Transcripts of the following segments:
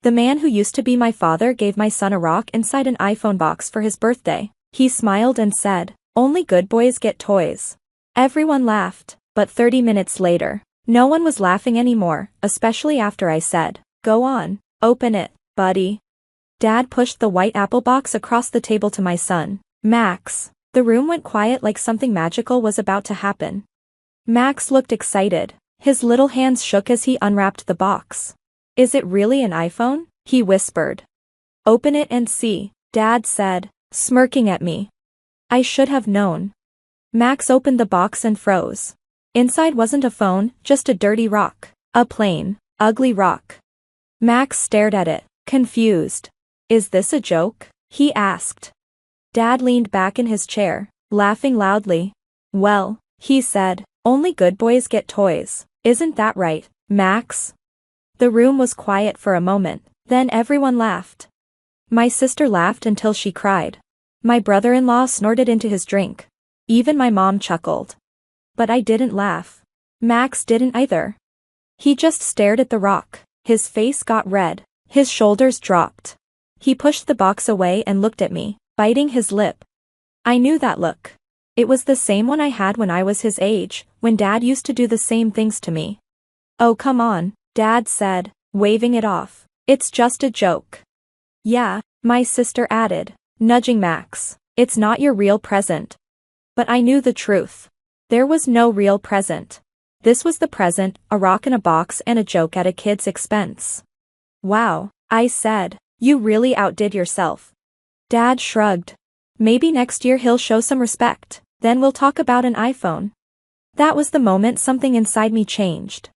The man who used to be my father gave my son a rock inside an iPhone box for his birthday. He smiled and said, "Only good boys get toys." Everyone laughed, but 30 minutes later, no one was laughing anymore, especially after I said, "Go on, open it, buddy." Dad pushed the white apple box across the table to my son, Max. The room went quiet like something magical was about to happen. Max looked excited. His little hands shook as he unwrapped the box. "Is it really an iPhone?" he whispered. "Open it and see," Dad said, smirking at me. I should have known. Max opened the box and froze. Inside wasn't a phone, just a dirty rock. A plain, ugly rock. Max stared at it, confused. "Is this a joke?" he asked. Dad leaned back in his chair, laughing loudly. "Well," he said, "only good boys get toys, isn't that right, Max?" The room was quiet for a moment, then everyone laughed. My sister laughed until she cried. My brother-in-law snorted into his drink. Even my mom chuckled. But I didn't laugh. Max didn't either. He just stared at the rock. His face got red. His shoulders dropped. He pushed the box away and looked at me, biting his lip. I knew that look. It was the same one I had when I was his age, when Dad used to do the same things to me. "Oh, come on," Dad said, waving it off. "It's just a joke." "Yeah," my sister added, nudging Max. "It's not your real present." But I knew the truth. There was no real present. This was the present, a rock in a box and a joke at a kid's expense. "Wow," I said, "you really outdid yourself." Dad shrugged. "Maybe next year he'll show some respect, then we'll talk about an iPhone." That was the moment something inside me changed.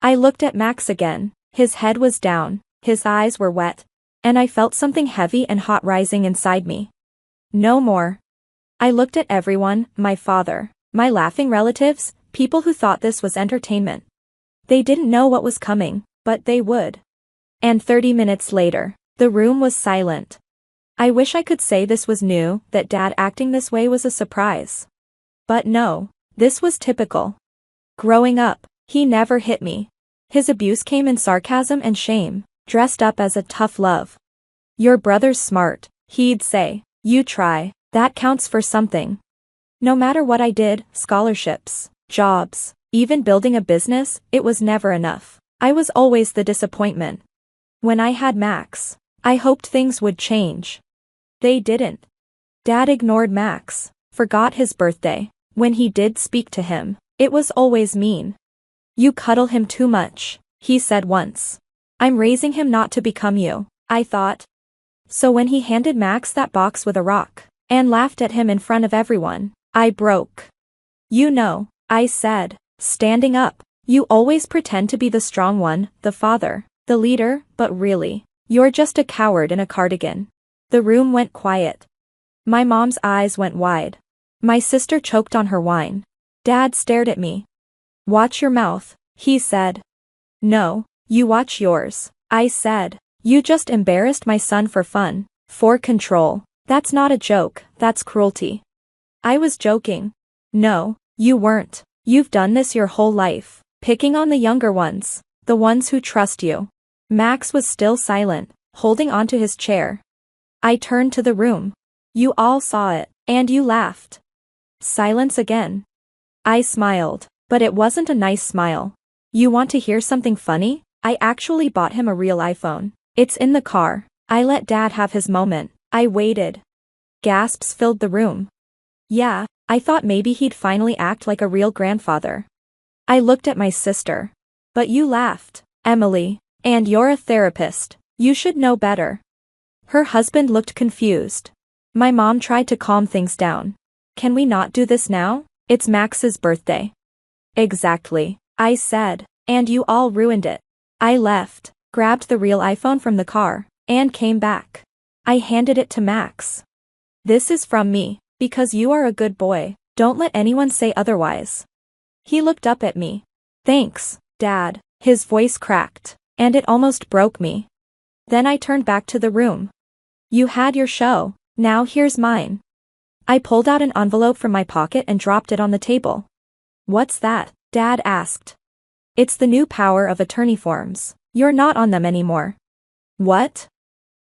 I looked at Max again. His head was down, his eyes were wet, and I felt something heavy and hot rising inside me. No more. I looked at everyone, my father, my laughing relatives, people who thought this was entertainment. They didn't know what was coming, but they would. And 30 minutes later, the room was silent. I wish I could say this was new, that Dad acting this way was a surprise. But no, this was typical. Growing up, he never hit me. His abuse came in sarcasm and shame, dressed up as a tough love. "Your brother's smart," he'd say. "You try, that counts for something." No matter what I did, scholarships, jobs, even building a business, it was never enough. I was always the disappointment. When I had Max, I hoped things would change. They didn't. Dad ignored Max, forgot his birthday. When he did speak to him, it was always mean. "You cuddle him too much," he said once. "I'm raising him not to become you," I thought. So when he handed Max that box with a rock, and laughed at him in front of everyone, I broke. "You know," I said, standing up, "you always pretend to be the strong one, the father, the leader, but really, you're just a coward in a cardigan." The room went quiet. My mom's eyes went wide. My sister choked on her wine. Dad stared at me. "Watch your mouth," he said. "No, you watch yours," I said. "You just embarrassed my son for fun, for control. That's not a joke, that's cruelty." I was joking. "No, you weren't. You've done this your whole life, picking on the younger ones, the ones who trust you." Max was still silent, holding onto his chair. I turned to the room. "You all saw it, and you laughed." Silence again. I smiled, but it wasn't a nice smile. "You want to hear something funny? I actually bought him a real iPhone. It's in the car." I let Dad have his moment. I waited. Gasps filled the room. "Yeah, I thought maybe he'd finally act like a real grandfather." I looked at my sister. "But you laughed, Emily, and you're a therapist. You should know better." Her husband looked confused. My mom tried to calm things down. "Can we not do this now? It's Max's birthday." "Exactly," I said, "and you all ruined it." I left, grabbed the real iPhone from the car, and came back. I handed it to Max. "This is from me, because you are a good boy, don't let anyone say otherwise." He looked up at me. "Thanks, Dad." His voice cracked, and it almost broke me. Then I turned back to the room. "You had your show, now here's mine." I pulled out an envelope from my pocket and dropped it on the table. "What's that?" Dad asked. "It's the new power of attorney forms. You're not on them anymore." What?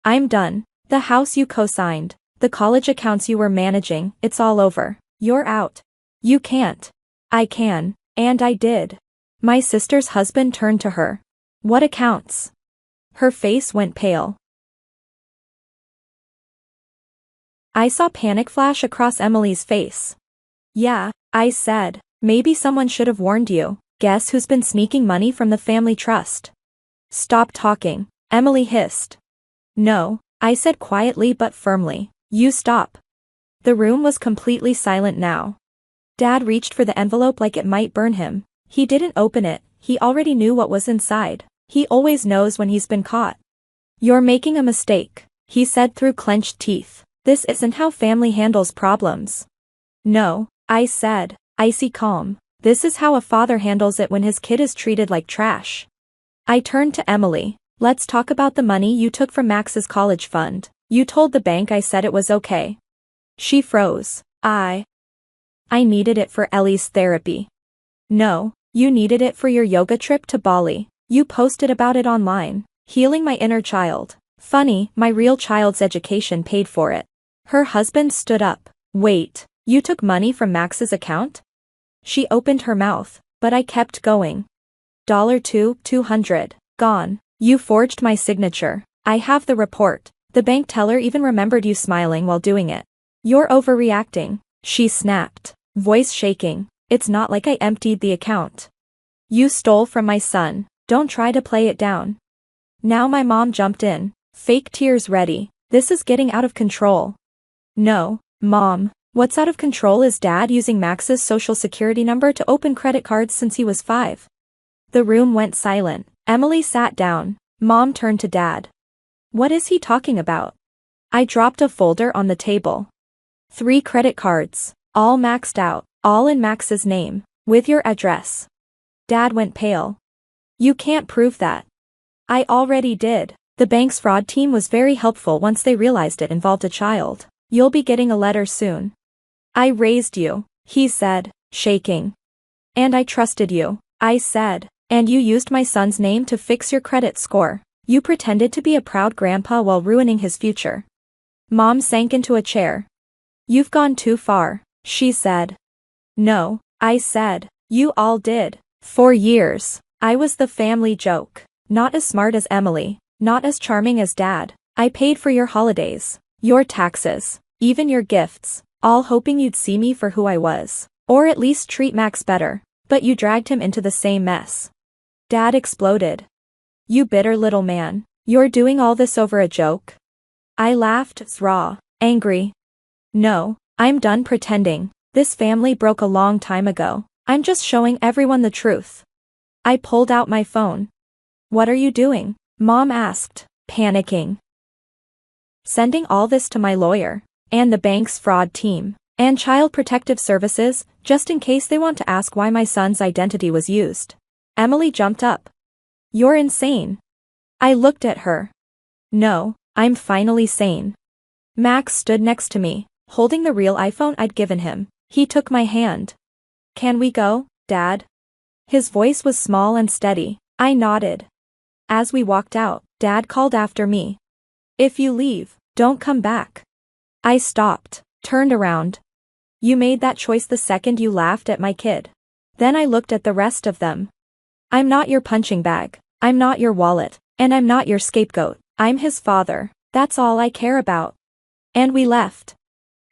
I'm done. The house you co-signed, the college accounts you were managing, it's all over. You're out. You can't. I can, and I did. My sister's husband turned to her. What accounts? Her face went pale. I saw panic flash across Emily's face. Yeah, I said. Maybe someone should have warned you. Guess who's been sneaking money from the family trust? Stop talking, Emily hissed. No, I said quietly but firmly. You stop. The room was completely silent now. Dad reached for the envelope like it might burn him. He didn't open it, he already knew what was inside. He always knows when he's been caught. You're making a mistake, he said through clenched teeth. This isn't how family handles problems. No, I said, icy calm. This is how a father handles it when his kid is treated like trash. I turned to Emily. Let's talk about the money you took from Max's college fund. You told the bank I said it was okay. She froze. I needed it for Ellie's therapy. No, you needed it for your yoga trip to Bali. You posted about it online. Healing my inner child. Funny, my real child's education paid for it. Her husband stood up. Wait, you took money from Max's account? She opened her mouth, but I kept going. $200. Gone. You forged my signature. I have the report. The bank teller even remembered you smiling while doing it. You're overreacting, she snapped, voice shaking. It's not like I emptied the account. You stole from my son. Don't try to play it down. Now my mom jumped in, fake tears ready. This is getting out of control. No, Mom. What's out of control is Dad using Max's social security number to open credit cards since he was 5. The room went silent. Emily sat down. Mom turned to Dad. What is he talking about? I dropped a folder on the table. 3 credit cards, all maxed out, all in Max's name, with your address. Dad went pale. You can't prove that. I already did. The bank's fraud team was very helpful once they realized it involved a child. You'll be getting a letter soon. I raised you, he said, shaking. And I trusted you, I said. And you used my son's name to fix your credit score. You pretended to be a proud grandpa while ruining his future. Mom sank into a chair. You've gone too far, she said. No, I said. You all did. For years, I was the family joke. Not as smart as Emily, not as charming as Dad. I paid for your holidays, your taxes, even your gifts, all hoping you'd see me for who I was, or at least treat Max better, but you dragged him into the same mess. Dad exploded. You bitter little man, you're doing all this over a joke? I laughed, raw, angry. No, I'm done pretending. This family broke a long time ago. I'm just showing everyone the truth. I pulled out my phone. What are you doing? Mom asked, panicking. Sending all this to my lawyer, and the bank's fraud team, and Child Protective Services, just in case they want to ask why my son's identity was used. Emily jumped up. You're insane. I looked at her. No, I'm finally sane. Max stood next to me, holding the real iPhone I'd given him. He took my hand. Can we go, Dad? His voice was small and steady. I nodded. As we walked out, Dad called after me. If you leave, don't come back. I stopped, turned around. You made that choice the second you laughed at my kid. Then I looked at the rest of them. I'm not your punching bag, I'm not your wallet, and I'm not your scapegoat. I'm his father. That's all I care about. And we left.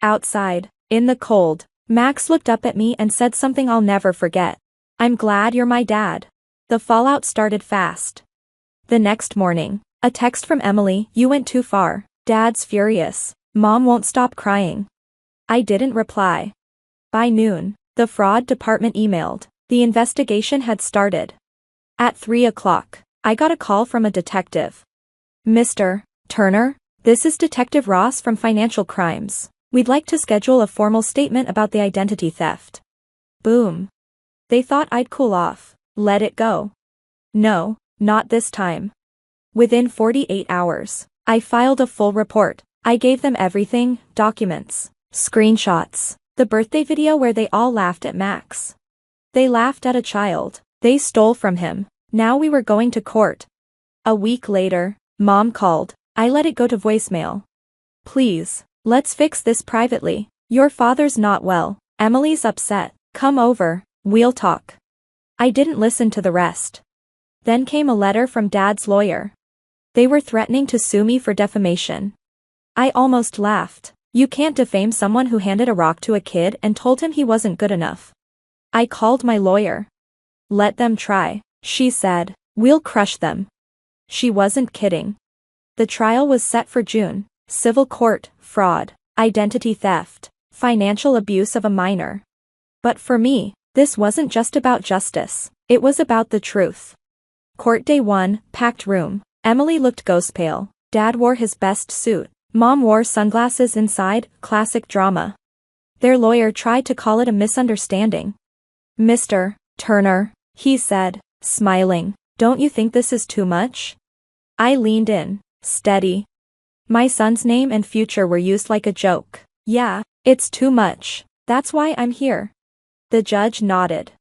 Outside, in the cold, Max looked up at me and said something I'll never forget. I'm glad you're my dad. The fallout started fast. The next morning, a text from Emily, you went too far. Dad's furious. Mom won't stop crying. I didn't reply. By noon, the fraud department emailed. The investigation had started. At 3 o'clock, I got a call from a detective. Mr. Turner, this is Detective Ross from Financial Crimes. We'd like to schedule a formal statement about the identity theft. Boom. They thought I'd cool off, let it go. No, not this time. Within 48 hours, I filed a full report. I gave them everything, documents, screenshots, the birthday video where they all laughed at Max. They laughed at a child. They stole from him. Now we were going to court. A week later, Mom called. I let it go to voicemail. Please, let's fix this privately. Your father's not well. Emily's upset. Come over, we'll talk. I didn't listen to the rest. Then came a letter from Dad's lawyer. They were threatening to sue me for defamation. I almost laughed. You can't defame someone who handed a rock to a kid and told him he wasn't good enough. I called my lawyer. Let them try, she said. We'll crush them. She wasn't kidding. The trial was set for June. Civil court, fraud, identity theft, financial abuse of a minor. But for me, this wasn't just about justice, it was about the truth. Court day 1, packed room. Emily looked ghost pale. Dad wore his best suit. Mom wore sunglasses inside, classic drama. Their lawyer tried to call it a misunderstanding. Mr. Turner, he said, smiling, don't you think this is too much? I leaned in, steady. My son's name and future were used like a joke. Yeah, it's too much. That's why I'm here. The judge nodded.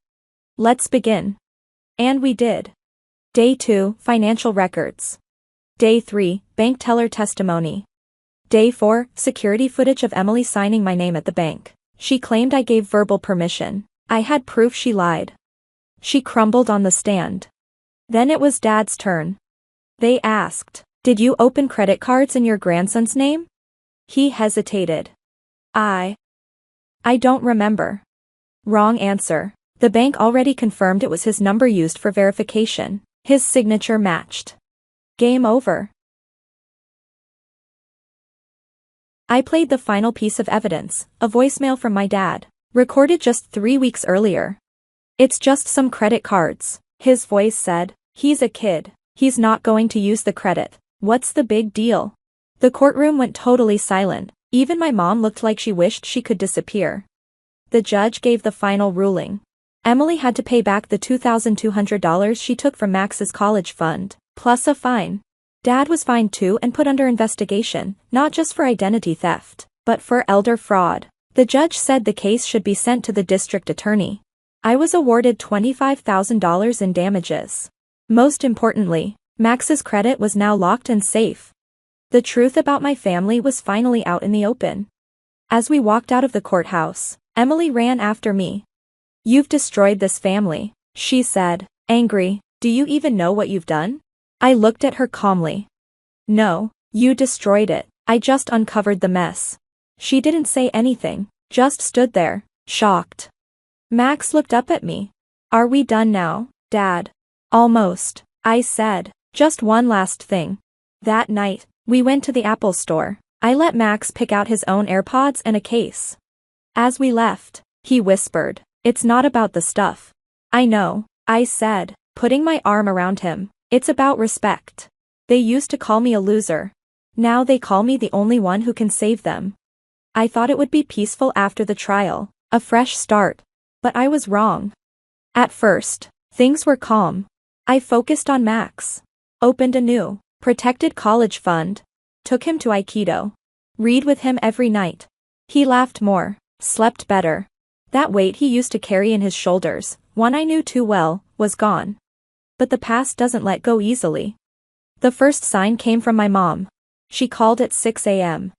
Let's begin. And we did. Day 2, financial records. Day 3, bank teller testimony. Day 4, security footage of Emily signing my name at the bank. She claimed I gave verbal permission. I had proof she lied. She crumbled on the stand. Then it was Dad's turn. They asked, did you open credit cards in your grandson's name? He hesitated. I don't remember. Wrong answer. The bank already confirmed it was his number used for verification. His signature matched. Game over. I played the final piece of evidence, a voicemail from my dad, recorded just 3 weeks earlier. It's just some credit cards, his voice said. He's a kid. He's not going to use the credit. What's the big deal? The courtroom went totally silent. Even my mom looked like she wished she could disappear. The judge gave the final ruling. Emily had to pay back the $2,200 she took from Max's college fund, plus a fine. Dad was fined too and put under investigation, not just for identity theft, but for elder fraud. The judge said the case should be sent to the district attorney. I was awarded $25,000 in damages. Most importantly, Max's credit was now locked and safe. The truth about my family was finally out in the open. As we walked out of the courthouse, Emily ran after me. You've destroyed this family, she said, angry. Do you even know what you've done? I looked at her calmly. No, you destroyed it. I just uncovered the mess. She didn't say anything, just stood there, shocked. Max looked up at me. Are we done now, Dad? Almost, I said. Just one last thing. That night, we went to the Apple store. I let Max pick out his own AirPods and a case. As we left, he whispered, it's not about the stuff. I know, I said, putting my arm around him. It's about respect. They used to call me a loser. Now they call me the only one who can save them. I thought it would be peaceful after the trial, a fresh start. But I was wrong. At first, things were calm. I focused on Max. Opened a new, protected college fund. Took him to Aikido. Read with him every night. He laughed more, slept better. That weight he used to carry in his shoulders, one I knew too well, was gone. But the past doesn't let go easily. The first sign came from my mom. She called at 6 a.m.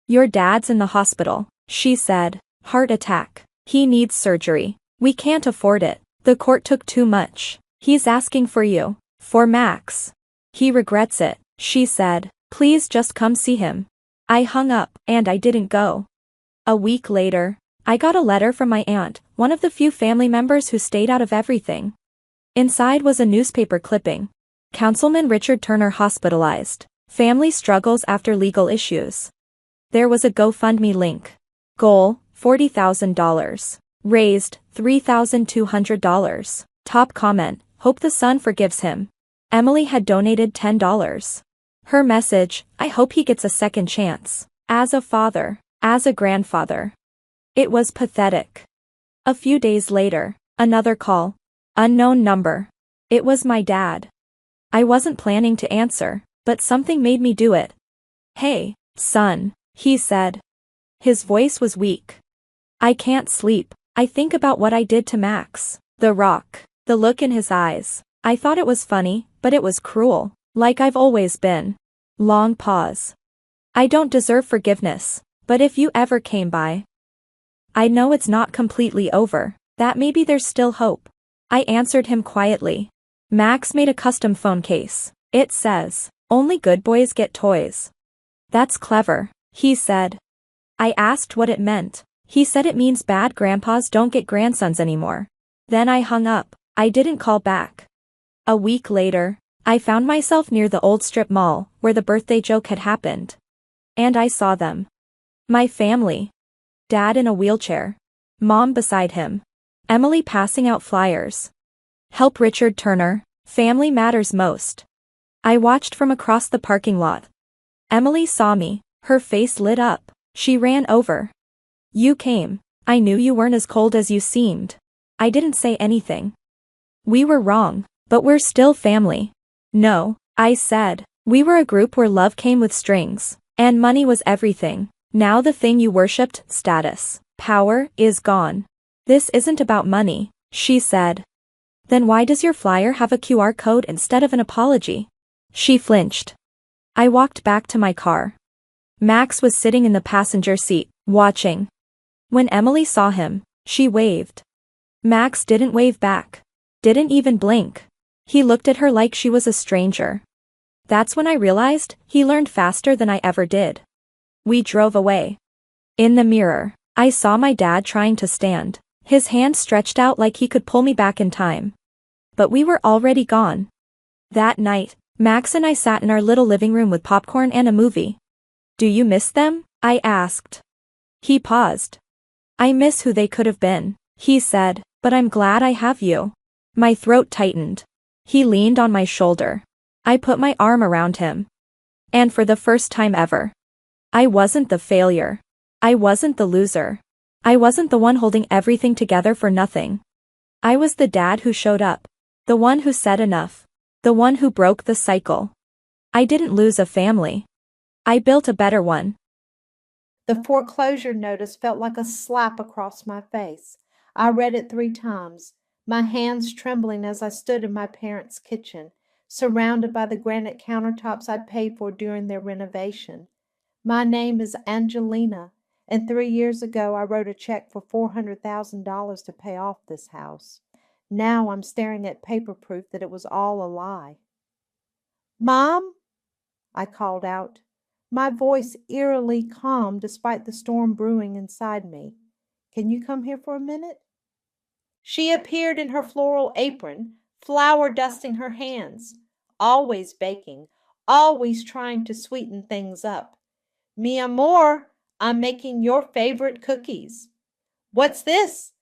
Your dad's in the hospital, she said. Heart attack. He needs surgery. We can't afford it. The court took too much. He's asking for you. For Max. He regrets it, she said. Please just come see him. I hung up, and I didn't go. A week later, I got a letter from my aunt, one of the few family members who stayed out of everything. Inside was a newspaper clipping. Councilman Richard Turner hospitalized. Family struggles after legal issues. There was a GoFundMe link. Goal, $40,000. Raised, $3,200. Top comment, hope the son forgives him. Emily had donated $10. Her message, I hope he gets a second chance. As a father, as a grandfather. It was pathetic. A few days later, another call. Unknown number. It was my dad. I wasn't planning to answer, but something made me do it. Hey, son, he said. His voice was weak. I can't sleep. I think about what I did to Max. The rock. The look in his eyes. I thought it was funny, but it was cruel. Like I've always been. Long pause. I don't deserve forgiveness, but if you ever came by, I know it's not completely over, that maybe there's still hope. I answered him quietly. Max made a custom phone case. It says, "Only good boys get toys." That's clever, he said. I asked what it meant. He said it means bad grandpas don't get grandsons anymore. Then I hung up. I didn't call back. A week later, I found myself near the old strip mall, where the birthday joke had happened. And I saw them. My family. Dad in a wheelchair. Mom beside him. Emily passing out flyers. "Help Richard Turner, family matters most." I watched from across the parking lot. Emily saw me, her face lit up. She ran over. "You came. I knew you weren't as cold as you seemed." I didn't say anything. "We were wrong, but we're still family." "No," I said. "We were a group where love came with strings, and money was everything. Now the thing you worshipped, status, power, is gone." "This isn't about money," she said. "Then why does your flyer have a QR code instead of an apology?" She flinched. I walked back to my car. Max was sitting in the passenger seat, watching. When Emily saw him, she waved. Max didn't wave back. Didn't even blink. He looked at her like she was a stranger. That's when I realized he learned faster than I ever did. We drove away. In the mirror, I saw my dad trying to stand, his hand stretched out like he could pull me back in time. But we were already gone. That night, Max and I sat in our little living room with popcorn and a movie. "Do you miss them?" I asked. He paused. "I miss who they could have been," he said, "but I'm glad I have you." My throat tightened. He leaned on my shoulder. I put my arm around him. And for the first time ever, I wasn't the failure. I wasn't the loser. I wasn't the one holding everything together for nothing. I was the dad who showed up. The one who said enough. The one who broke the cycle. I didn't lose a family. I built a better one. The foreclosure notice felt like a slap across my face. I read it 3 times, my hands trembling as I stood in my parents' kitchen, surrounded by the granite countertops I'd paid for during their renovation. My name is Angelina, and 3 years ago I wrote a check for $400,000 to pay off this house. Now I'm staring at paper proof that it was all a lie. "Mom?" I called out, my voice eerily calm despite the storm brewing inside me. "Can you come here for a minute?" She appeared in her floral apron, flour dusting her hands, always baking, always trying to sweeten things up. "Mi amor, I'm making your favorite cookies." "What's this?"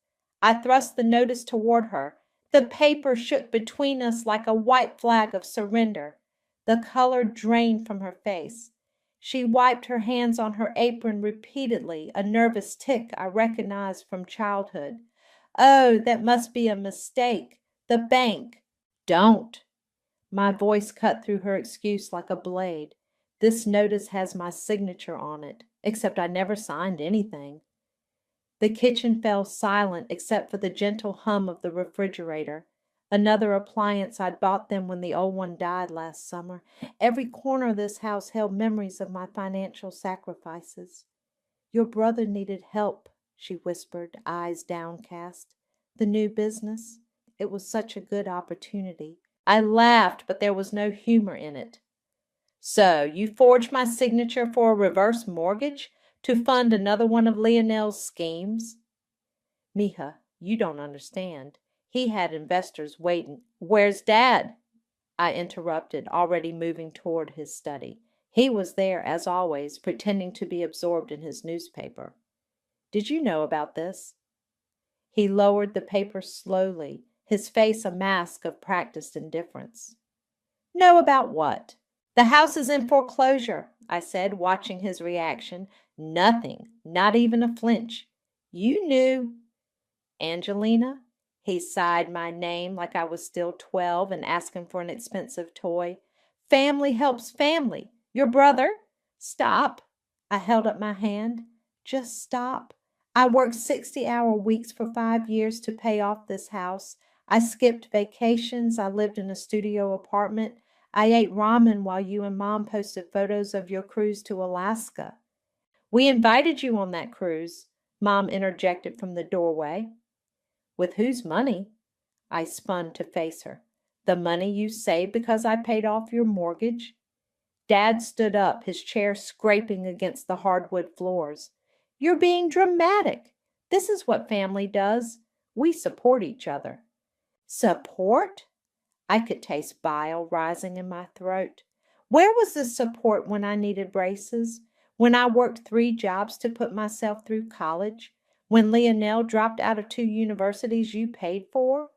I thrust the notice toward her. The paper shook between us like a white flag of surrender. The color drained from her face. She wiped her hands on her apron repeatedly, a nervous tic I recognized from childhood. "Oh, that must be a mistake. The bank." "Don't." My voice cut through her excuse like a blade. "This notice has my signature on it, except I never signed anything." The kitchen fell silent except for the gentle hum of the refrigerator, another appliance I'd bought them when the old one died last summer. Every corner of this house held memories of my financial sacrifices. "Your brother needed help," she whispered, eyes downcast. "The new business. It was such a good opportunity." I laughed, but there was no humor in it. "So, you forged my signature for a reverse mortgage to fund another one of Lionel's schemes?" "Mija, you don't understand. He had investors waiting." "Where's Dad?" I interrupted, already moving toward his study. He was there, as always, pretending to be absorbed in his newspaper. "Did you know about this?" He lowered the paper slowly, his face a mask of practiced indifference. "Know about what?" "The house is in foreclosure," I said, watching his reaction. Nothing, not even a flinch. "You knew." "Angelina?" He sighed my name like I was still 12 and asking for an expensive toy. "Family helps family. Your brother—" "Stop." I held up my hand. "Just stop. I worked 60-hour weeks for 5 years to pay off this house. I skipped vacations. I lived in a studio apartment. I ate ramen while you and Mom posted photos of your cruise to Alaska. We invited you on that cruise, Mom interjected from the doorway. With whose money? I spun to face her. The money you saved because I paid off your mortgage? Dad stood up, his chair scraping against the hardwood floors. You're being dramatic. This is what family does. We support each other. Support? I could taste bile rising in my throat. Where was the support when I needed braces? When I worked 3 jobs to put myself through college? When Lionel dropped out of 2 universities you paid for?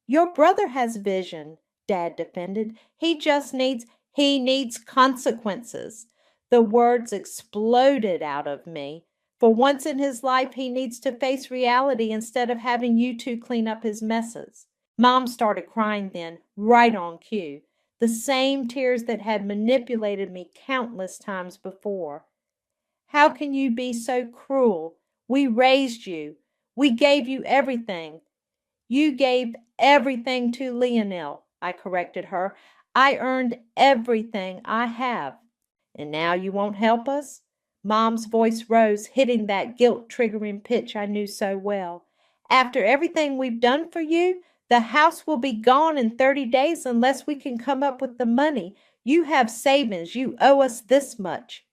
Your brother has vision, Dad defended. He needs consequences. The words exploded out of me. For once in his life, he needs to face reality instead of having you two clean up his messes. Mom started crying then, right on cue. The same tears that had manipulated me countless times before. How can you be so cruel? We raised you. We gave you everything. You gave everything to Lionel, I corrected her. I earned everything I have. And now you won't help us? Mom's voice rose, hitting that guilt-triggering pitch I knew so well. After everything we've done for you, the house will be gone in 30 days unless we can come up with the money. You have savings. You owe us this much.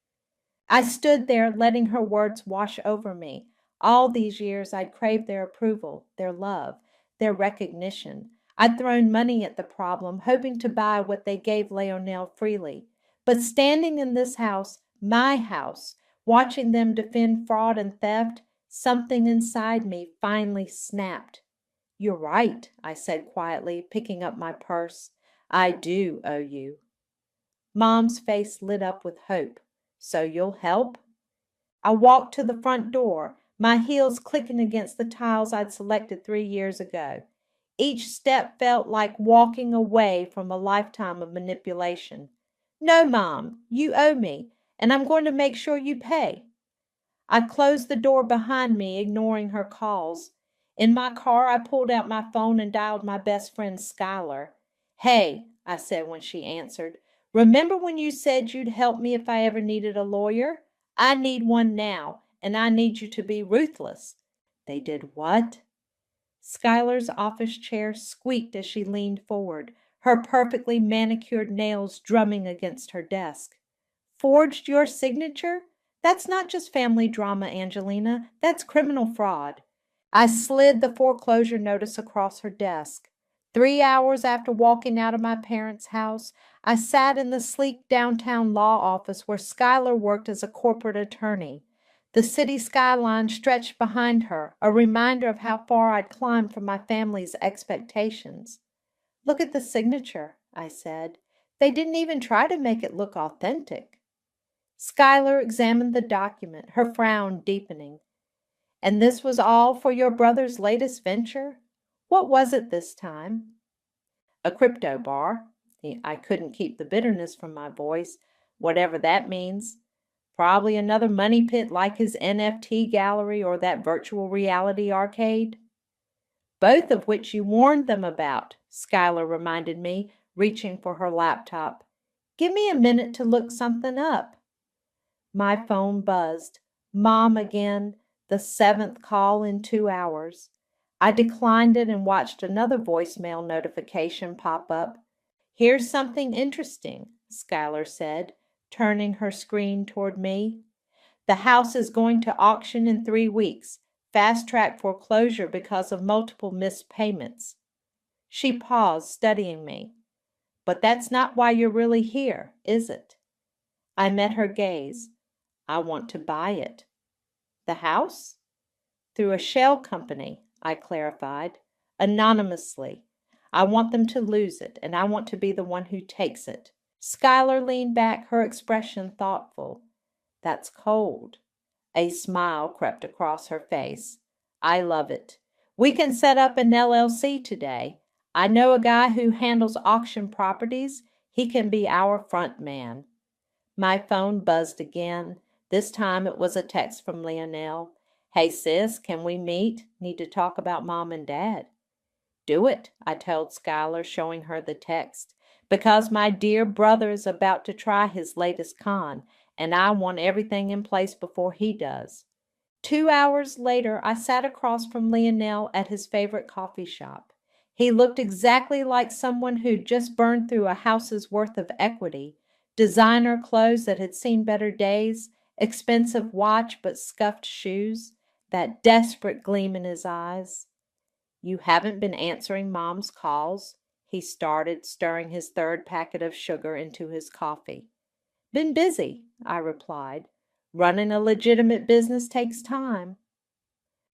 I stood there letting her words wash over me. All these years I'd craved their approval, their love, their recognition. I'd thrown money at the problem, hoping to buy what they gave Lionel freely. But standing in this house, my house, watching them defend fraud and theft, something inside me finally snapped. You're right, I said quietly, picking up my purse. I do owe you. Mom's face lit up with hope. So you'll help? I walked to the front door, my heels clicking against the tiles I'd selected 3 years ago. Each step felt like walking away from a lifetime of manipulation. No, Mom, you owe me, and I'm going to make sure you pay. I closed the door behind me, ignoring her calls. In my car, I pulled out my phone and dialed my best friend, Skylar. Hey, I said when she answered, remember when you said you'd help me if I ever needed a lawyer? I need one now, and I need you to be ruthless. They did what? Skylar's office chair squeaked as she leaned forward, her perfectly manicured nails drumming against her desk. Forged your signature? That's not just family drama, Angelina. That's criminal fraud. I slid the foreclosure notice across her desk. 3 hours after walking out of my parents' house, I sat in the sleek downtown law office where Skylar worked as a corporate attorney. The city skyline stretched behind her, a reminder of how far I'd climbed from my family's expectations. Look at the signature, I said. They didn't even try to make it look authentic. Skylar examined the document, her frown deepening. And this was all for your brother's latest venture? What was it this time? A crypto bar. I couldn't keep the bitterness from my voice, whatever that means. Probably another money pit like his NFT gallery or that virtual reality arcade. Both of which you warned them about, Skylar reminded me, reaching for her laptop. Give me a minute to look something up. My phone buzzed. Mom again, the 7th call in 2 hours. I declined it and watched another voicemail notification pop up. Here's something interesting, Skylar said, turning her screen toward me. The house is going to auction in 3 weeks. Fast-track foreclosure because of multiple missed payments. She paused, studying me. But that's not why you're really here, is it? I met her gaze. I want to buy it. The house? Through a shell company, I clarified, anonymously. I want them to lose it, and I want to be the one who takes it. Skylar leaned back, her expression thoughtful. That's cold. A smile crept across her face. I love it. We can set up an LLC today. I know a guy who handles auction properties. He can be our front man. My phone buzzed again. This time it was a text from Lionel. Hey sis, can we meet? Need to talk about Mom and Dad. Do it, I told Skylar, showing her the text. Because my dear brother is about to try his latest con, and I want everything in place before he does. 2 hours later, I sat across from Lionel at his favorite coffee shop. He looked exactly like someone who'd just burned through a house's worth of equity, designer clothes that had seen better days, expensive watch but scuffed shoes, that desperate gleam in his eyes. "You haven't been answering Mom's calls?" He started, stirring his third packet of sugar into his coffee. "Been busy," I replied. "Running a legitimate business takes time."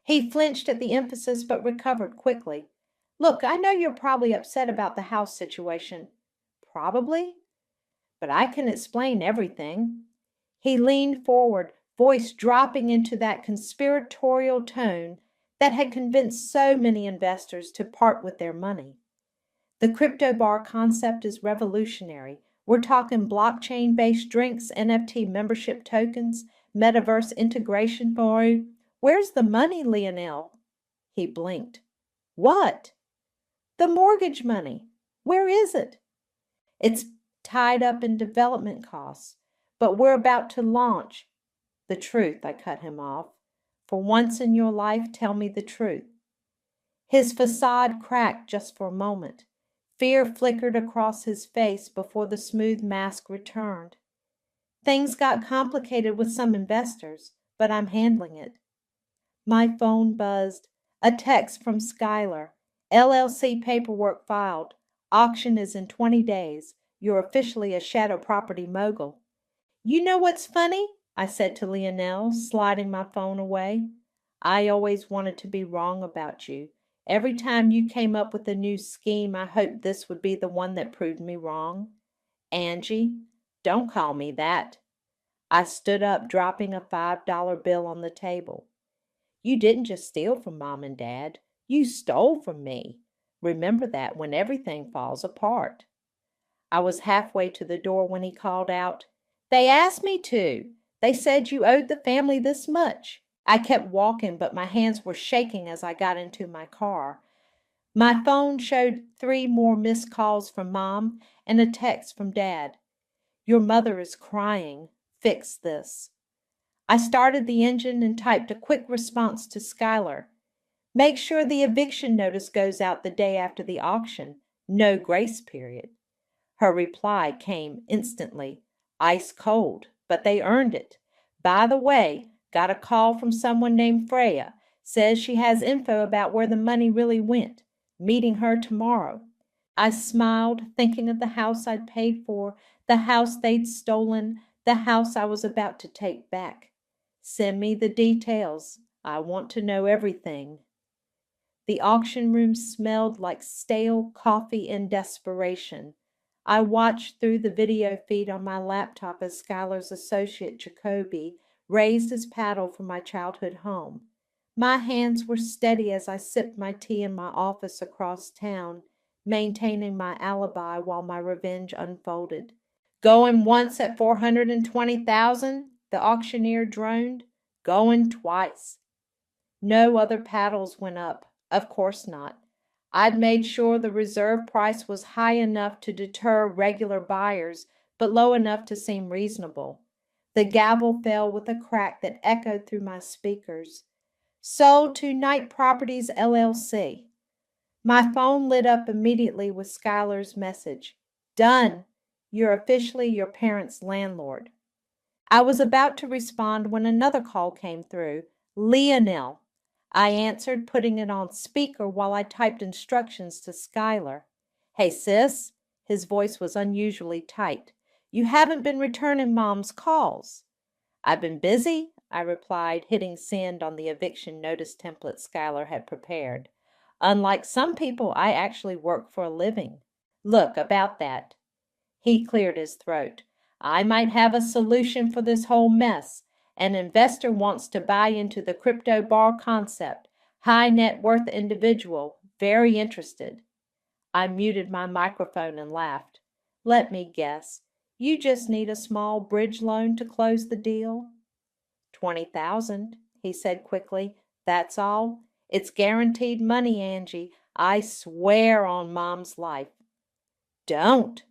He flinched at the emphasis but recovered quickly. "Look, I know you're probably upset about the house situation." "Probably? But I can explain everything." He leaned forward, voice dropping into that conspiratorial tone that had convinced so many investors to part with their money. "The crypto bar concept is revolutionary. We're talking blockchain-based drinks, NFT membership tokens, metaverse integration for you. Where's the money, Lionel?" He blinked. "What?" "The mortgage money. Where is it?" "It's tied up in development costs, but we're about to launch." "The truth," I cut him off. "For once in your life, tell me the truth." His facade cracked just for a moment. Fear flickered across his face before the smooth mask returned. "Things got complicated with some investors, but I'm handling it." My phone buzzed. A text from Skylar. "LLC paperwork filed. Auction is in 20 days. You're officially a shadow property mogul." "You know what's funny?" I said to Lionel, sliding my phone away. "I always wanted to be wrong about you. Every time you came up with a new scheme, I hoped this would be the one that proved me wrong." "Angie, don't call me that." I stood up, dropping a $5 bill on the table. "You didn't just steal from Mom and Dad. You stole from me. Remember that when everything falls apart." I was halfway to the door when he called out, "They asked me to. They said you owed the family this much." I kept walking, but my hands were shaking as I got into my car. My phone showed 3 more missed calls from Mom and a text from Dad. "Your mother is crying. Fix this." I started the engine and typed a quick response to Skylar. "Make sure the eviction notice goes out the day after the auction. No grace period." Her reply came instantly. "Ice cold, but they earned it. By the way, got a call from someone named Freya. Says she has info about where the money really went. Meeting her tomorrow." I smiled, thinking of the house I'd paid for, the house they'd stolen, the house I was about to take back. "Send me the details. I want to know everything." The auction room smelled like stale coffee and desperation. I watched through the video feed on my laptop as Skylar's associate, Jacoby, raised his paddle from my childhood home. My hands were steady as I sipped my tea in my office across town, maintaining my alibi while my revenge unfolded. "Going once at 420,000, the auctioneer droned. "Going twice." No other paddles went up. Of course not. I'd made sure the reserve price was high enough to deter regular buyers, but low enough to seem reasonable. The gavel fell with a crack that echoed through my speakers. "Sold to Knight Properties, LLC." My phone lit up immediately with Skylar's message. "Done. You're officially your parents' landlord." I was about to respond when another call came through. "Lionel." I answered, putting it on speaker while I typed instructions to Skylar. "Hey, sis." His voice was unusually tight. "You haven't been returning Mom's calls." "I've been busy," I replied, hitting send on the eviction notice template Skylar had prepared. "Unlike some people, I actually work for a living." "Look, about that." He cleared his throat. "I might have a solution for this whole mess. An investor wants to buy into the crypto bar concept. High net worth individual. Very interested." I muted my microphone and laughed. "Let me guess. You just need a small bridge loan to close the deal?" 20,000, he said quickly. "That's all. It's guaranteed money, Angie. I swear on Mom's life." "Don't."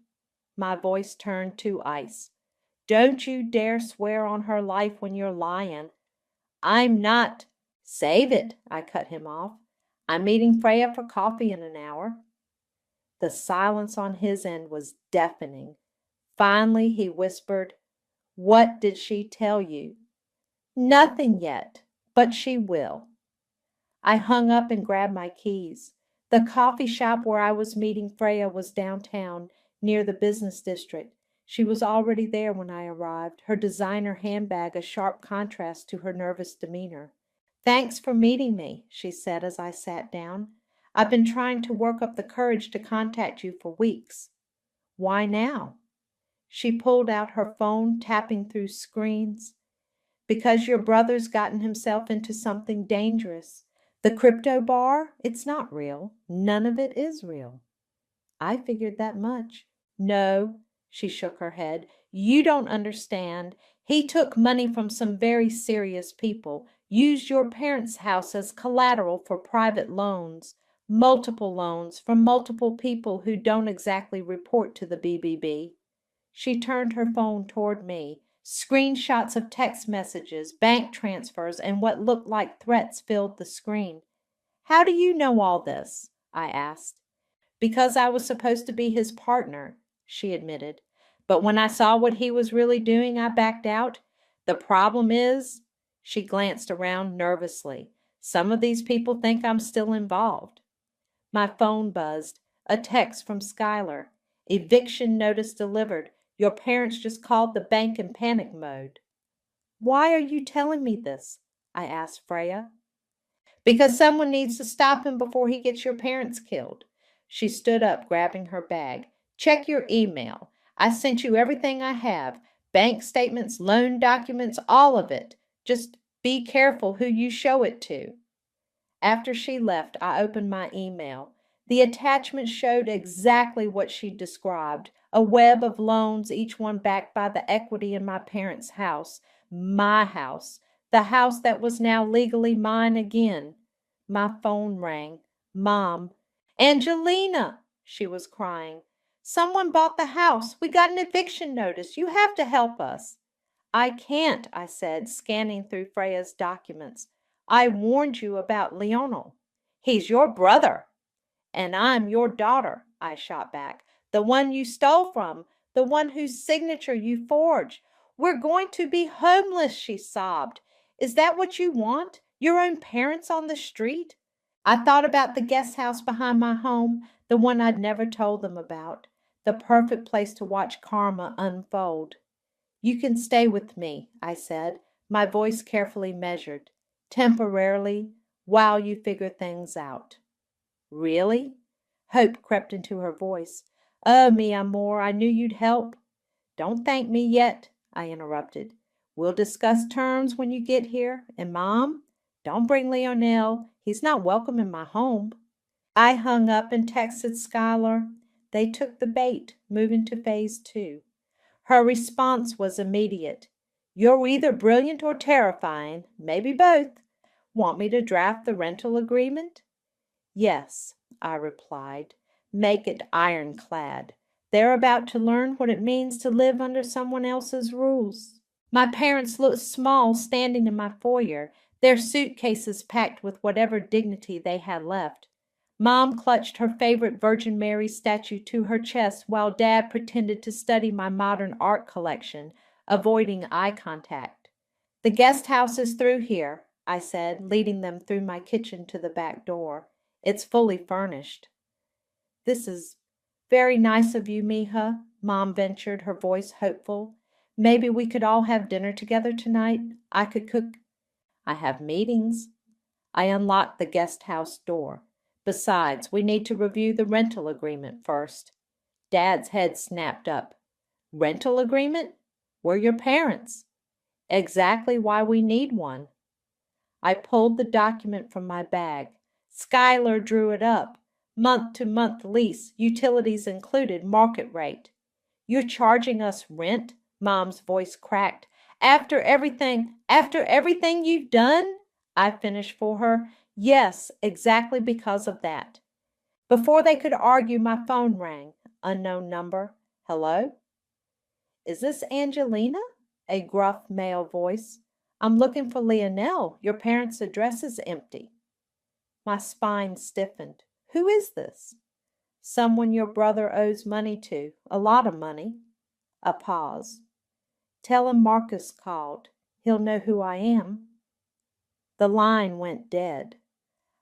My voice turned to ice. Don't you dare swear on her life when you're lying. I'm not. Save it, I cut him off. I'm meeting Freya for coffee in an hour. The silence on his end was deafening. Finally, he whispered, What did she tell you? Nothing yet, but she will. I hung up and grabbed my keys. The coffee shop where I was meeting Freya was downtown, near the business district. She was already there when I arrived, her designer handbag a sharp contrast to her nervous demeanor. Thanks for meeting me, she said as I sat down. I've been trying to work up the courage to contact you for weeks. Why now? She pulled out her phone, tapping through screens. Because your brother's gotten himself into something dangerous. The crypto bar, it's not real. None of it is real. I figured that much. No, she shook her head. You don't understand. He took money from some very serious people, used your parents' house as collateral for private loans, multiple loans from multiple people who don't exactly report to the BBB. She turned her phone toward me. Screenshots of text messages, bank transfers, and what looked like threats filled the screen. How do you know all this? I asked. Because I was supposed to be his partner, she admitted. But when I saw what he was really doing, I backed out. The problem is, she glanced around nervously. Some of these people think I'm still involved. My phone buzzed. A text from Skylar. Eviction notice delivered. Your parents just called the bank in panic mode. Why are you telling me this? I asked Freya. Because someone needs to stop him before he gets your parents killed. She stood up, grabbing her bag. Check your email. I sent you everything I have. Bank statements, loan documents, all of it. Just be careful who you show it to. After she left, I opened my email. The attachment showed exactly what she described. A web of loans, each one backed by the equity in my parents' house. My house. The house that was now legally mine again. My phone rang. Mom. Angelina, she was crying. Someone bought the house. We got an eviction notice. You have to help us. I can't, I said, scanning through Freya's documents. I warned you about Lionel. He's your brother. And I'm your daughter, I shot back. The one you stole from, the one whose signature you forged. We're going to be homeless, she sobbed. Is that what you want? Your own parents on the street? I thought about the guest house behind my home, the one I'd never told them about. The perfect place to watch karma unfold. You can stay with me, I said, my voice carefully measured. Temporarily, while you figure things out. Really? Hope crept into her voice. Oh, mi amor, I knew you'd help. Don't thank me yet, I interrupted. We'll discuss terms when you get here. And Mom, don't bring Lionel. He's not welcome in my home. I hung up and texted Skylar. They took the bait, moving to phase 2. Her response was immediate. You're either brilliant or terrifying, maybe both. Want me to draft the rental agreement? Yes, I replied. Make it ironclad. They're about to learn what it means to live under someone else's rules. My parents looked small standing in my foyer, their suitcases packed with whatever dignity they had left. Mom clutched her favorite Virgin Mary statue to her chest while Dad pretended to study my modern art collection, avoiding eye contact. The guest house is through here, I said, leading them through my kitchen to the back door. It's fully furnished. This is very nice of you, Mija, Mom ventured, her voice hopeful. Maybe we could all have dinner together tonight. I could cook. I have meetings. I unlocked the guest house door. Besides, we need to review the rental agreement first. Dad's head snapped up. Rental agreement? We're your parents. Exactly why we need one. I pulled the document from my bag. Skylar drew it up. Month-to-month lease, utilities included, market rate. You're charging us rent? Mom's voice cracked. After everything you've done? I finished for her. Yes, exactly because of that. Before they could argue, my phone rang. Unknown number. Hello? Is this Angelina? A gruff male voice. I'm looking for Lionel. Your parents' address is empty. My spine stiffened. Who is this? Someone your brother owes money to. A lot of money. A pause. Tell him Marcus called. He'll know who I am. The line went dead.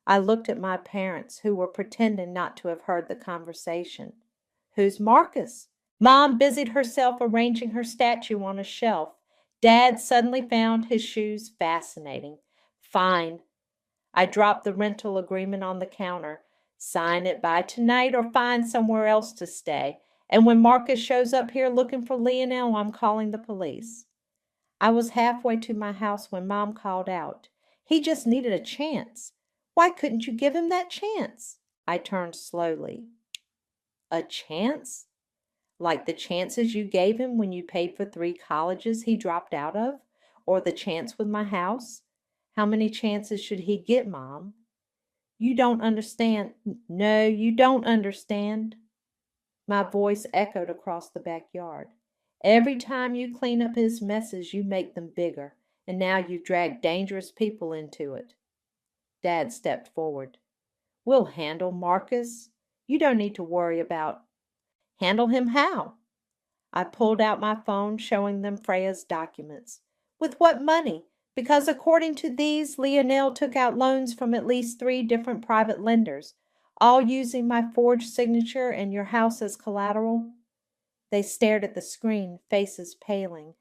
I looked at my parents, who were pretending not to have heard the conversation. Who's Marcus? Mom busied herself arranging her statue on a shelf. Dad suddenly found his shoes fascinating. Fine. I dropped the rental agreement on the counter. Sign it by tonight or find somewhere else to stay. And when Marcus shows up here looking for Lionel, I'm calling the police. I was halfway to my house when Mom called out. He just needed a chance. Why couldn't you give him that chance? I turned slowly. A chance? Like the chances you gave him when you paid for 3 colleges he dropped out of? Or the chance with my house? How many chances should he get, Mom? You don't understand. No, you don't understand. My voice echoed across the backyard. Every time you clean up his messes, you make them bigger, and now you've dragged dangerous people into it. Dad stepped forward. We'll handle Marcus. You don't need to worry about. Handle him how? I pulled out my phone, showing them Freya's documents. With what money? Because according to these, Lionel took out loans from at least 3 different private lenders, all using my forged signature and your house as collateral. They stared at the screen, faces paling.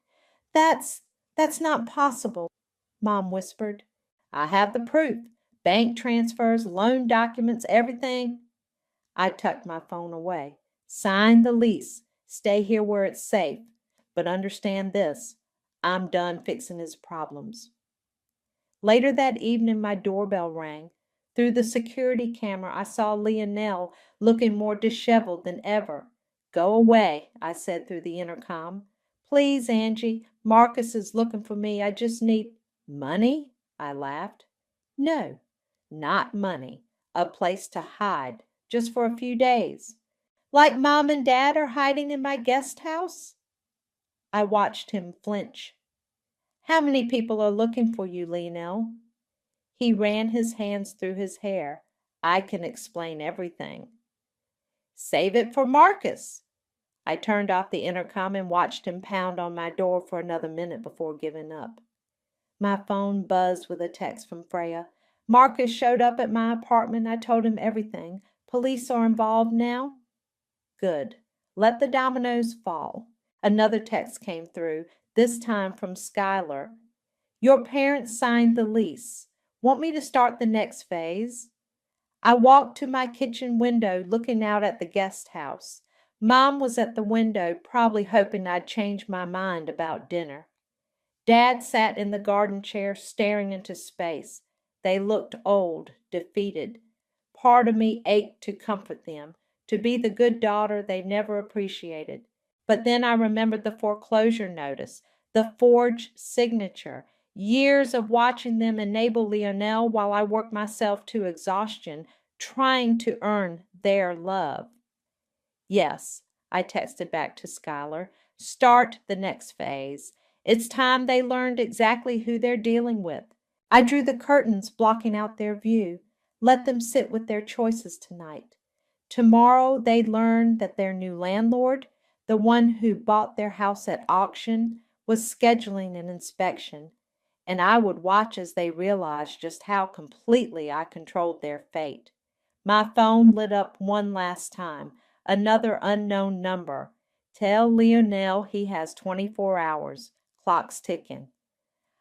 That's not possible, Mom whispered. I have the proof. Bank transfers, loan documents, everything. I tucked my phone away. Sign the lease. Stay here where it's safe. But understand this. I'm done fixing his problems. Later that evening, my doorbell rang. Through the security camera, I saw Lionel looking more disheveled than ever. Go away, I said through the intercom. Please, Angie, Marcus is looking for me. I just need money, I laughed. No, not money. A place to hide, just for a few days. Like Mom and Dad are hiding in my guest house? I watched him flinch. How many people are looking for you, Lionel? He ran his hands through his hair. I can explain everything. Save it for Marcus. I turned off the intercom and watched him pound on my door for another minute before giving up. My phone buzzed with a text from Freya. Marcus showed up at my apartment. I told him everything. Police are involved now? Good. Let the dominoes fall. Another text came through, this time from Skylar. Your parents signed the lease. Want me to start the next phase? I walked to my kitchen window, looking out at the guest house. Mom was at the window, probably hoping I'd change my mind about dinner. Dad sat in the garden chair, staring into space. They looked old, defeated. Part of me ached to comfort them, to be the good daughter they never appreciated. But then I remembered the foreclosure notice, the forged signature, years of watching them enable Lionel while I worked myself to exhaustion, trying to earn their love. Yes, I texted back to Skylar. Start the next phase. It's time they learned exactly who they're dealing with. I drew the curtains blocking out their view. Let them sit with their choices tonight. Tomorrow they'd learn that their new landlord, the one who bought their house at auction, was scheduling an inspection, and I would watch as they realized just how completely I controlled their fate. My phone lit up one last time, another unknown number. Tell Lionel he has 24 hours. Clock's ticking.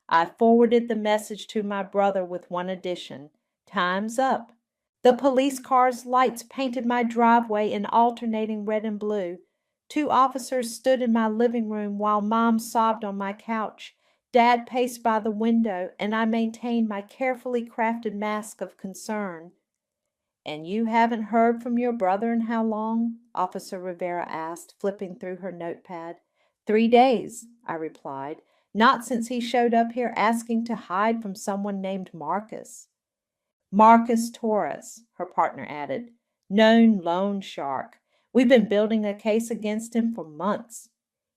I forwarded the message to my brother with one addition. Time's up. The police car's lights painted my driveway in alternating red and blue. 2 officers stood in my living room while Mom sobbed on my couch. Dad paced by the window, and I maintained my carefully crafted mask of concern. And you haven't heard from your brother in how long? Officer Rivera asked, flipping through her notepad. 3 days, I replied. Not since he showed up here asking to hide from someone named Marcus. Marcus Torres, her partner added. Known loan shark. We've been building a case against him for months."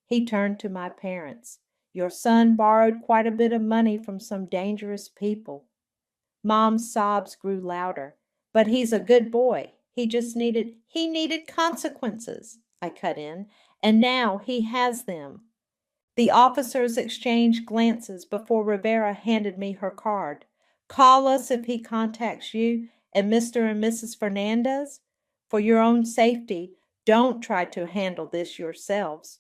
He turned to my parents. "Your son borrowed quite a bit of money from some dangerous people." Mom's sobs grew louder. "But he's a good boy. He needed consequences," I cut in, "and now he has them." The officers exchanged glances before Rivera handed me her card. "Call us if he contacts you and Mr. and Mrs. Fernandez. For your own safety, don't try to handle this yourselves."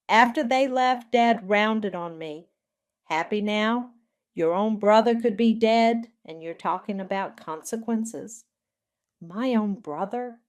After they left, Dad rounded on me. "Happy now? Your own brother could be dead, and you're talking about consequences." My own brother?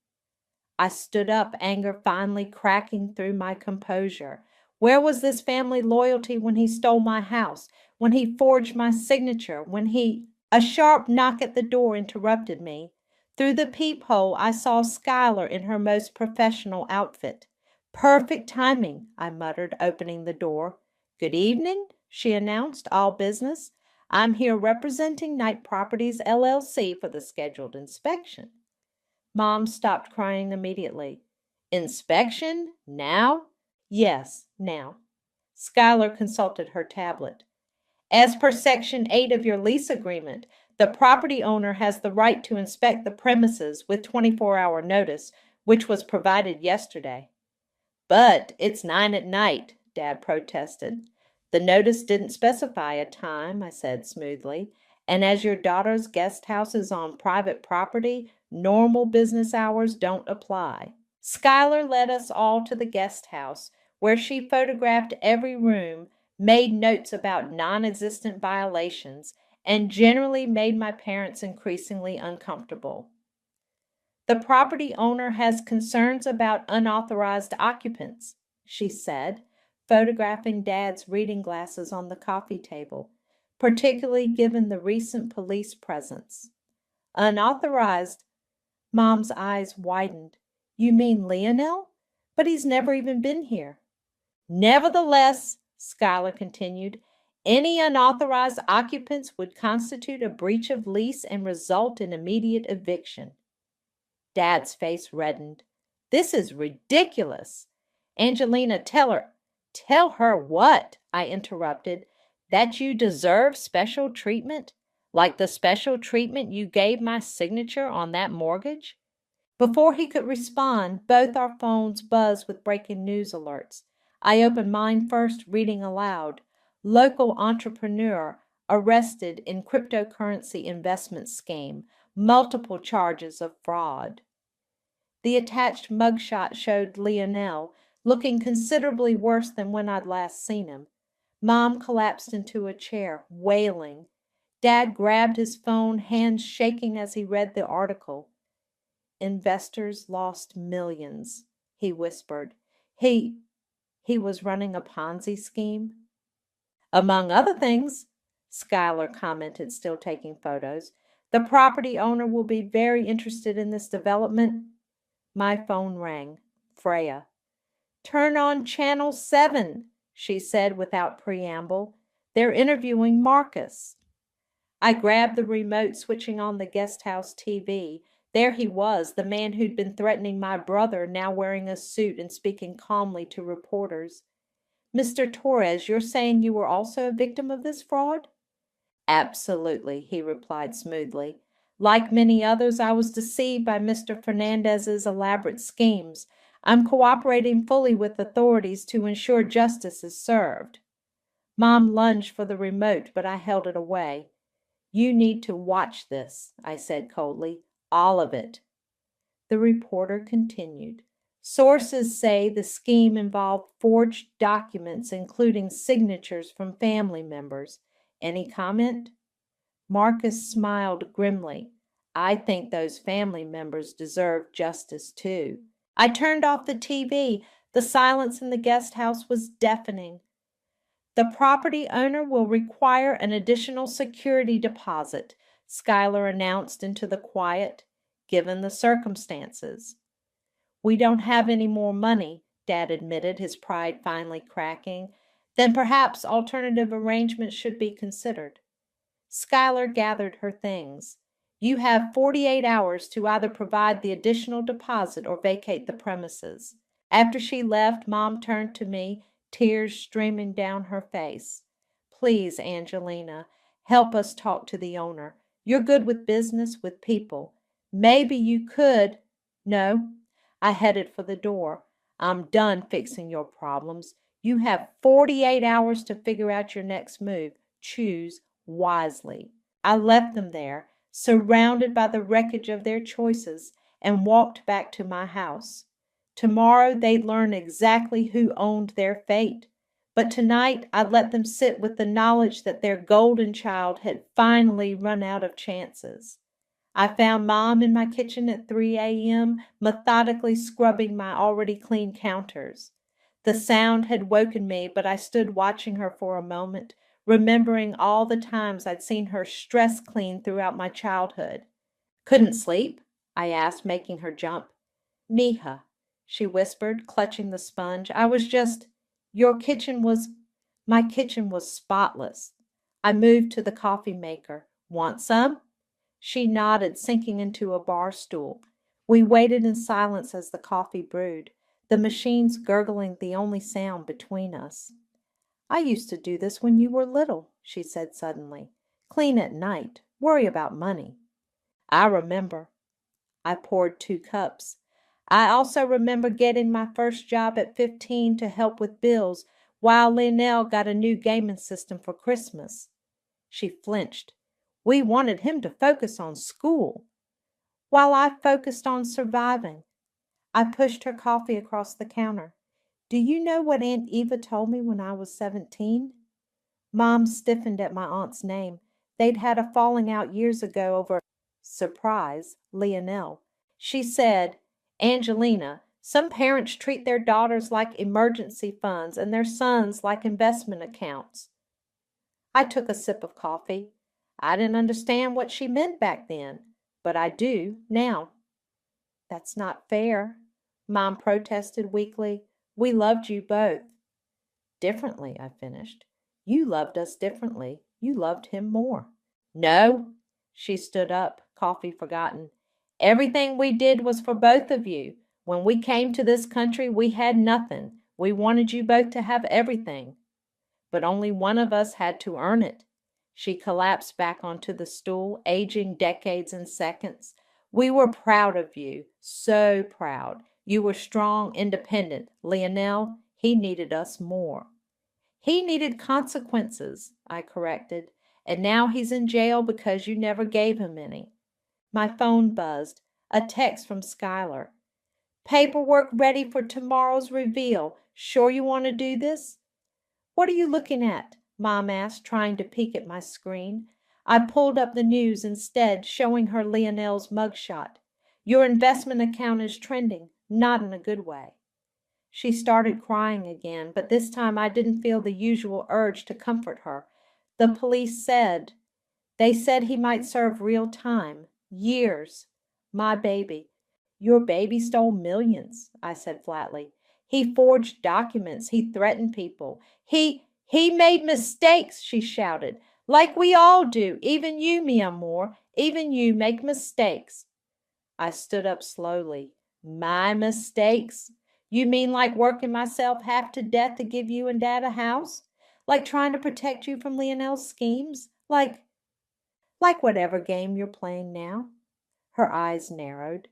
I stood up, anger finally cracking through my composure. Where was this family loyalty when he stole my house, when he forged my signature, when he— A sharp knock at the door interrupted me. Through the peephole, I saw Schuyler in her most professional outfit. "Perfect timing," I muttered, opening the door. "Good evening," she announced, "all business. I'm here representing Knight Properties, LLC, for the scheduled inspection." Mom stopped crying immediately. "Inspection? Now?" "Yes, now." Schuyler consulted her tablet. "As per Section 8 of your lease agreement, the property owner has the right to inspect the premises with 24-hour notice, which was provided yesterday." "But it's 9 at night," Dad protested. "The notice didn't specify a time," I said smoothly. "And as your daughter's guest house is on private property, normal business hours don't apply." Schuyler led us all to the guest house, where she photographed every room, made notes about non-existent violations, and generally made my parents increasingly uncomfortable. "The property owner has concerns about unauthorized occupants," she said, photographing Dad's reading glasses on the coffee table, "particularly given the recent police presence." "Unauthorized?" Mom's eyes widened. "You mean Lionel? But he's never even been here." "Nevertheless," Schuyler continued, "any unauthorized occupants would constitute a breach of lease and result in immediate eviction." Dad's face reddened. "This is ridiculous." "Angelina, tell her—" "Tell her what?" I interrupted. "That you deserve special treatment? Like the special treatment you gave my signature on that mortgage?" Before he could respond, both our phones buzzed with breaking news alerts. I opened mine first, reading aloud. "Local entrepreneur arrested in cryptocurrency investment scheme. Multiple charges of fraud." The attached mugshot showed Lionel, looking considerably worse than when I'd last seen him. Mom collapsed into a chair, wailing. Dad grabbed his phone, hands shaking as he read the article. "Investors lost millions," he whispered. He was running a Ponzi scheme." "Among other things," Schuyler commented, still taking photos. "The property owner will be very interested in this development." My phone rang. Freya. "Turn on channel 7, she said without preamble. "They're interviewing Marcus." I grabbed the remote, switching on the guest house TV. There he was, the man who'd been threatening my brother, now wearing a suit and speaking calmly to reporters. "Mr. Torres, you're saying you were also a victim of this fraud?" "Absolutely," he replied smoothly. "Like many others, I was deceived by Mr. Fernandez's elaborate schemes. I'm cooperating fully with authorities to ensure justice is served." Mom lunged for the remote, but I held it away. "You need to watch this," I said coldly. "All of it." The reporter continued. "Sources say the scheme involved forged documents, including signatures from family members. Any comment?" Marcus smiled grimly. "I think those family members deserve justice too." I turned off the TV. The silence in the guest house was deafening. "The property owner will require an additional security deposit," Schuyler announced into the quiet, "given the circumstances." "We don't have any more money," Dad admitted, his pride finally cracking. "Then perhaps alternative arrangements should be considered." Schuyler gathered her things. You have 48 hours to either provide the additional deposit or vacate the premises." After she left, Mom turned to me, tears streaming down her face. "Please, Angelina, help us talk to the owner. You're good with business, with people. Maybe you could—" No, I headed for the door. "I'm done fixing your problems. You have 48 hours to figure out your next move. Choose wisely." I left them there, surrounded by the wreckage of their choices, and walked back to my house. Tomorrow they'd learn exactly who owned their fate. But tonight I let them sit with the knowledge that their golden child had finally run out of chances. I found Mom in my kitchen at 3 a.m., methodically scrubbing my already clean counters. The sound had woken me, but I stood watching her for a moment, remembering all the times I'd seen her stress clean throughout my childhood. "Couldn't sleep?" I asked, making her jump. "Mija," she whispered, clutching the sponge, "I was just— Your kitchen was—" "My kitchen was spotless." I moved to the coffee maker. "Want some?" She nodded, sinking into a bar stool. We waited in silence as the coffee brewed, the machines gurgling the only sound between us. "I used to do this when you were little," she said suddenly. "Clean at night, worry about money." "I remember." I poured 2 cups. "I also remember getting my first job at 15 to help with bills while Lionel got a new gaming system for Christmas." She flinched. "We wanted him to focus on school." "While I focused on surviving." I pushed her coffee across the counter. "Do you know what Aunt Eva told me when I was 17? Mom stiffened at my aunt's name. They'd had a falling out years ago over— surprise, Lionel. She said, 'Angelina, some parents treat their daughters like emergency funds and their sons like investment accounts.'" I took a sip of coffee. I didn't understand what she meant back then, but I do now. "That's not fair," Mom protested weakly. "We loved you both." "Differently," I finished. "You loved us differently. You loved him more." "No." She stood up, coffee forgotten. "Everything we did was for both of you. When we came to this country, we had nothing. We wanted you both to have everything. But only one of us had to earn it." She collapsed back onto the stool, aging decades in seconds. "We were proud of you, so proud. You were strong, independent. Lionel, he needed us more." "He needed consequences," I corrected. "And now he's in jail because you never gave him any." My phone buzzed. A text from Skylar. "Paperwork ready for tomorrow's reveal. Sure you want to do this?" "What are you looking at?" Mom asked, trying to peek at my screen. I pulled up the news instead, showing her Lionel's mugshot. "Your investment account is trending, not in a good way." She started crying again, but this time I didn't feel the usual urge to comfort her. "The police said— They said he might serve real time. Years. My baby." "Your baby stole millions," I said flatly. "He forged documents. He threatened people. He made mistakes," she shouted. "Like we all do. Even you, mi amor. Even you make mistakes." I stood up slowly. "My mistakes? You mean like working myself half to death to give you and Dad a house? Like trying to protect you from Lionel's schemes? Like whatever game you're playing now?" Her eyes narrowed.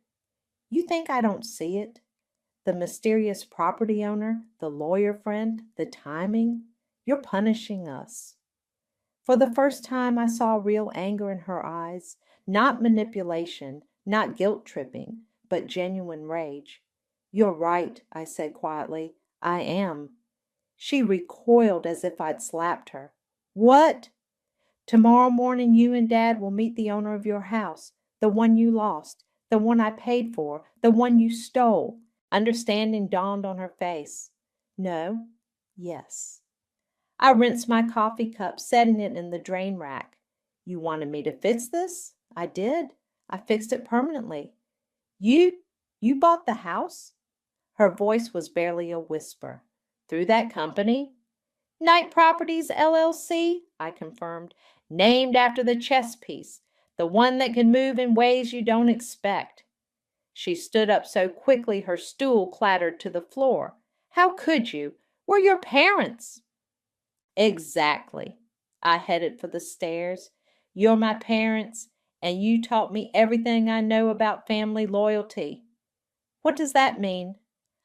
"You think I don't see it? The mysterious property owner, the lawyer friend, the timing. You're punishing us." For the first time I saw real anger in her eyes, not manipulation, not guilt-tripping, but genuine rage. "You're right," I said quietly. "I am." She recoiled as if I'd slapped her. "What?" "Tomorrow morning you and Dad will meet the owner of your house, the one you lost, the one I paid for, the one you stole." Understanding dawned on her face. "No. Yes." I rinsed my coffee cup, setting it in the drain rack. "You wanted me to fix this?" "I did. I fixed it permanently." You bought the house?" Her voice was barely a whisper. "Through that company?" "Knight Properties, LLC," I confirmed. "Named after the chess piece. The one that can move in ways you don't expect." She stood up so quickly her stool clattered to the floor. "How could you? We're your parents." "Exactly." I headed for the stairs. "You're my parents, and you taught me everything I know about family loyalty." "What does that mean?"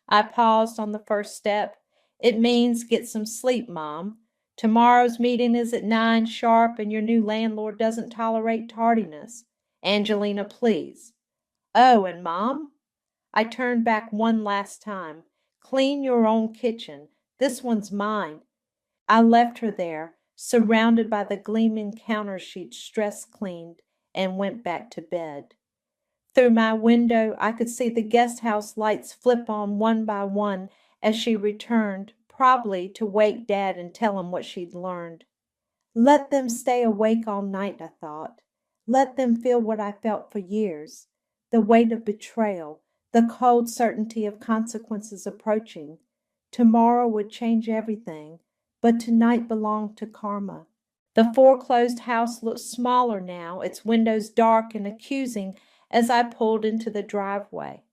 I paused on the first step. "It means get some sleep, Mom. Tomorrow's meeting is at 9 sharp, and your new landlord doesn't tolerate tardiness. Angelina, please." "Oh, and Mom?" I turned back one last time. "Clean your own kitchen. This one's mine." I left her there, surrounded by the gleaming counter she'd stress cleaned, and went back to bed. Through my window, I could see the guest house lights flip on one by one as she returned, probably to wake Dad and tell him what she'd learned. Let them stay awake all night, I thought. Let them feel what I felt for years, the weight of betrayal, the cold certainty of consequences approaching. Tomorrow would change everything, but tonight belonged to karma. The foreclosed house looked smaller now, its windows dark and accusing as I pulled into the driveway.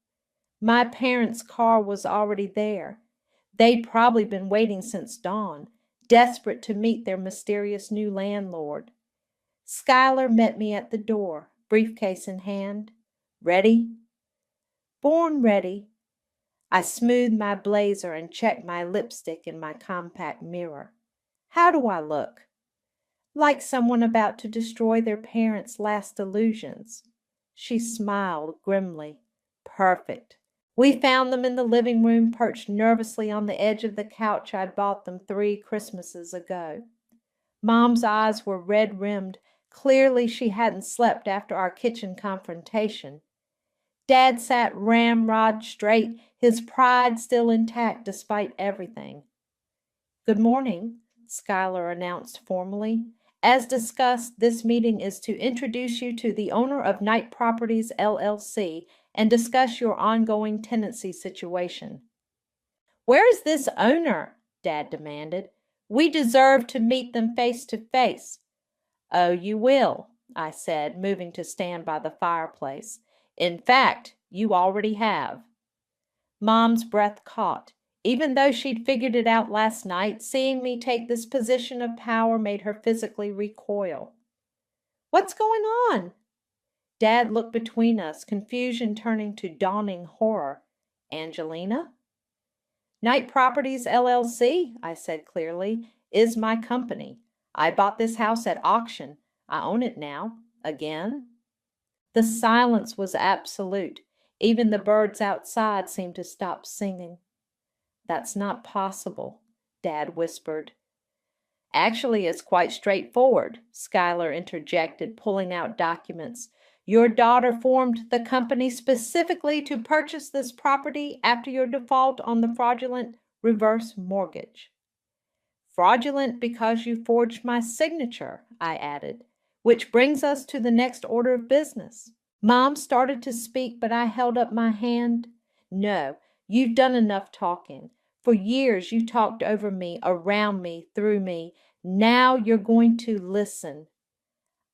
My parents' car was already there. They'd probably been waiting since dawn, desperate to meet their mysterious new landlord. Schuyler met me at the door, briefcase in hand. "Ready?" "Born ready." I smoothed my blazer and checked my lipstick in my compact mirror. "How do I look?" "Like someone about to destroy their parents' last illusions." She smiled grimly. "Perfect. We found them in the living room, perched nervously on the edge of the couch I'd bought them 3 Christmases ago." Mom's eyes were red-rimmed. Clearly she hadn't slept after our kitchen confrontation. Dad sat ramrod straight, his pride still intact despite everything. "Good morning," Schuyler announced formally. "As discussed, this meeting is to introduce you to the owner of Knight Properties, LLC, and discuss your ongoing tenancy situation." "Where's this owner?" Dad demanded. "We deserve to meet them face to face." "Oh, you will," I said, moving to stand by the fireplace. "In fact, you already have." Mom's breath caught. Even though she'd figured it out last night, seeing me take this position of power made her physically recoil. "What's going on?" Dad looked between us, confusion turning to dawning horror. "Angelina?" "Knight Properties, LLC," I said clearly, "is my company. I bought this house at auction. I own it now. Again." The silence was absolute. Even the birds outside seemed to stop singing. "That's not possible," Dad whispered. "Actually, it's quite straightforward," Schuyler interjected, pulling out documents. "Your daughter formed the company specifically to purchase this property after your default on the fraudulent reverse mortgage." "Fraudulent because you forged my signature," I added, "which brings us to the next order of business." Mom started to speak, but I held up my hand. "No, you've done enough talking. For years you talked over me, around me, through me. Now you're going to listen."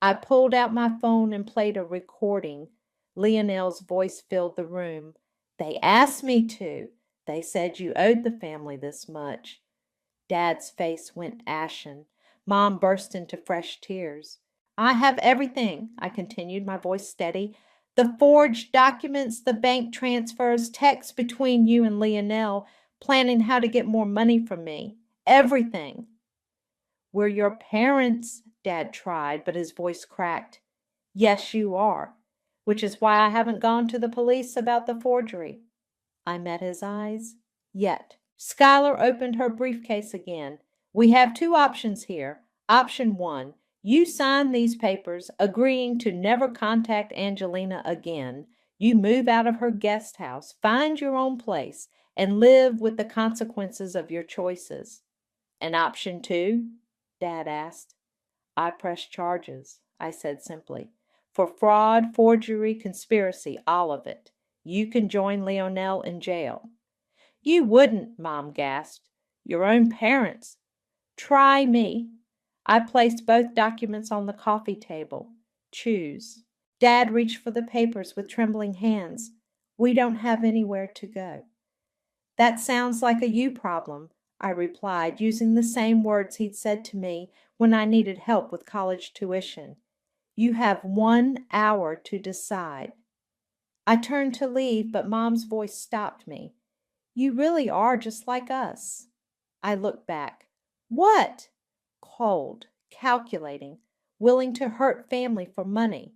I pulled out my phone and played a recording. Leonel's voice filled the room. "They asked me to. They said you owed the family this much." Dad's face went ashen. Mom burst into fresh tears. "I have everything," I continued, my voice steady. "The forged documents, the bank transfers, texts between you and Leonel, planning how to get more money from me. Everything." "We're your parents," Dad tried, but his voice cracked. "Yes, you are. Which is why I haven't gone to the police about the forgery." I met his eyes. "Yet." Schuyler opened her briefcase again. "We have 2 options here. Option 1. You sign these papers, agreeing to never contact Angelina again. You move out of her guest house, find your own place, and live with the consequences of your choices." "And option 2? Dad asked. "I press charges," I said simply. "For fraud, forgery, conspiracy, all of it. You can join Leonel in jail." "You wouldn't," Mom gasped. "Your own parents." "Try me." I placed both documents on the coffee table. choose. Dad reached for the papers with trembling hands. We don't have anywhere to go. That sounds like a you problem, I replied, using the same words he'd said to me when I needed help with college tuition. You have 1 hour to decide. I turned to leave, but Mom's voice stopped me. You really are just like us. I looked back. What? Cold, calculating, willing to hurt family for money.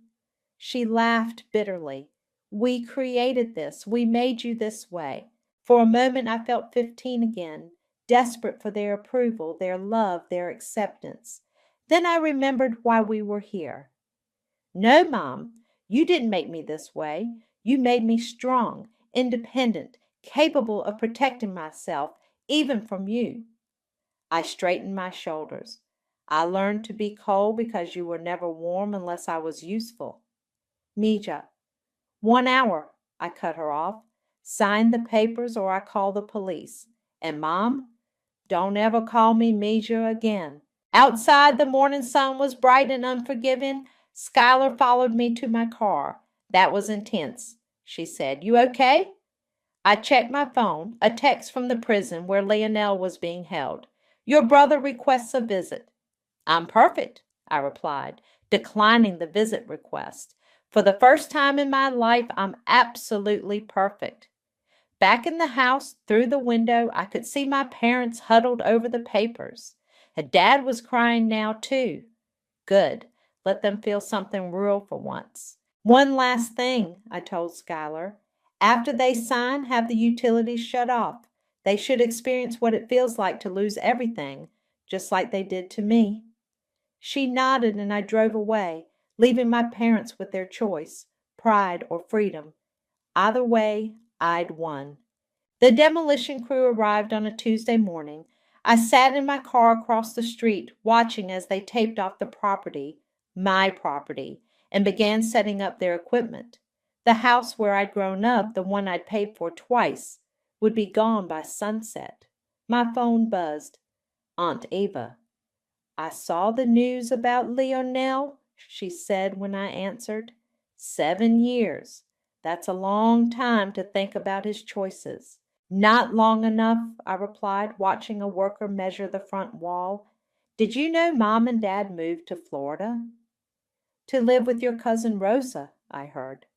She laughed bitterly. We created this. We made you this way. For a moment I felt 15 again, desperate for their approval, their love, their acceptance. Then I remembered why we were here. No, Mom, you didn't make me this way. You made me strong, independent, capable of protecting myself, even from you. I straightened my shoulders. I learned to be cold because you were never warm unless I was useful. Mija. 1 hour, I cut her off. Sign the papers or I call the police. And Mom, don't ever call me Mija again. Outside, the morning sun was bright and unforgiving. Schuyler followed me to my car. That was intense, she said. You okay? I checked my phone, a text from the prison where Lionel was being held. Your brother requests a visit. I'm perfect, I replied, declining the visit request. For the first time in my life, I'm absolutely perfect. Back in the house, through the window, I could see my parents huddled over the papers. Dad was crying now, too. Good. Let them feel something real for once. One last thing, I told Schuyler. After they sign, have the utilities shut off. They should experience what it feels like to lose everything, just like they did to me. She nodded and I drove away, leaving my parents with their choice, pride or freedom. Either way, I'd won. The demolition crew arrived on a Tuesday morning. I sat in my car across the street, watching as they taped off the property, my property, and began setting up their equipment. The house where I'd grown up, the one I'd paid for twice, would be gone by sunset. My phone buzzed. Aunt Eva. I saw the news about Lionel, she said when I answered. 7 years. That's a long time to think about his choices. Not long enough, I replied, watching a worker measure the front wall. Did you know Mom and Dad moved to Florida? To live with your cousin Rosa, I heard.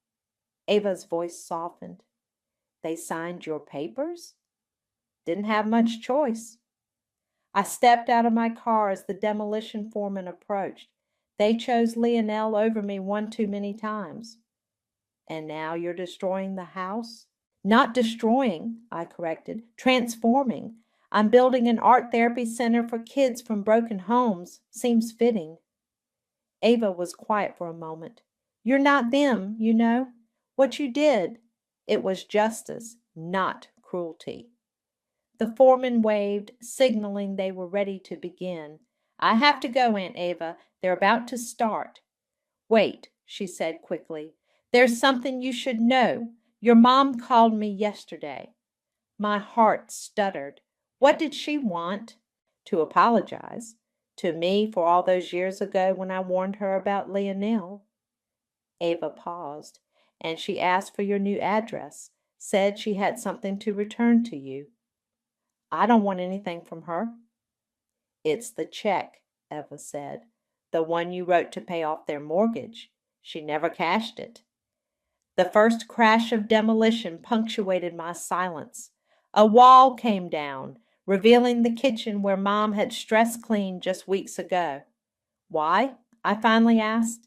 Ava's voice softened. They signed your papers? Didn't have much choice. I stepped out of my car as the demolition foreman approached. They chose Lionel over me one too many times. And now you're destroying the house? Not destroying, I corrected, transforming. I'm building an art therapy center for kids from broken homes. Seems fitting. Ava was quiet for a moment. You're not them, you know. What you did, it was justice, not cruelty. The foreman waved, signaling they were ready to begin. I have to go, Aunt Ava. They're about to start. Wait, she said quickly. There's something you should know. Your mom called me yesterday. My heart stuttered. What did she want? To apologize. To me for all those years ago when I warned her about Lionel. Ava paused, and she asked for your new address. Said she had something to return to you. I don't want anything from her. It's the check, Eva said. The one you wrote to pay off their mortgage. She never cashed it. The first crash of demolition punctuated my silence. A wall came down, revealing the kitchen where Mom had stress cleaned just weeks ago. Why? I finally asked.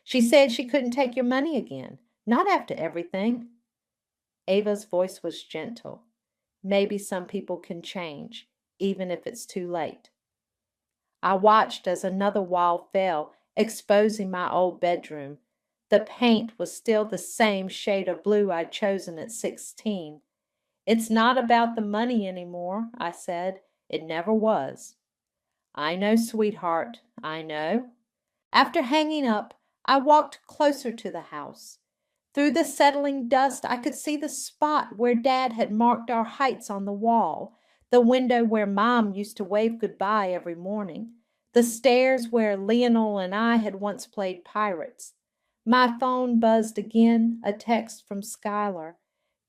She said she couldn't take your money again. Not after everything. Ava's voice was gentle. Maybe some people can change, even if it's too late. I watched as another wall fell, exposing my old bedroom. The paint was still the same shade of blue I'd chosen at 16. It's not about the money anymore, I said. It never was. I know, sweetheart, I know. After hanging up, I walked closer to the house. Through the settling dust, I could see the spot where Dad had marked our heights on the wall, the window where Mom used to wave goodbye every morning, The stairs where Lionel and I had once played pirates. My phone buzzed again, a text from Skylar.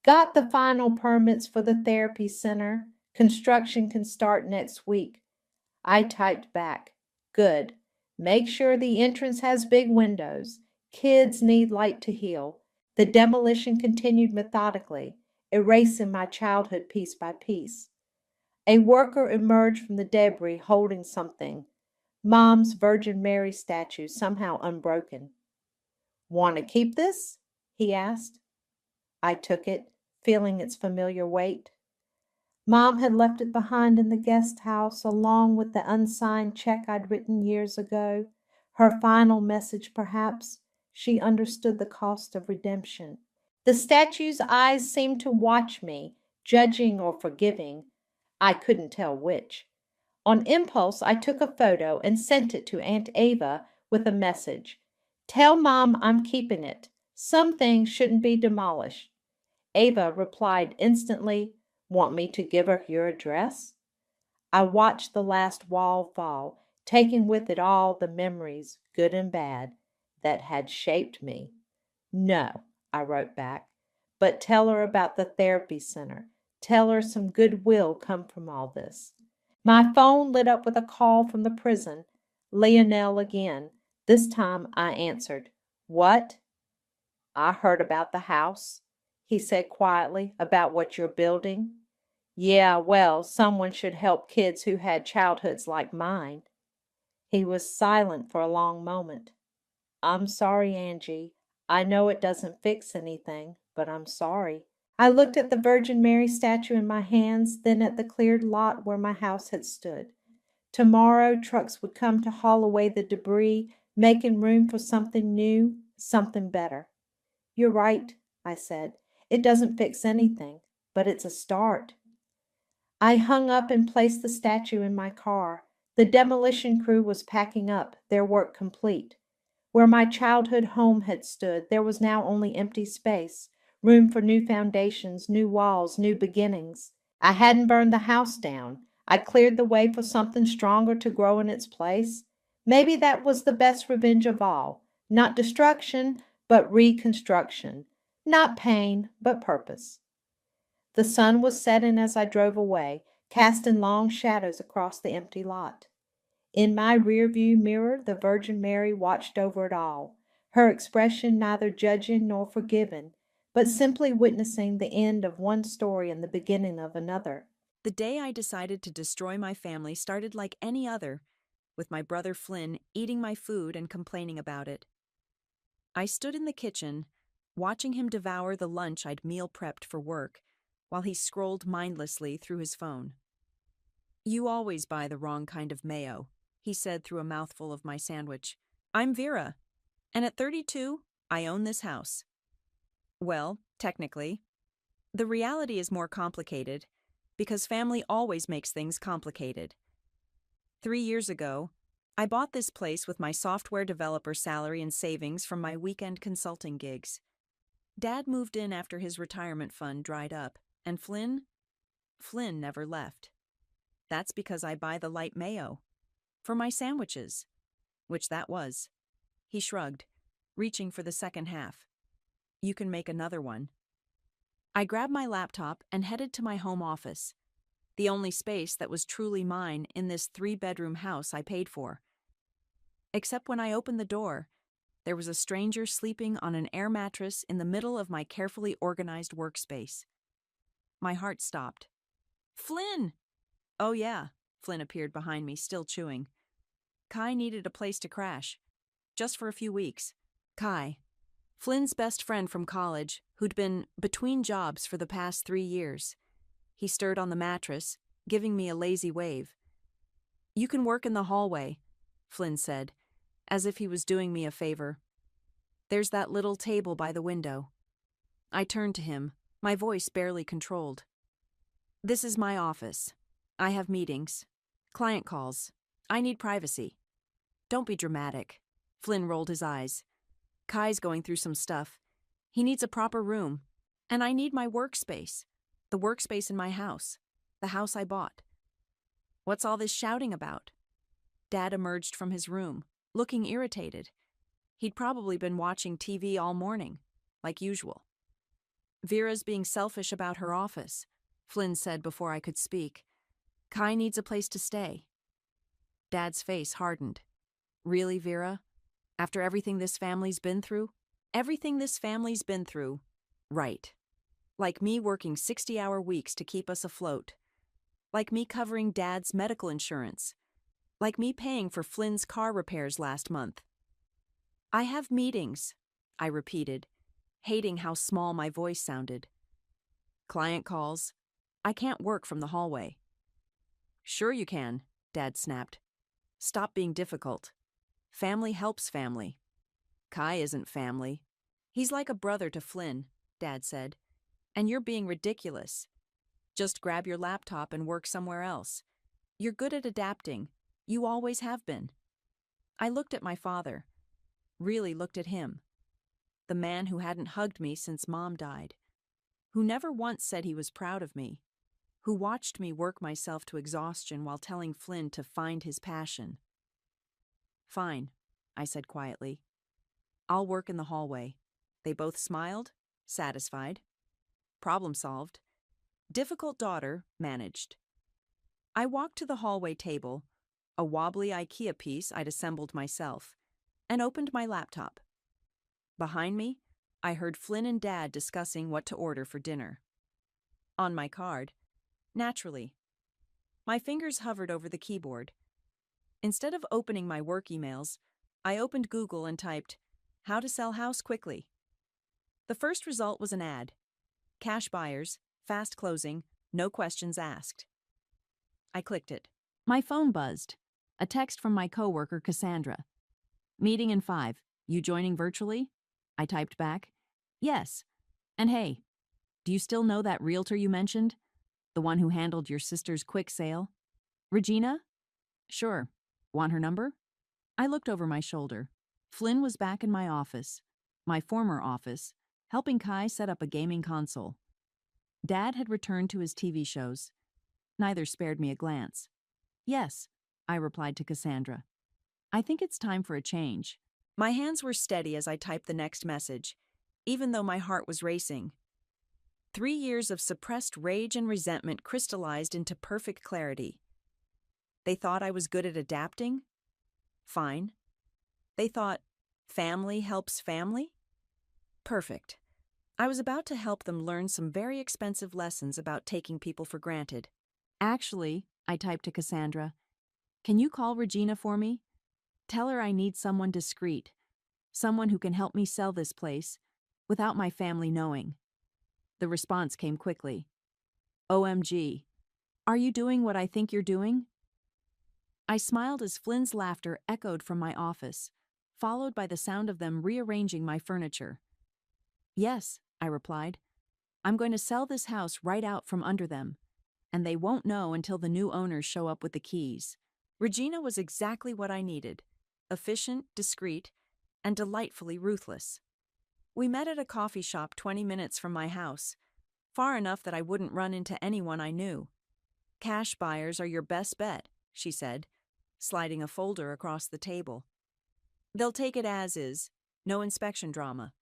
Got the final permits for the therapy center. Construction can start next week. I typed back, good. Make sure the entrance has big windows. Kids need light to heal. The demolition continued methodically, erasing my childhood piece by piece. A worker emerged from the debris holding something. Mom's Virgin Mary statue, somehow unbroken. Want to keep this? He asked. I took it, feeling its familiar weight. Mom had left it behind in the guest house, along with the unsigned check I'd written years ago. Her final message, perhaps. She understood the cost of redemption. The statue's eyes seemed to watch me, judging or forgiving. I couldn't tell which. On impulse, I took a photo and sent it to Aunt Ava with a message. Tell Mom I'm keeping it. Some things shouldn't be demolished. Ava replied instantly, Want me to give her your address? I watched the last wall fall, taking with it all the memories, good and bad, that had shaped me. No, I wrote back, but tell her about the therapy center. Tell her some good will come from all this. My phone lit up with a call from the prison. Lionel again. This time I answered. What? I heard about the house, he said quietly, about what you're building. Yeah, well, someone should help kids who had childhoods like mine. He was silent for a long moment. I'm sorry, Angie. I know it doesn't fix anything, but I'm sorry. I looked at the Virgin Mary statue in my hands, then at the cleared lot where my house had stood. Tomorrow, trucks would come to haul away the debris, making room for something new, something better. You're right, I said. It doesn't fix anything, but it's a start. I hung up and placed the statue in my car. The demolition crew was packing up, their work complete. Where my childhood home had stood, there was now only empty space, room for new foundations, new walls, new beginnings. I hadn't burned the house down. I cleared the way for something stronger to grow in its place. Maybe that was the best revenge of all. Not destruction, but reconstruction. Not pain, but purpose. The sun was setting as I drove away, casting long shadows across the empty lot. In my rearview mirror, the Virgin Mary watched over it all, her expression neither judging nor forgiving, but simply witnessing the end of one story and the beginning of another. The day I decided to destroy my family started like any other, with my brother Flynn eating my food and complaining about it. I stood in the kitchen, watching him devour the lunch I'd meal prepped for work, while he scrolled mindlessly through his phone. You always buy the wrong kind of mayo, he said through a mouthful of my sandwich. I'm Vera, and at 32, I own this house. Well, technically. The reality is more complicated, because family always makes things complicated. 3 years ago, I bought this place with my software developer salary and savings from my weekend consulting gigs. Dad moved in after his retirement fund dried up, and Flynn never left. That's because I buy the light mayo. For my sandwiches. Which that was. He shrugged, reaching for the second half. You can make another one. I grabbed my laptop and headed to my home office, the only space that was truly mine in this 3-bedroom house I paid for. Except when I opened the door, there was a stranger sleeping on an air mattress in the middle of my carefully organized workspace. My heart stopped. Flynn! Oh yeah, Flynn appeared behind me, still chewing. Kai needed a place to crash, just for a few weeks. Kai, Flynn's best friend from college, who'd been between jobs for the past 3 years. He stirred on the mattress, giving me a lazy wave. You can work in the hallway, Flynn said, as if he was doing me a favor. There's that little table by the window. I turned to him, my voice barely controlled. This is my office. I have meetings, client calls. I need privacy. Don't be dramatic. Flynn rolled his eyes. Kai's going through some stuff. He needs a proper room. And I need my workspace. The workspace in my house. The house I bought. What's all this shouting about? Dad emerged from his room, looking irritated. He'd probably been watching TV all morning, like usual. Vera's being selfish about her office, Flynn said before I could speak. Kai needs a place to stay. Dad's face hardened. Really, Vera? After everything this family's been through? Everything this family's been through. Right. Like me working 60-hour weeks to keep us afloat. Like me covering Dad's medical insurance. Like me paying for Flynn's car repairs last month. I have meetings, I repeated, hating how small my voice sounded. Client calls. I can't work from the hallway. Sure you can, Dad snapped. Stop being difficult. Family helps family. Kai isn't family. He's like a brother to Flynn, Dad said. And you're being ridiculous. Just grab your laptop and work somewhere else. You're good at adapting. You always have been. I looked at my father. Really looked at him. The man who hadn't hugged me since Mom died. Who never once said he was proud of me. Who watched me work myself to exhaustion while telling Flynn to find his passion. Fine, I said quietly. I'll work in the hallway. They both smiled, satisfied. Problem solved. Difficult daughter managed. I walked to the hallway table, a wobbly IKEA piece I'd assembled myself, and opened my laptop. Behind me, I heard Flynn and Dad discussing what to order for dinner. On my card, naturally, my fingers hovered over the keyboard. Instead of opening my work emails, I opened Google and typed, "How to sell house quickly." The first result was an ad. Cash buyers, fast closing, no questions asked. I clicked it. My phone buzzed. A text from my coworker, Cassandra. Meeting in 5. You joining virtually? I typed back. Yes. And hey, do you still know that realtor you mentioned? The one who handled your sister's quick sale? Regina? Sure. Want her number? I looked over my shoulder. Flynn was back in my office, my former office, helping Kai set up a gaming console. Dad had returned to his TV shows. Neither spared me a glance. Yes, I replied to Cassandra. I think it's time for a change. My hands were steady as I typed the next message, even though my heart was racing. 3 years of suppressed rage and resentment crystallized into perfect clarity. They thought I was good at adapting? Fine. They thought family helps family? Perfect. I was about to help them learn some very expensive lessons about taking people for granted. Actually, I typed to Cassandra, can you call Regina for me? Tell her I need someone discreet, someone who can help me sell this place without my family knowing. The response came quickly. OMG, are you doing what I think you're doing? I smiled as Flynn's laughter echoed from my office, followed by the sound of them rearranging my furniture. Yes, I replied. I'm going to sell this house right out from under them, and they won't know until the new owners show up with the keys. Regina was exactly what I needed. Efficient, discreet, and delightfully ruthless. We met at a coffee shop 20 minutes from my house, far enough that I wouldn't run into anyone I knew. Cash buyers are your best bet, she said, sliding a folder across the table. They'll take it as is, no inspection drama.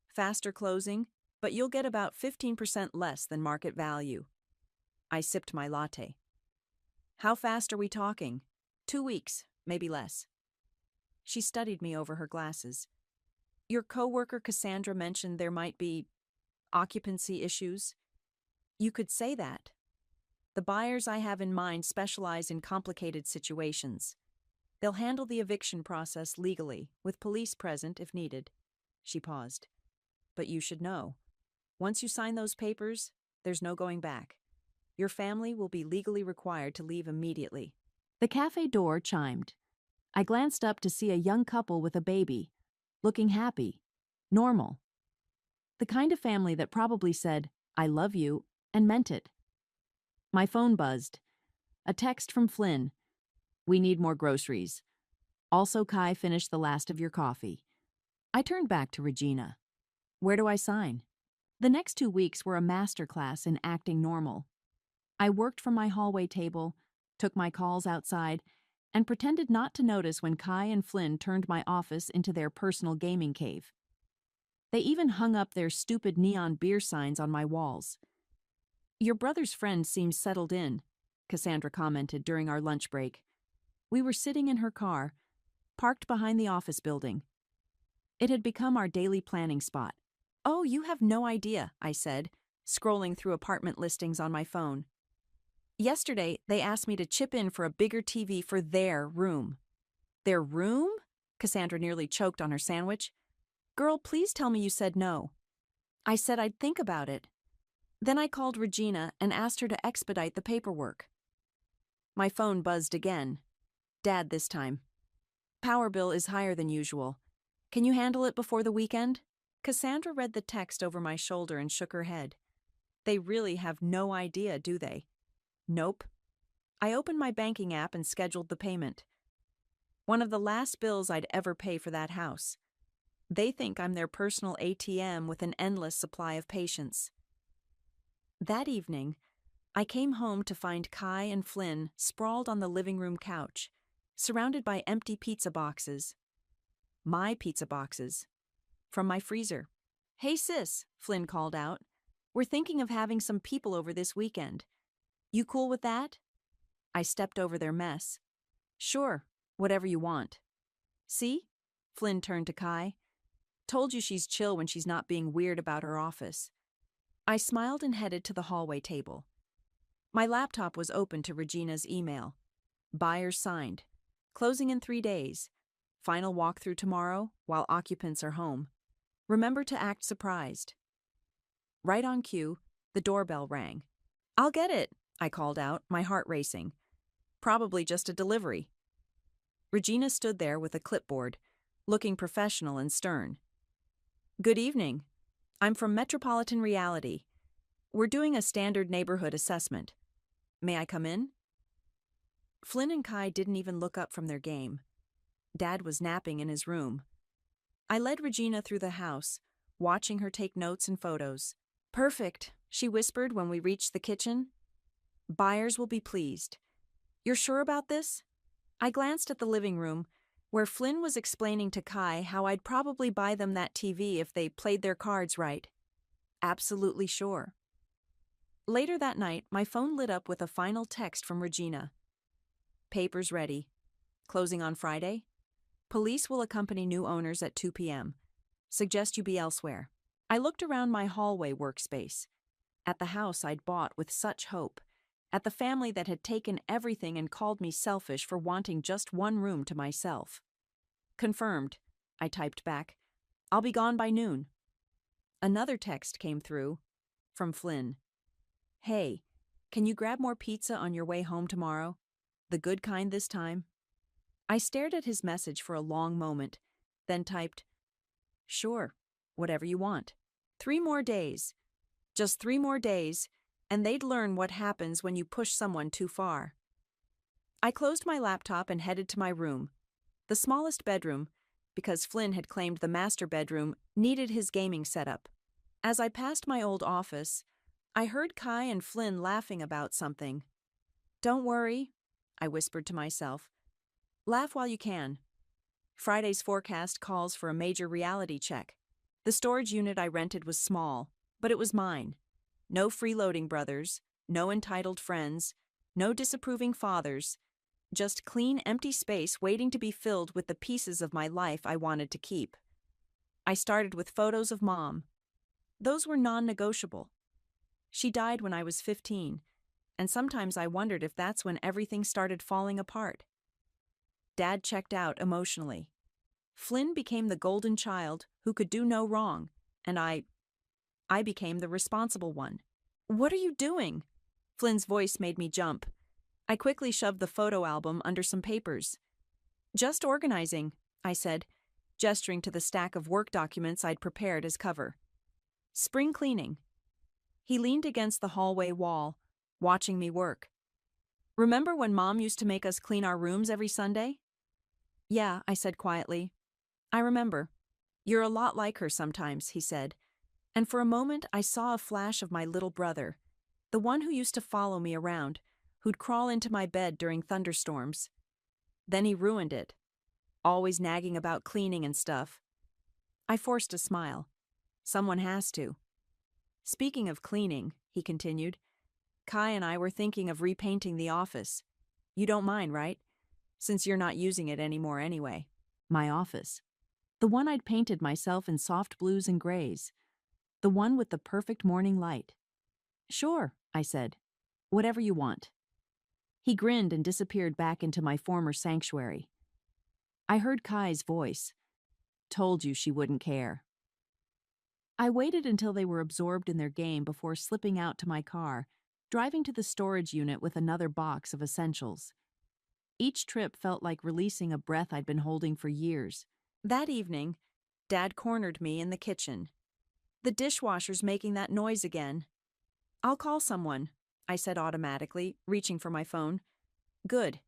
Faster closing, but you'll get about 15% less than market value. I sipped my latte. How fast are we talking? 2 weeks, maybe less. She studied me over her glasses. Your coworker Cassandra mentioned there might be occupancy issues. You could say that. The buyers I have in mind specialize in complicated situations. They'll handle the eviction process legally, with police present if needed. She paused. But you should know. Once you sign those papers, there's no going back. Your family will be legally required to leave immediately. The cafe door chimed. I glanced up to see a young couple with a baby, looking happy, normal. The kind of family that probably said, I love you, and meant it. My phone buzzed. A text from Flynn. We need more groceries. Also, Kai finished the last of your coffee. I turned back to Regina. Where do I sign? The next 2 weeks were a masterclass in acting normal. I worked from my hallway table, took my calls outside, and pretended not to notice when Kai and Flynn turned my office into their personal gaming cave. They even hung up their stupid neon beer signs on my walls. "Your brother's friend seems settled in," Cassandra commented during our lunch break. We were sitting in her car, parked behind the office building. It had become our daily planning spot. "Oh, you have no idea," I said, scrolling through apartment listings on my phone. "Yesterday, they asked me to chip in for a bigger TV for their room." "Their room?" Cassandra nearly choked on her sandwich. "Girl, please tell me you said no." I said I'd think about it. Then I called Regina and asked her to expedite the paperwork. My phone buzzed again. Dad this time. "Power bill is higher than usual. Can you handle it before the weekend?" Cassandra read the text over my shoulder and shook her head. They really have no idea, do they? Nope. I opened my banking app and scheduled the payment. One of the last bills I'd ever pay for that house. They think I'm their personal ATM with an endless supply of patience. That evening, I came home to find Kai and Flynn sprawled on the living room couch, surrounded by empty pizza boxes. My pizza boxes. From my freezer. "Hey sis," Flynn called out. "We're thinking of having some people over this weekend. You cool with that?" I stepped over their mess. "Sure, whatever you want." "See?" Flynn turned to Kai. "Told you she's chill when she's not being weird about her office." I smiled and headed to the hallway table. My laptop was open to Regina's email. Buyers signed. Closing in 3 days. Final walkthrough tomorrow while occupants are home. Remember to act surprised. Right on cue, the doorbell rang. "I'll get it," I called out, my heart racing. Probably just a delivery. Regina stood there with a clipboard, looking professional and stern. "Good evening. I'm from Metropolitan Reality. We're doing a standard neighborhood assessment. May I come in?" Flynn and Kai didn't even look up from their game. Dad was napping in his room. I led Regina through the house, watching her take notes and photos. "Perfect," she whispered when we reached the kitchen. "Buyers will be pleased. You're sure about this?" I glanced at the living room, where Flynn was explaining to Kai how I'd probably buy them that TV if they played their cards right. "Absolutely sure." Later that night, my phone lit up with a final text from Regina. "Papers ready. Closing on Friday? Police will accompany new owners at 2 p.m. Suggest you be elsewhere." I looked around my hallway workspace, at the house I'd bought with such hope, at the family that had taken everything and called me selfish for wanting just one room to myself. "Confirmed," I typed back. "I'll be gone by noon." Another text came through, from Flynn. "Hey, can you grab more pizza on your way home tomorrow? The good kind this time?" I stared at his message for a long moment, then typed, "Sure, whatever you want. 3 more days. Just 3 more days, and they'd learn what happens when you push someone too far." I closed my laptop and headed to my room, the smallest bedroom, because Flynn had claimed the master bedroom needed his gaming setup. As I passed my old office, I heard Kai and Flynn laughing about something. "Don't worry," I whispered to myself. "Laugh while you can. Friday's forecast calls for a major reality check. The storage unit I rented was small, but it was mine. No freeloading brothers, no entitled friends, no disapproving fathers, just clean, empty space waiting to be filled with the pieces of my life I wanted to keep. I started with photos of Mom. Those were non-negotiable. She died when I was 15, and sometimes I wondered if that's when everything started falling apart. Dad checked out emotionally. Flynn became the golden child who could do no wrong, and I became the responsible one. "What are you doing?" Flynn's voice made me jump. I quickly shoved the photo album under some papers. "Just organizing," I said, gesturing to the stack of work documents I'd prepared as cover. "Spring cleaning." He leaned against the hallway wall, watching me work. "Remember when Mom used to make us clean our rooms every Sunday?" "Yeah," I said quietly. "I remember. You're a lot like her sometimes," he said, and for a moment I saw a flash of my little brother, the one who used to follow me around, who'd crawl into my bed during thunderstorms. Then he ruined it, always nagging about cleaning and stuff. I forced a smile. Someone has to. Speaking of cleaning, he continued, Kai and I were thinking of repainting the office. You don't mind, right? Since you're not using it anymore anyway. My office. The one I'd painted myself in soft blues and grays. The one with the perfect morning light. Sure, I said. Whatever you want. He grinned and disappeared back into my former sanctuary. I heard Kai's voice. Told you she wouldn't care. I waited until they were absorbed in their game before slipping out to my car, driving to the storage unit with another box of essentials. Each trip felt like releasing a breath I'd been holding for years. That evening, Dad cornered me in the kitchen. The dishwasher's making that noise again. I'll call someone, I said automatically, reaching for my phone. Good.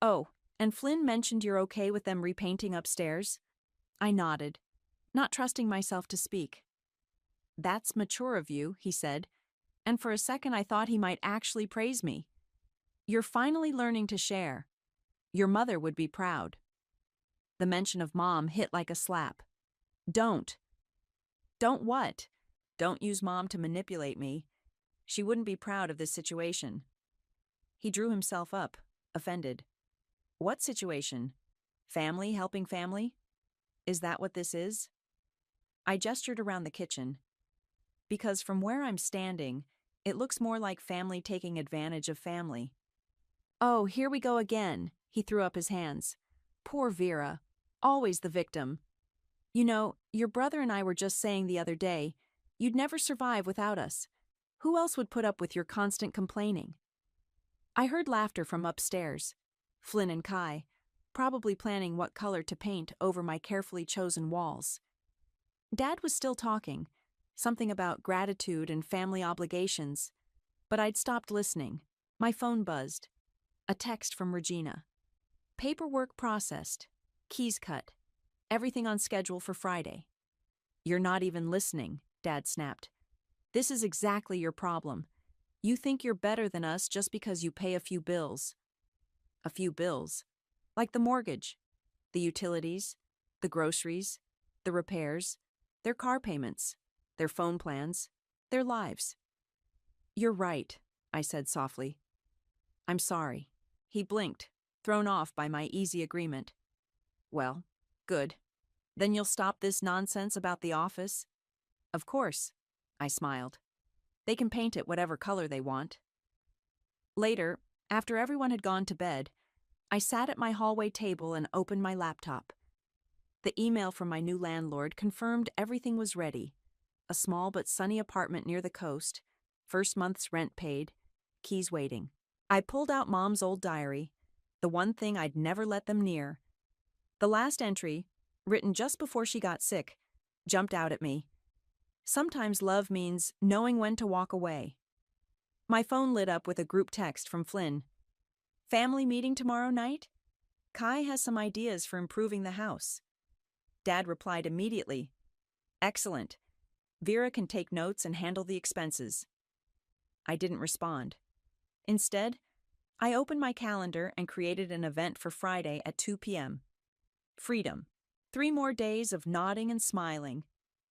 Oh, and Flynn mentioned you're okay with them repainting upstairs? I nodded, not trusting myself to speak. That's mature of you, he said, and for a second I thought he might actually praise me. You're finally learning to share. Your mother would be proud. The mention of Mom hit like a slap. Don't. Don't what? Don't use Mom to manipulate me. She wouldn't be proud of this situation. He drew himself up, offended. What situation? Family helping family? Is that what this is? I gestured around the kitchen. Because from where I'm standing, it looks more like family taking advantage of family. Oh, here we go again, he threw up his hands. Poor Vera, always the victim. You know, your brother and I were just saying the other day, you'd never survive without us. Who else would put up with your constant complaining? I heard laughter from upstairs. Flynn and Kai, probably planning what color to paint over my carefully chosen walls. Dad was still talking, something about gratitude and family obligations, but I'd stopped listening. My phone buzzed. A text from Regina. Paperwork processed. Keys cut. Everything on schedule for Friday. You're not even listening, Dad snapped. This is exactly your problem. You think you're better than us just because you pay a few bills. A few bills? Like the mortgage, the utilities, the groceries, the repairs, their car payments, their phone plans, their lives. You're right, I said softly. I'm sorry. He blinked, thrown off by my easy agreement. Well, good. Then you'll stop this nonsense about the office? Of course, I smiled. They can paint it whatever color they want. Later, after everyone had gone to bed, I sat at my hallway table and opened my laptop. The email from my new landlord confirmed everything was ready. A small but sunny apartment near the coast, first month's rent paid, keys waiting. I pulled out Mom's old diary, the one thing I'd never let them near. The last entry, written just before she got sick, jumped out at me. Sometimes love means knowing when to walk away. My phone lit up with a group text from Flynn. Family meeting tomorrow night? Kai has some ideas for improving the house. Dad replied immediately. Excellent. Vera can take notes and handle the expenses. I didn't respond. Instead, I opened my calendar and created an event for Friday at 2 p.m. Freedom. 3 more days of nodding and smiling.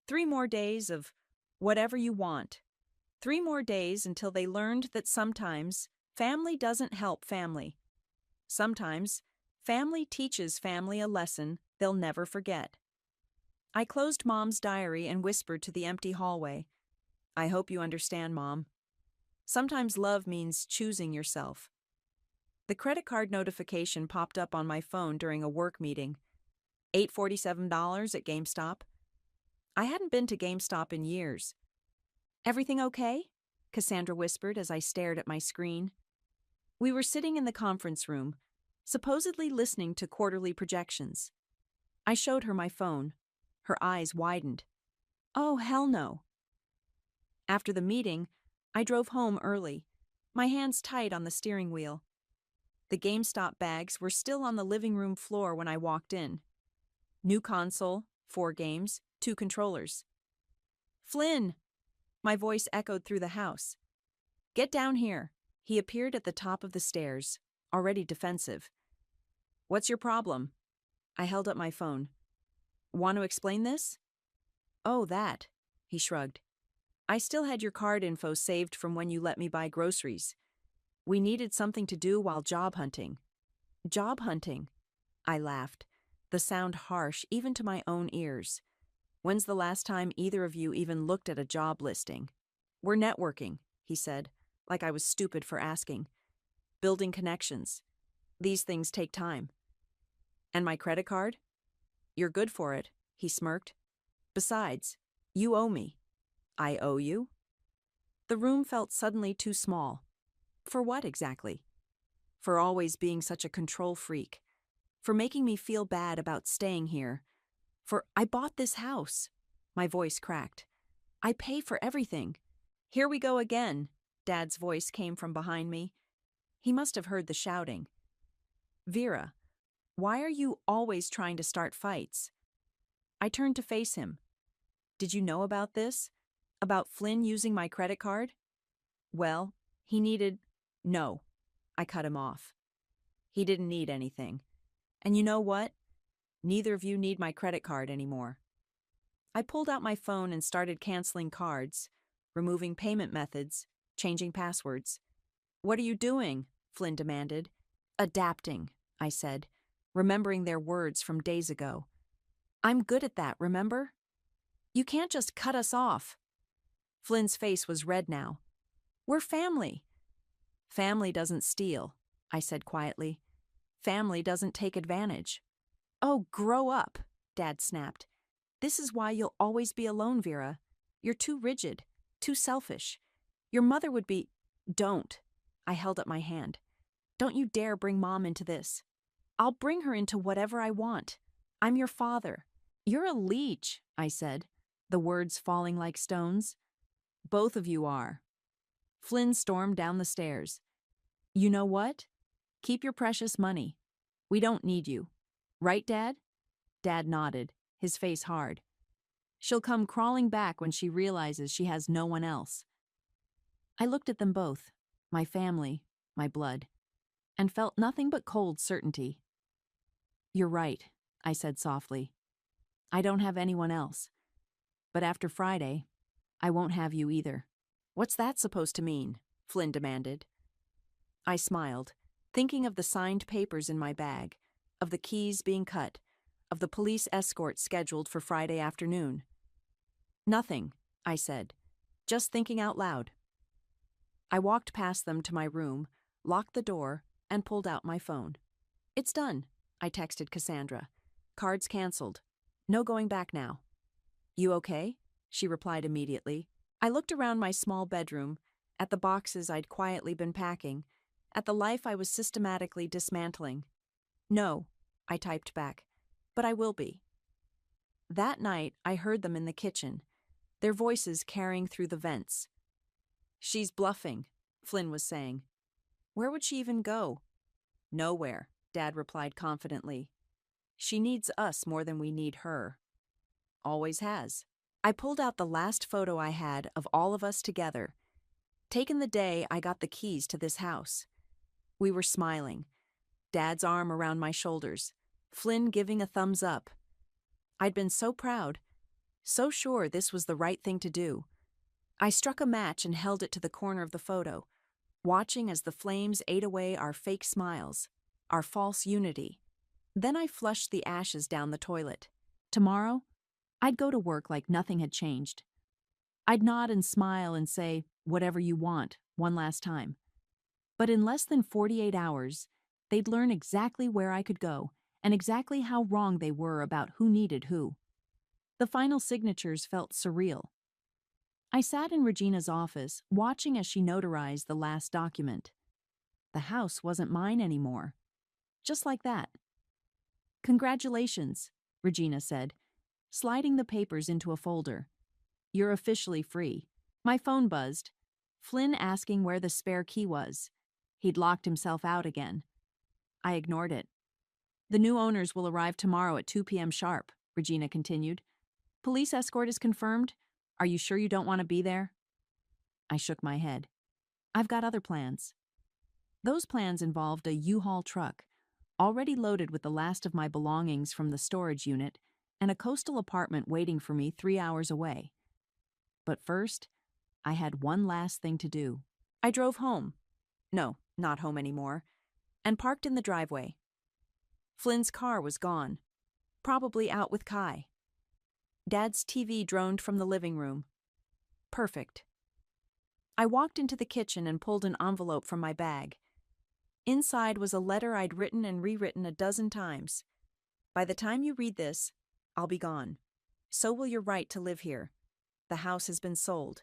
3 more days of whatever you want. 3 more days until they learned that sometimes family doesn't help family. Sometimes family teaches family a lesson they'll never forget. I closed Mom's diary and whispered to the empty hallway. I hope you understand, Mom. Sometimes love means choosing yourself. The credit card notification popped up on my phone during a work meeting. $847 at GameStop. I hadn't been to GameStop in years. Everything okay? Cassandra whispered as I stared at my screen. We were sitting in the conference room, supposedly listening to quarterly projections. I showed her my phone. Her eyes widened. Oh, hell no. After the meeting, I drove home early, my hands tight on the steering wheel. The GameStop bags were still on the living room floor when I walked in. New console, 4 games, 2 controllers. Flynn! My voice echoed through the house. Get down here. He appeared at the top of the stairs, already defensive. What's your problem? I held up my phone. Want to explain this? Oh, that. He shrugged. I still had your card info saved from when you let me buy groceries. We needed something to do while job hunting. Job hunting? I laughed, the sound harsh even to my own ears. When's the last time either of you even looked at a job listing? We're networking, he said, like I was stupid for asking. Building connections. These things take time. And my credit card? You're good for it, he smirked. Besides, you owe me. I owe you? The room felt suddenly too small. For what exactly? For always being such a control freak. For making me feel bad about staying here. For I bought this house. My voice cracked. I pay for everything. Here we go again. Dad's voice came from behind me. He must have heard the shouting. Vera, why are you always trying to start fights? I turned to face him. Did you know about this? About Flynn using my credit card? Well, he needed... No, I cut him off. He didn't need anything. And you know what? Neither of you need my credit card anymore. I pulled out my phone and started canceling cards, removing payment methods, changing passwords. What are you doing? Flynn demanded. Adapting, I said, remembering their words from days ago. I'm good at that, remember? You can't just cut us off. Flynn's face was red now. We're family. Family doesn't steal, I said quietly. Family doesn't take advantage. Oh, grow up, Dad snapped. This is why you'll always be alone, Vera. You're too rigid, too selfish. Your mother would be... Don't. I held up my hand. Don't you dare bring Mom into this. I'll bring her into whatever I want. I'm your father. You're a leech, I said, the words falling like stones. Both of you are. Flynn stormed down the stairs. You know what? Keep your precious money. We don't need you. Right, Dad? Dad nodded, his face hard. She'll come crawling back when she realizes she has no one else. I looked at them both, my family, my blood, and felt nothing but cold certainty. You're right, I said softly. I don't have anyone else. But after Friday, I won't have you either. What's that supposed to mean? Flynn demanded. I smiled, thinking of the signed papers in my bag, of the keys being cut, of the police escort scheduled for Friday afternoon. Nothing, I said, just thinking out loud. I walked past them to my room, locked the door, and pulled out my phone. It's done, I texted Cassandra. Cards canceled. No going back now. You okay? She replied immediately. I looked around my small bedroom, at the boxes I'd quietly been packing, at the life I was systematically dismantling. No, I typed back, but I will be. That night, I heard them in the kitchen, their voices carrying through the vents. She's bluffing, Flynn was saying. Where would she even go? Nowhere, Dad replied confidently. She needs us more than we need her. Always has. I pulled out the last photo I had of all of us together, taken the day I got the keys to this house. We were smiling, Dad's arm around my shoulders, Flynn giving a thumbs up. I'd been so proud, so sure this was the right thing to do. I struck a match and held it to the corner of the photo, watching as the flames ate away our fake smiles, our false unity. Then I flushed the ashes down the toilet. Tomorrow, I'd go to work like nothing had changed. I'd nod and smile and say, whatever you want, one last time. But in less than 48 hours, they'd learn exactly where I could go and exactly how wrong they were about who needed who. The final signatures felt surreal. I sat in Regina's office, watching as she notarized the last document. The house wasn't mine anymore. Just like that. Congratulations, Regina said, sliding the papers into a folder. You're officially free. My phone buzzed. Flynn asking where the spare key was. He'd locked himself out again. I ignored it. The new owners will arrive tomorrow at 2 p.m. sharp, Regina continued. Police escort is confirmed. Are you sure you don't want to be there? I shook my head. I've got other plans. Those plans involved a U-Haul truck, already loaded with the last of my belongings from the storage unit, and a coastal apartment waiting for me 3 hours away. But first, I had one last thing to do. I drove home. No, not home anymore, and parked in the driveway. Flynn's car was gone, probably out with Kai. Dad's TV droned from the living room. Perfect. I walked into the kitchen and pulled an envelope from my bag. Inside was a letter I'd written and rewritten a dozen times. By the time you read this, I'll be gone. So will your right to live here. The house has been sold.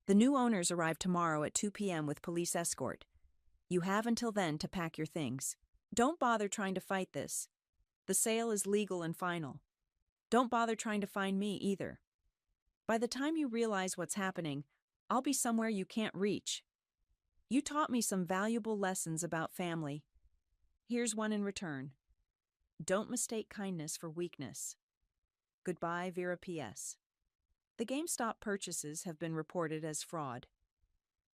The new owners arrive tomorrow at 2 p.m. with police escort. You have until then to pack your things. Don't bother trying to fight this. The sale is legal and final. Don't bother trying to find me either. By the time you realize what's happening, I'll be somewhere you can't reach. You taught me some valuable lessons about family. Here's one in return. Don't mistake kindness for weakness. Goodbye, Vera P.S. The GameStop purchases have been reported as fraud.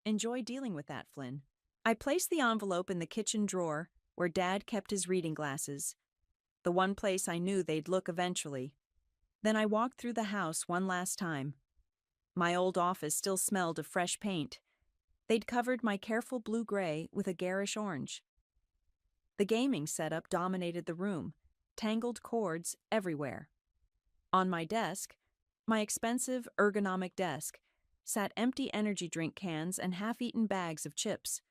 Enjoy dealing with that, Flynn. I placed the envelope in the kitchen drawer where Dad kept his reading glasses, the one place I knew they'd look eventually. Then I walked through the house one last time. My old office still smelled of fresh paint. They'd covered my careful blue-gray with a garish orange. The gaming setup dominated the room, tangled cords everywhere. On my desk, my expensive ergonomic desk, sat empty energy drink cans and half-eaten bags of chips.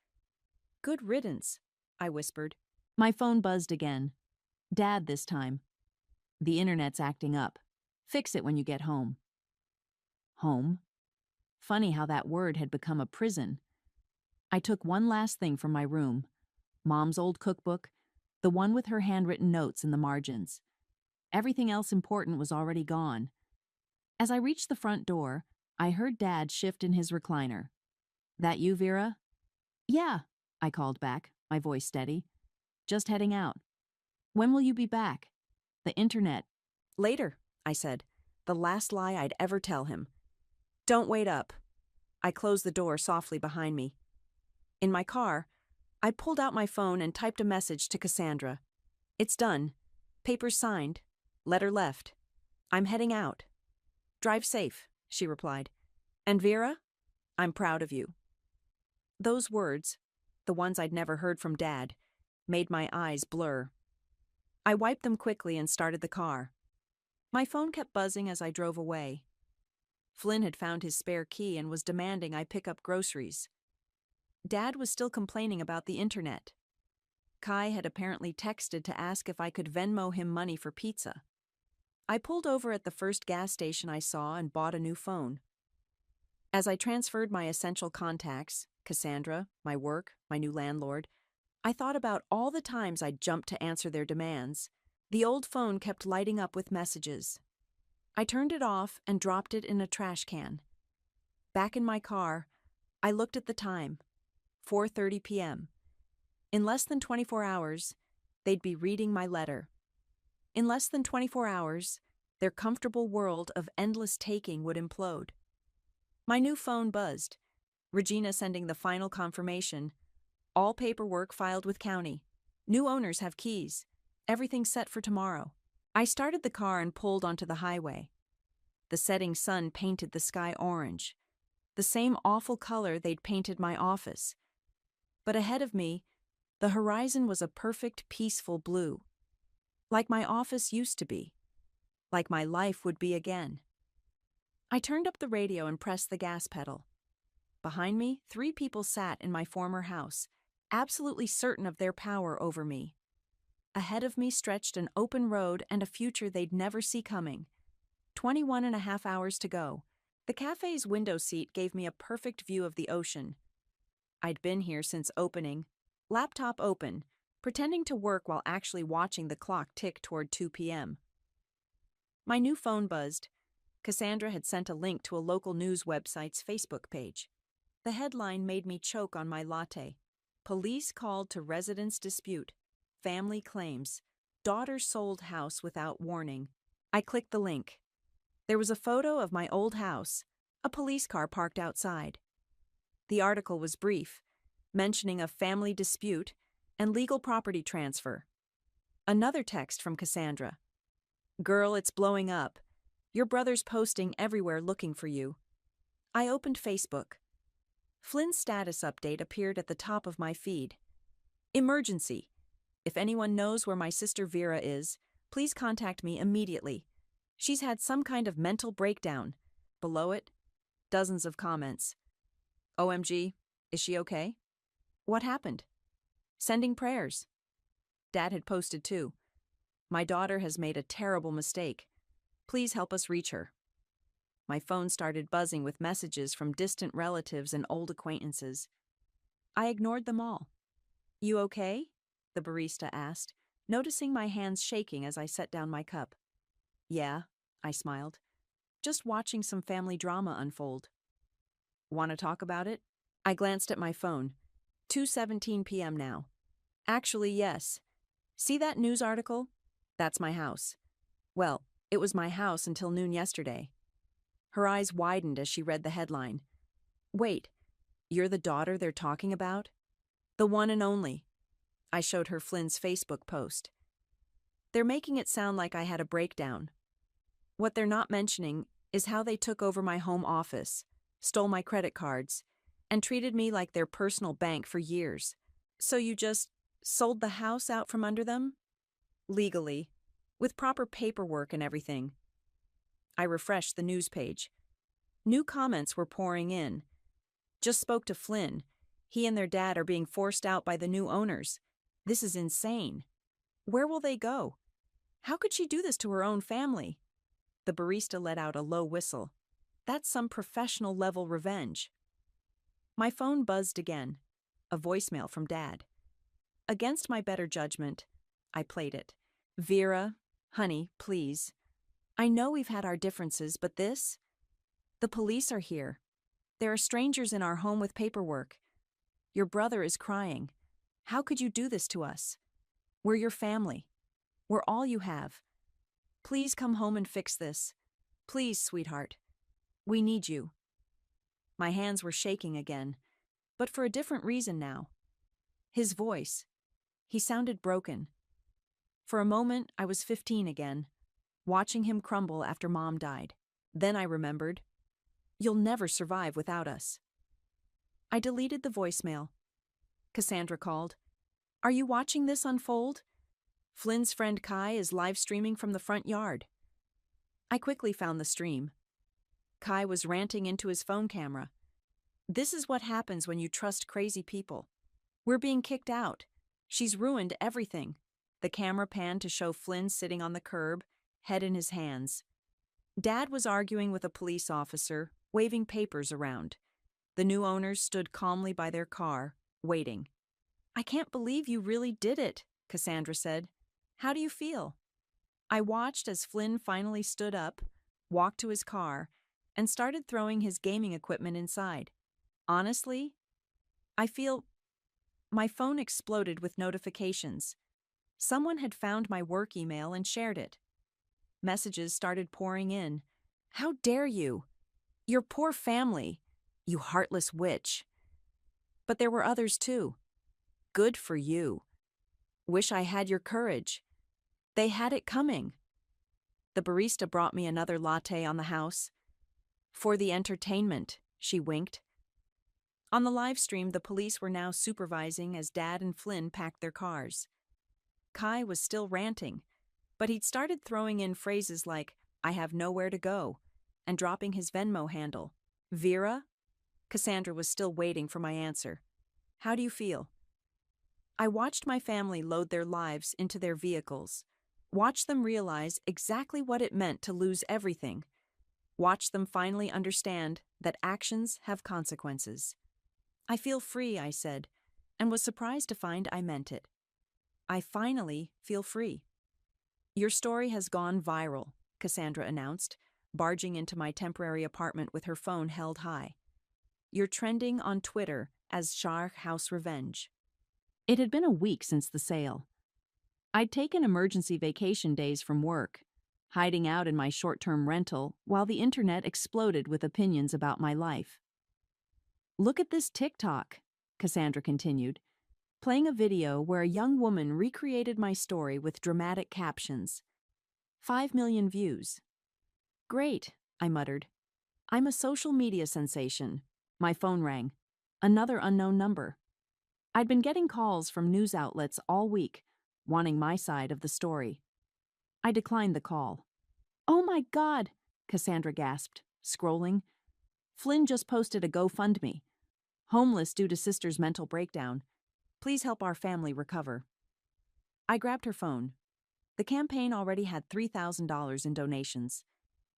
Good riddance, I whispered. My phone buzzed again. Dad this time. The internet's acting up. Fix it when you get home. Home? Funny how that word had become a prison. I took one last thing from my room. Mom's old cookbook, the one with her handwritten notes in the margins. Everything else important was already gone. As I reached the front door, I heard Dad shift in his recliner. That you, Vera? Yeah, I called back, my voice steady. Just heading out. When will you be back? The internet. Later, I said, the last lie I'd ever tell him. Don't wait up. I closed the door softly behind me. In my car, I pulled out my phone and typed a message to Cassandra. It's done. Papers signed. Letter left. I'm heading out. Drive safe, she replied. And Vera, I'm proud of you. Those words, the ones I'd never heard from Dad, made my eyes blur. I wiped them quickly and started the car. My phone kept buzzing as I drove away. Flynn had found his spare key and was demanding I pick up groceries. Dad was still complaining about the internet. Kai had apparently texted to ask if I could Venmo him money for pizza. I pulled over at the first gas station I saw and bought a new phone. As I transferred my essential contacts, Cassandra, my work, my new landlord, I thought about all the times I'd jumped to answer their demands. The old phone kept lighting up with messages. I turned it off and dropped it in a trash can. Back in my car, I looked at the time, 4:30 p.m. In less than 24 hours, they'd be reading my letter. In less than 24 hours, their comfortable world of endless taking would implode. My new phone buzzed, Regina sending the final confirmation. All paperwork filed with county. New owners have keys. Everything set for tomorrow. I started the car and pulled onto the highway. The setting sun painted the sky orange, the same awful color they'd painted my office. But ahead of me, the horizon was a perfect, peaceful blue. Like my office used to be. Like my life would be again. I turned up the radio and pressed the gas pedal. Behind me, 3 people sat in my former house, absolutely certain of their power over me. Ahead of me stretched an open road and a future they'd never see coming. 21.5 hours to go. The cafe's window seat gave me a perfect view of the ocean. I'd been here since opening, laptop open, pretending to work while actually watching the clock tick toward 2 p.m. My new phone buzzed. Cassandra had sent a link to a local news website's Facebook page. The headline made me choke on my latte. Police called to residents' dispute. Family claims. Daughter sold house without warning. I clicked the link. There was a photo of my old house, a police car parked outside. The article was brief, mentioning a family dispute and legal property transfer. Another text from Cassandra. Girl, it's blowing up. Your brother's posting everywhere looking for you. I opened Facebook. Flynn's status update appeared at the top of my feed. Emergency. If anyone knows where my sister Vera is, please contact me immediately. She's had some kind of mental breakdown. Below it, dozens of comments. OMG, is she okay? What happened? Sending prayers. Dad had posted too. My daughter has made a terrible mistake. Please help us reach her. My phone started buzzing with messages from distant relatives and old acquaintances. I ignored them all. You okay? The barista asked, noticing my hands shaking as I set down my cup. Yeah, I smiled. Just watching some family drama unfold. Want to talk about it? I glanced at my phone. 2:17 p.m. now. Actually, yes. See that news article? That's my house. Well, it was my house until noon yesterday. Her eyes widened as she read the headline. Wait, you're the daughter they're talking about? The one and only. I showed her Flynn's Facebook post. They're making it sound like I had a breakdown. What they're not mentioning is how they took over my home office, stole my credit cards, and treated me like their personal bank for years. So you just sold the house out from under them? Legally, with proper paperwork and everything. I refreshed the news page. New comments were pouring in. Just spoke to Flynn. He and their dad are being forced out by the new owners. This is insane. Where will they go? How could she do this to her own family? The barista let out a low whistle. That's some professional level revenge. My phone buzzed again. A voicemail from Dad. Against my better judgment, I played it. Vera, honey, please. I know we've had our differences, but this? The police are here. There are strangers in our home with paperwork. Your brother is crying. How could you do this to us? We're your family. We're all you have. Please come home and fix this. Please, sweetheart. We need you. My hands were shaking again, but for a different reason now. His voice. He sounded broken. For a moment, I was 15 again, watching him crumble after Mom died. Then I remembered. You'll never survive without us. I deleted the voicemail. Cassandra called. Are you watching this unfold? Flynn's friend Kai is live streaming from the front yard. I quickly found the stream. Kai was ranting into his phone camera. This is what happens when you trust crazy people. We're being kicked out. She's ruined everything. The camera panned to show Flynn sitting on the curb, head in his hands. Dad was arguing with a police officer, waving papers around. The new owners stood calmly by their car, waiting. I can't believe you really did it, Cassandra said. How do you feel? I watched as Flynn finally stood up, walked to his car, and started throwing his gaming equipment inside. Honestly, I feel... My phone exploded with notifications. Someone had found my work email and shared it. Messages started pouring in. How dare you? Your poor family. You heartless witch. But there were others too. Good for you. Wish I had your courage. They had it coming. The barista brought me another latte on the house. For the entertainment, she winked. On the live stream, the police were now supervising as Dad and Flynn packed their cars. Kai was still ranting, but he'd started throwing in phrases like, I have nowhere to go, and dropping his Venmo handle. Vera? Cassandra was still waiting for my answer. How do you feel? I watched my family load their lives into their vehicles, watched them realize exactly what it meant to lose everything, watched them finally understand that actions have consequences. I feel free, I said, and was surprised to find I meant it. I finally feel free. Your story has gone viral, Cassandra announced, barging into my temporary apartment with her phone held high. You're trending on Twitter as Shah House Revenge. It had been a week since the sale. I'd taken emergency vacation days from work, hiding out in my short-term rental while the internet exploded with opinions about my life. Look at this TikTok, Cassandra continued. playing a video where a young woman recreated my story with dramatic captions. 5 million views. Great, I muttered. I'm a social media sensation. My phone rang. Another unknown number. I'd been getting calls from news outlets all week, wanting my side of the story. I declined the call. Oh my God, Cassandra gasped, scrolling. Flynn just posted a GoFundMe. Homeless due to sister's mental breakdown. Please help our family recover. I grabbed her phone. The campaign already had $3,000 in donations.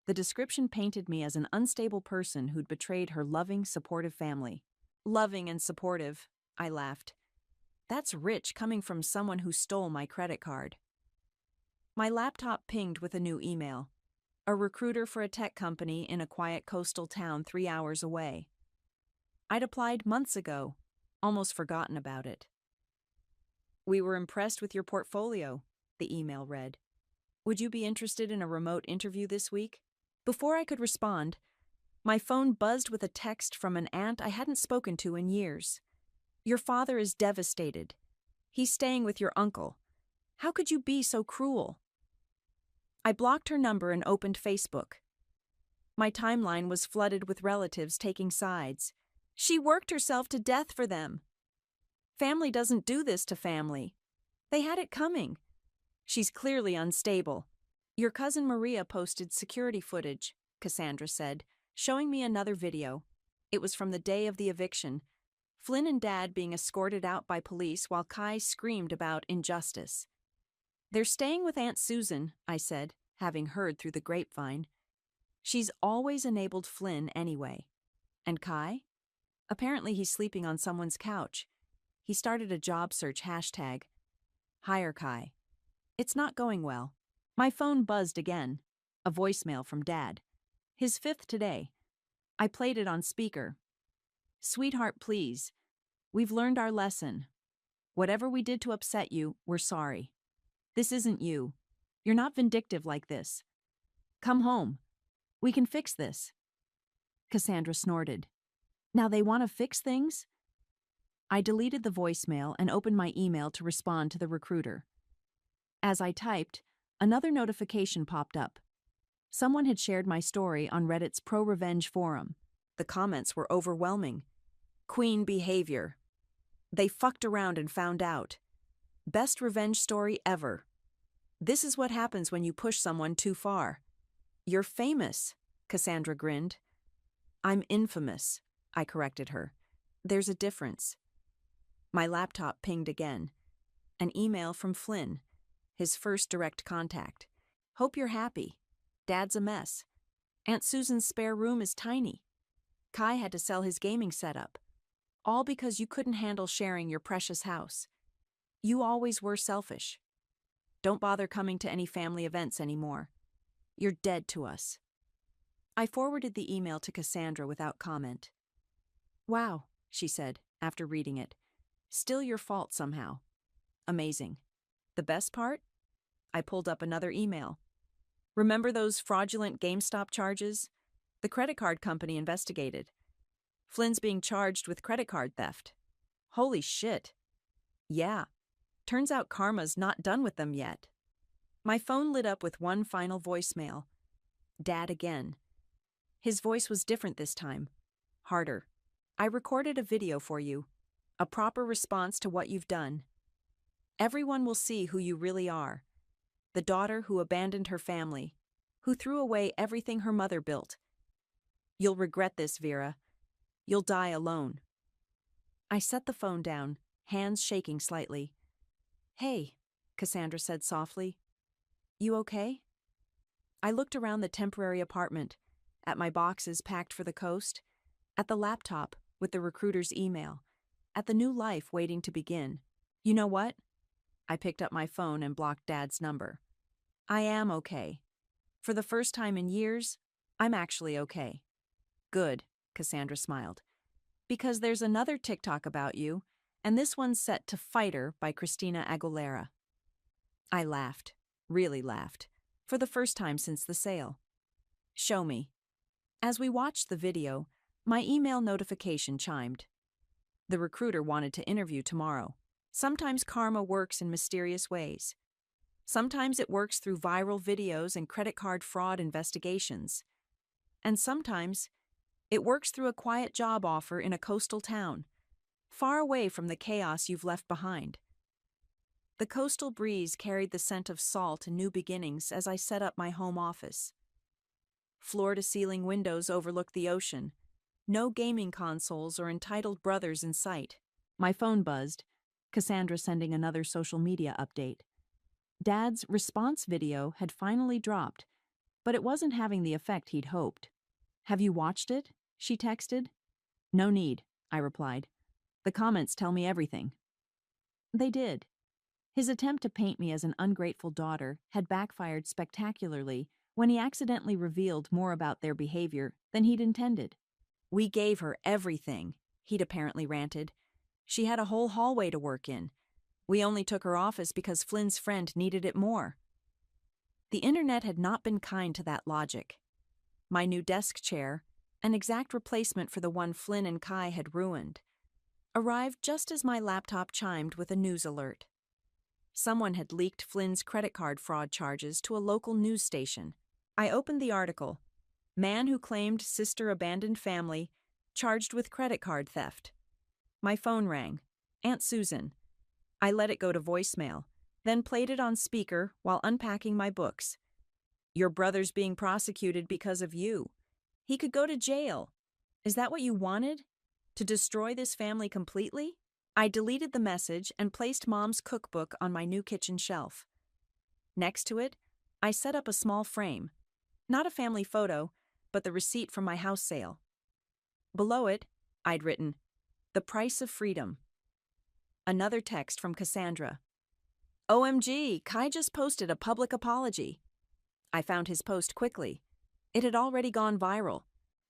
The description painted me as an unstable person who'd betrayed her loving, supportive family. Loving and supportive, I laughed. That's rich coming from someone who stole my credit card. My laptop pinged with a new email. A recruiter for a tech company in a quiet coastal town 3 hours away. I'd applied months ago, almost forgotten about it. We were impressed with your portfolio, the email read. Would you be interested in a remote interview this week? Before I could respond, my phone buzzed with a text from an aunt I hadn't spoken to in years. Your father is devastated. He's staying with your uncle. How could you be so cruel? I blocked her number and opened Facebook. My timeline was flooded with relatives taking sides. She worked herself to death for them. Family doesn't do this to family. They had it coming. She's clearly unstable. Your cousin Maria posted security footage, Cassandra said, showing me another video. It was from the day of the eviction. Flynn and Dad being escorted out by police while Kai screamed about injustice. They're staying with Aunt Susan, I said, having heard through the grapevine. She's always enabled Flynn anyway. And Kai? Apparently he's sleeping on someone's couch. He started a job search hashtag. Hire Kai. It's not going well. My phone buzzed again. A voicemail from Dad. His 5th today. I played it on speaker. Sweetheart, please. We've learned our lesson. Whatever we did to upset you, we're sorry. This isn't you. You're not vindictive like this. Come home. We can fix this. Cassandra snorted. Now they want to fix things? I deleted the voicemail and opened my email to respond to the recruiter. As I typed, another notification popped up. Someone had shared my story on Reddit's pro-revenge forum. The comments were overwhelming. Queen behavior. They fucked around and found out. Best revenge story ever. This is what happens when you push someone too far. You're famous, Cassandra grinned. I'm infamous, I corrected her. There's a difference. My laptop pinged again. An email from Flynn, his first direct contact. Hope you're happy. Dad's a mess. Aunt Susan's spare room is tiny. Kai had to sell his gaming setup. All because you couldn't handle sharing your precious house. You always were selfish. Don't bother coming to any family events anymore. You're dead to us. I forwarded the email to Cassandra without comment. Wow, she said, after reading it. Still your fault somehow. Amazing. The best part? I pulled up another email. Remember those fraudulent GameStop charges? The credit card company investigated. Flynn's being charged with credit card theft. Holy shit. Yeah. Turns out karma's not done with them yet. My phone lit up with one final voicemail. Dad again. His voice was different this time. Harder. I recorded a video for you. A proper response to what you've done. Everyone will see who you really are. The daughter who abandoned her family, who threw away everything her mother built. You'll regret this, Vera. You'll die alone. I set the phone down, hands shaking slightly. Hey, Cassandra said softly. You okay? I looked around the temporary apartment, at my boxes packed for the coast, at the laptop with the recruiter's email, at the new life waiting to begin. You know what? I picked up my phone and blocked Dad's number. I am okay. For the first time in years, I'm actually okay. Good, Cassandra smiled. Because there's another TikTok about you, and this one's set to Fighter by Christina Aguilera. I laughed, really laughed, for the first time since the sale. Show me. As we watched the video, my email notification chimed. The recruiter wanted to interview tomorrow. Sometimes karma works in mysterious ways. Sometimes it works through viral videos and credit card fraud investigations. And sometimes it works through a quiet job offer in a coastal town, far away from the chaos you've left behind. The coastal breeze carried the scent of salt and new beginnings as I set up my home office. Floor-to-ceiling windows overlooked the ocean. No gaming consoles or entitled brothers in sight. My phone buzzed, Cassandra sending another social media update. Dad's response video had finally dropped, but it wasn't having the effect he'd hoped. "Have you watched it?" she texted. "No need," I replied. "The comments tell me everything." They did. His attempt to paint me as an ungrateful daughter had backfired spectacularly when he accidentally revealed more about their behavior than he'd intended. "We gave her everything," he'd apparently ranted. "She had a whole hallway to work in. We only took her office because Flynn's friend needed it more." The internet had not been kind to that logic. My new desk chair, an exact replacement for the one Flynn and Kai had ruined, arrived just as my laptop chimed with a news alert. Someone had leaked Flynn's credit card fraud charges to a local news station. I opened the article. Man who claimed sister abandoned family, charged with credit card theft. My phone rang. Aunt Susan. I let it go to voicemail, then played it on speaker while unpacking my books. "Your brother's being prosecuted because of you. He could go to jail. Is that what you wanted? To destroy this family completely?" I deleted the message and placed Mom's cookbook on my new kitchen shelf. Next to it, I set up a small frame. Not a family photo, but the receipt from my house sale. Below it, I'd written, "The price of freedom." Another text from Cassandra. "OMG, Kai just posted a public apology." I found his post quickly. It had already gone viral.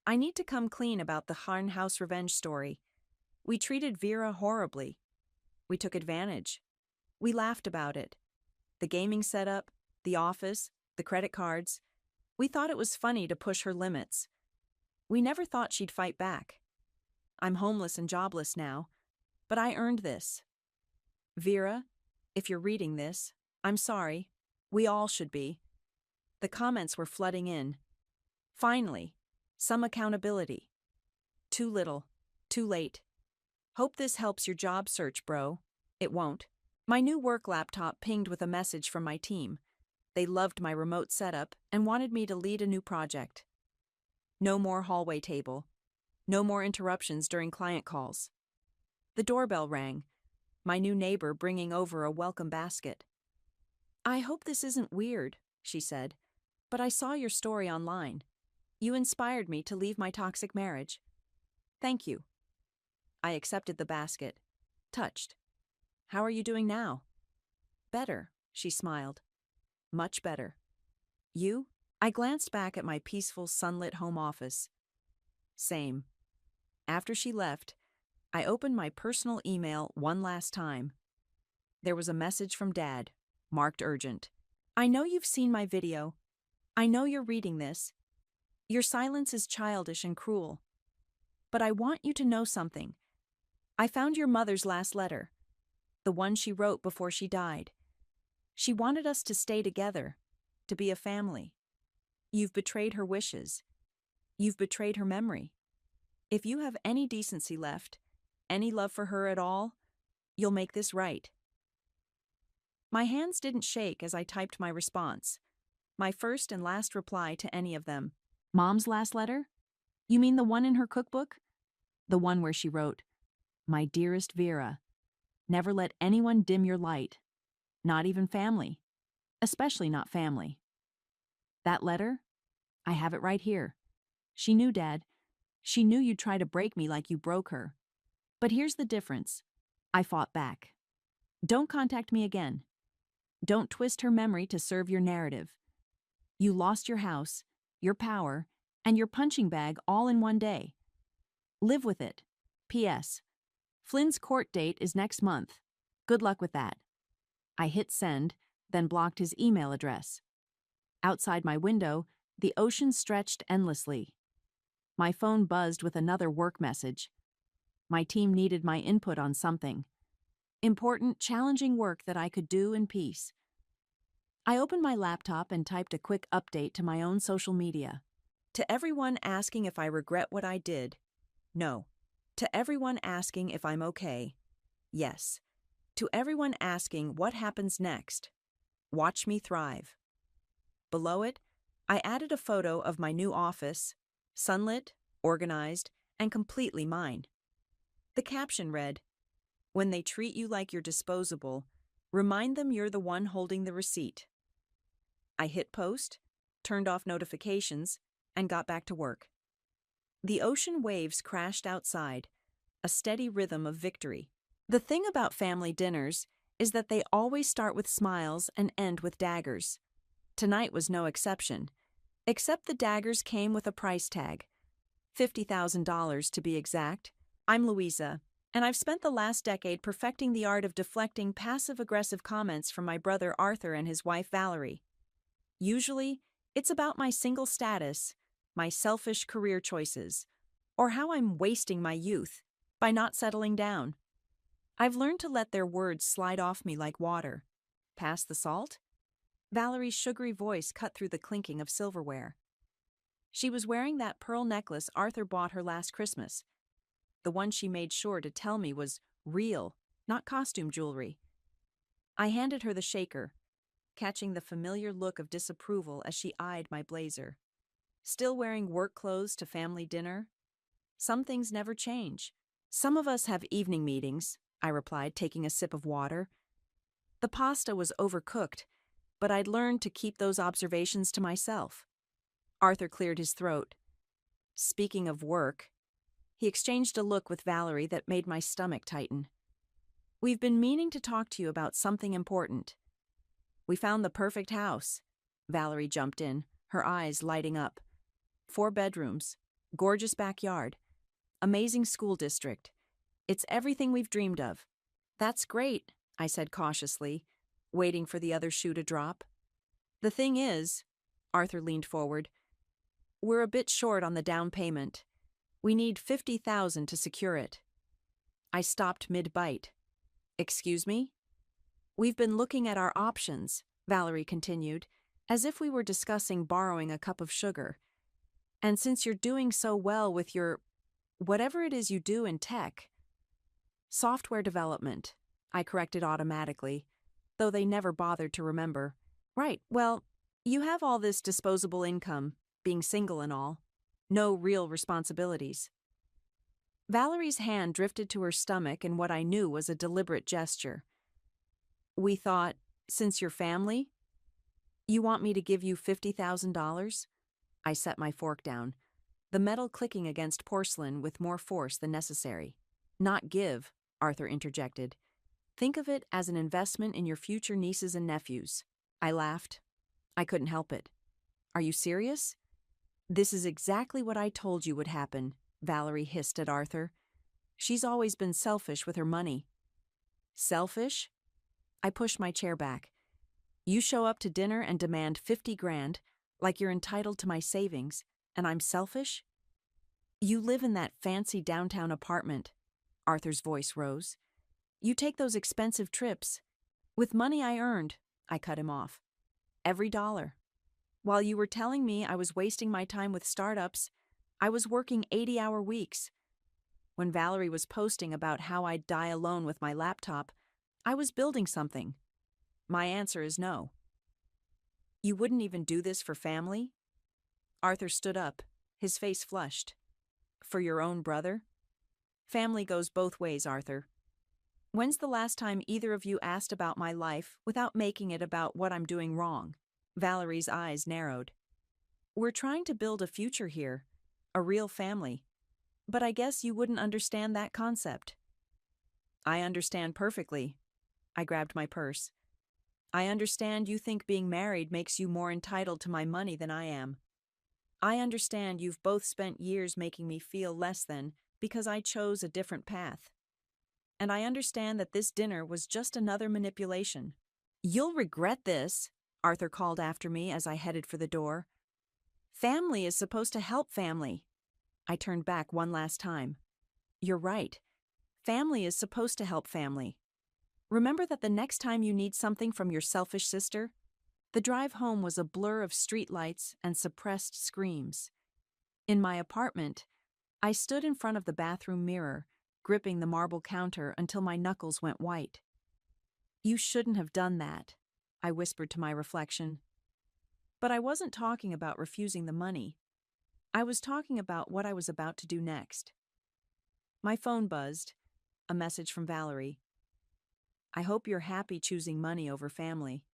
I need to come clean about the Harn House revenge story. We treated Vera horribly. We took advantage. We laughed about it. The gaming setup, the office, the credit cards. We thought it was funny to push her limits. We never thought she'd fight back. I'm homeless and jobless now, but I earned this. Vera, if you're reading this, I'm sorry. We all should be. The comments were flooding in. Finally, some accountability. Too little, too late. Hope this helps your job search, bro. It won't. My new work laptop pinged with a message from my team. They loved my remote setup and wanted me to lead a new project. No more hallway table. No more interruptions during client calls. The doorbell rang. My new neighbor bringing over a welcome basket. "I hope this isn't weird," she said, "but I saw your story online. You inspired me to leave my toxic marriage. Thank you." I accepted the basket, touched. "How are you doing now?" "Better," she smiled. "Much better." "You?" I glanced back at my peaceful, sunlit home office. Same. After she left, I opened my personal email one last time. There was a message from Dad, marked urgent. "I know you've seen my video. I know you're reading this. Your silence is childish and cruel. But I want you to know something. I found your mother's last letter, the one she wrote before she died. She wanted us to stay together, to be a family. You've betrayed her wishes. You've betrayed her memory. If you have any decency left, any love for her at all, you'll make this right." My hands didn't shake as I typed my response, my first and last reply to any of them. "Mom's last letter? You mean the one in her cookbook?" The one where she wrote, "My dearest Vera, never let anyone dim your light, not even family, especially not family." That letter? I have it right here. She knew, Dad. She knew you'd try to break me like you broke her. But here's the difference. I fought back. Don't contact me again. Don't twist her memory to serve your narrative. You lost your house, your power, and your punching bag all in one day. Live with it. P.S. Flynn's court date is next month. Good luck with that. I hit send, then blocked his email address. Outside my window, the ocean stretched endlessly. My phone buzzed with another work message. My team needed my input on something. important, challenging work that I could do in peace. I opened my laptop and typed a quick update to my own social media. To everyone asking if I regret what I did, no. To everyone asking if I'm okay, yes. To everyone asking what happens next, watch me thrive. Below it, I added a photo of my new office, sunlit, organized, and completely mine. The caption read, "When they treat you like you're disposable, remind them you're the one holding the receipt." I hit post, turned off notifications, and got back to work. The ocean waves crashed outside, a steady rhythm of victory. The thing about family dinners is that they always start with smiles and end with daggers. Tonight was no exception, except the daggers came with a price tag. $50,000 to be exact. I'm Louisa, and I've spent the last decade perfecting the art of deflecting passive-aggressive comments from my brother Arthur and his wife Valerie. Usually, it's about my single status, my selfish career choices, or how I'm wasting my youth by not settling down. I've learned to let their words slide off me like water. Pass the salt? Valerie's sugary voice cut through the clinking of silverware. She was wearing that pearl necklace Arthur bought her last Christmas. The one she made sure to tell me was real, not costume jewelry. I handed her the shaker, catching the familiar look of disapproval as she eyed my blazer. Still wearing work clothes to family dinner? Some things never change. Some of us have evening meetings, I replied, taking a sip of water. The pasta was overcooked, but I'd learned to keep those observations to myself. Arthur cleared his throat. Speaking of work, he exchanged a look with Valerie that made my stomach tighten. We've been meaning to talk to you about something important. We found the perfect house. Valerie jumped in, her eyes lighting up. 4 bedrooms, gorgeous backyard, amazing school district. It's everything we've dreamed of. That's great, I said cautiously, waiting for the other shoe to drop. The thing is, Arthur leaned forward, we're a bit short on the down payment. We need $50,000 to secure it. I stopped mid-bite. Excuse me? We've been looking at our options, Valerie continued, as if we were discussing borrowing a cup of sugar. And since you're doing so well with your, whatever it is you do in tech, software development, I corrected automatically, though they never bothered to remember. Right, well, you have all this disposable income, being single and all. No real responsibilities. Valerie's hand drifted to her stomach in what I knew was a deliberate gesture. We thought, since you're family, you want me to give you $50,000? I set my fork down, the metal clicking against porcelain with more force than necessary. Not give, Arthur interjected. Think of it as an investment in your future nieces and nephews. I laughed. I couldn't help it. Are you serious? This is exactly what I told you would happen, Valerie hissed at Arthur. She's always been selfish with her money. Selfish? I pushed my chair back. You show up to dinner and demand $50,000, like you're entitled to my savings, and I'm selfish? You live in that fancy downtown apartment. Arthur's voice rose. You take those expensive trips. With money I earned, I cut him off. Every dollar. While you were telling me I was wasting my time with startups, I was working 80-hour weeks. When Valerie was posting about how I'd die alone with my laptop, I was building something. My answer is no. You wouldn't even do this for family? Arthur stood up, his face flushed. For your own brother? Family goes both ways, Arthur. When's the last time either of you asked about my life without making it about what I'm doing wrong? Valerie's eyes narrowed. We're trying to build a future here, a real family. But I guess you wouldn't understand that concept. I understand perfectly. I grabbed my purse. I understand you think being married makes you more entitled to my money than I am. I understand you've both spent years making me feel less than because I chose a different path. And I understand that this dinner was just another manipulation. You'll regret this, Arthur called after me as I headed for the door. Family is supposed to help family. I turned back one last time. You're right. Family is supposed to help family. Remember that the next time you need something from your selfish sister? The drive home was a blur of streetlights and suppressed screams. In my apartment, I stood in front of the bathroom mirror, gripping the marble counter until my knuckles went white. You shouldn't have done that, I whispered to my reflection. But I wasn't talking about refusing the money. I was talking about what I was about to do next. My phone buzzed, a message from Valerie. I hope you're happy choosing money over family.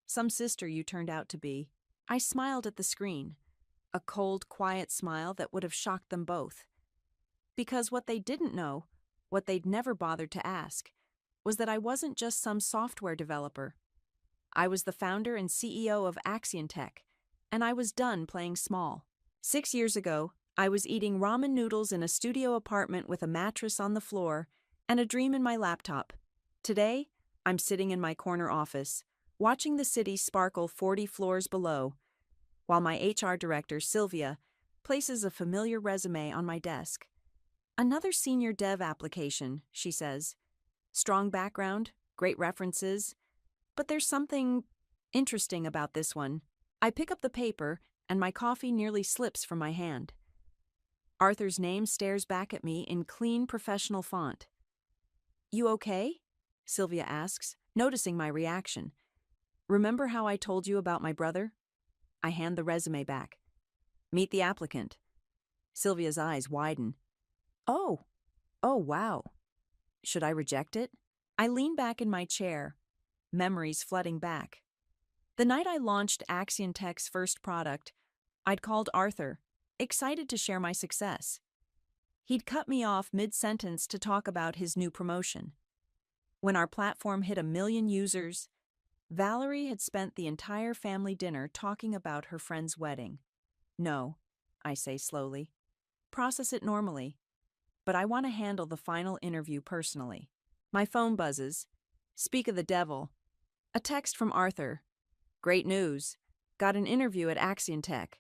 Some sister you turned out to be. I smiled at the screen, a cold, quiet smile that would have shocked them both. Because what they didn't know, what they'd never bothered to ask, was that I wasn't just some software developer. I was the founder and CEO of Tech, and I was done playing small. 6 years ago, I was eating ramen noodles in a studio apartment with a mattress on the floor and a dream in my laptop. Today, I'm sitting in my corner office, watching the city sparkle 40 floors below, while my HR director, Sylvia, places a familiar resume on my desk. Another senior dev application, she says. Strong background, great references, but there's something interesting about this one. I pick up the paper, and my coffee nearly slips from my hand. Arthur's name stares back at me in clean professional font. You okay? Sylvia asks, noticing my reaction. Remember how I told you about my brother? I hand the resume back. Meet the applicant. Sylvia's eyes widen. Oh wow. Should I reject it? I lean back in my chair, memories flooding back. The night I launched Tech's first product, I'd called Arthur, excited to share my success. He'd cut me off mid-sentence to talk about his new promotion. When our platform hit 1 million users, Valerie had spent the entire family dinner talking about her friend's wedding. No, I say slowly. Process it normally. But I want to handle the final interview personally. My phone buzzes. Speak of the devil. A text from Arthur. Great news. Got an interview at Tech.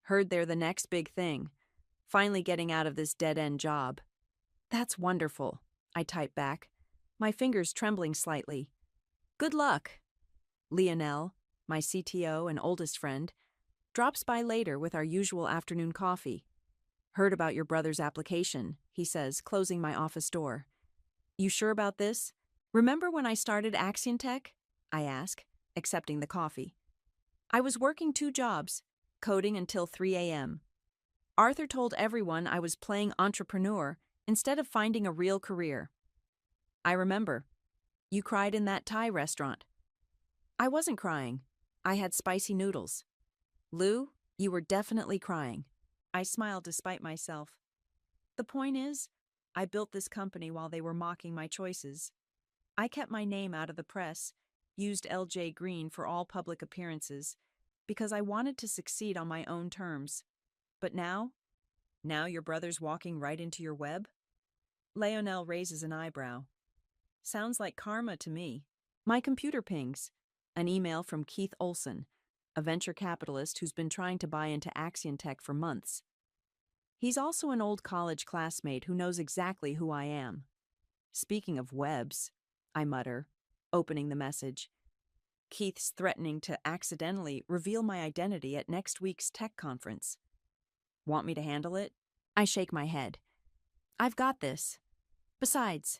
Heard they're the next big thing. Finally getting out of this dead-end job. That's wonderful, I type back, my fingers trembling slightly. Good luck. Lionel, my CTO and oldest friend, drops by later with our usual afternoon coffee. Heard about your brother's application, he says, closing my office door. You sure about this? Remember when I started Tech? I ask, accepting the coffee. I was working 2 jobs, coding until 3 a.m. Arthur told everyone I was playing entrepreneur instead of finding a real career. I remember. You cried in that Thai restaurant. I wasn't crying. I had spicy noodles. Lou, you were definitely crying. I smiled despite myself. The point is, I built this company while they were mocking my choices. I kept my name out of the press, used LJ Green for all public appearances, because I wanted to succeed on my own terms. But now your brother's walking right into your web? Leonel raises an eyebrow. Sounds like karma to me. My computer pings. An email from Keith Olson, a venture capitalist who's been trying to buy into Tech for months. He's also an old college classmate who knows exactly who I am. Speaking of webs, I mutter, opening the message. Keith's threatening to accidentally reveal my identity at next week's tech conference. Want me to handle it? I shake my head. I've got this. Besides,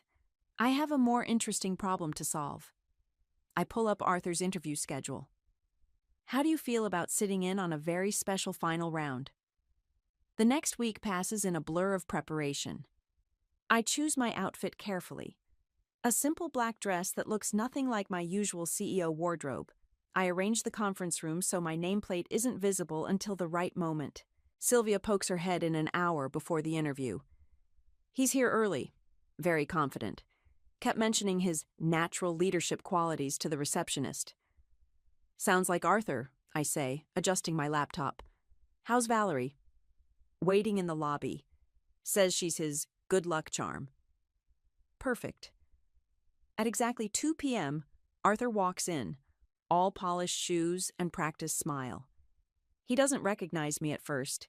I have a more interesting problem to solve. I pull up Arthur's interview schedule. How do you feel about sitting in on a very special final round? The next week passes in a blur of preparation. I choose my outfit carefully. A simple black dress that looks nothing like my usual CEO wardrobe. I arrange the conference room so my nameplate isn't visible until the right moment. Sylvia pokes her head in an hour before the interview. He's here early, very confident. Kept mentioning his natural leadership qualities to the receptionist. Sounds like Arthur, I say, adjusting my laptop. How's Valerie? Waiting in the lobby. Says she's his good luck charm. Perfect. At exactly 2 p.m., Arthur walks in, all polished shoes and practiced smile. He doesn't recognize me at first,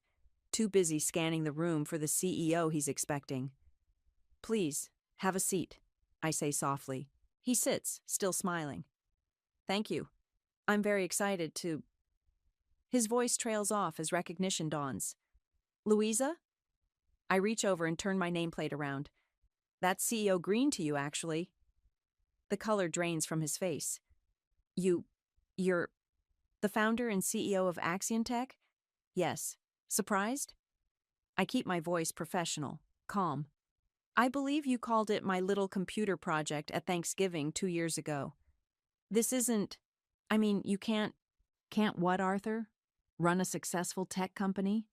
too busy scanning the room for the CEO he's expecting. Please, have a seat, I say softly. He sits, still smiling. Thank you. I'm very excited to... His voice trails off as recognition dawns. Louisa? I reach over and turn my nameplate around. That's CEO Green to you, actually. The color drains from his face. You're the founder and CEO of Axion Tech? Yes. Surprised? I keep my voice professional, calm. I believe you called it my little computer project at Thanksgiving 2 years ago. This isn't... you can't... Can't what, Arthur? Run a successful tech company?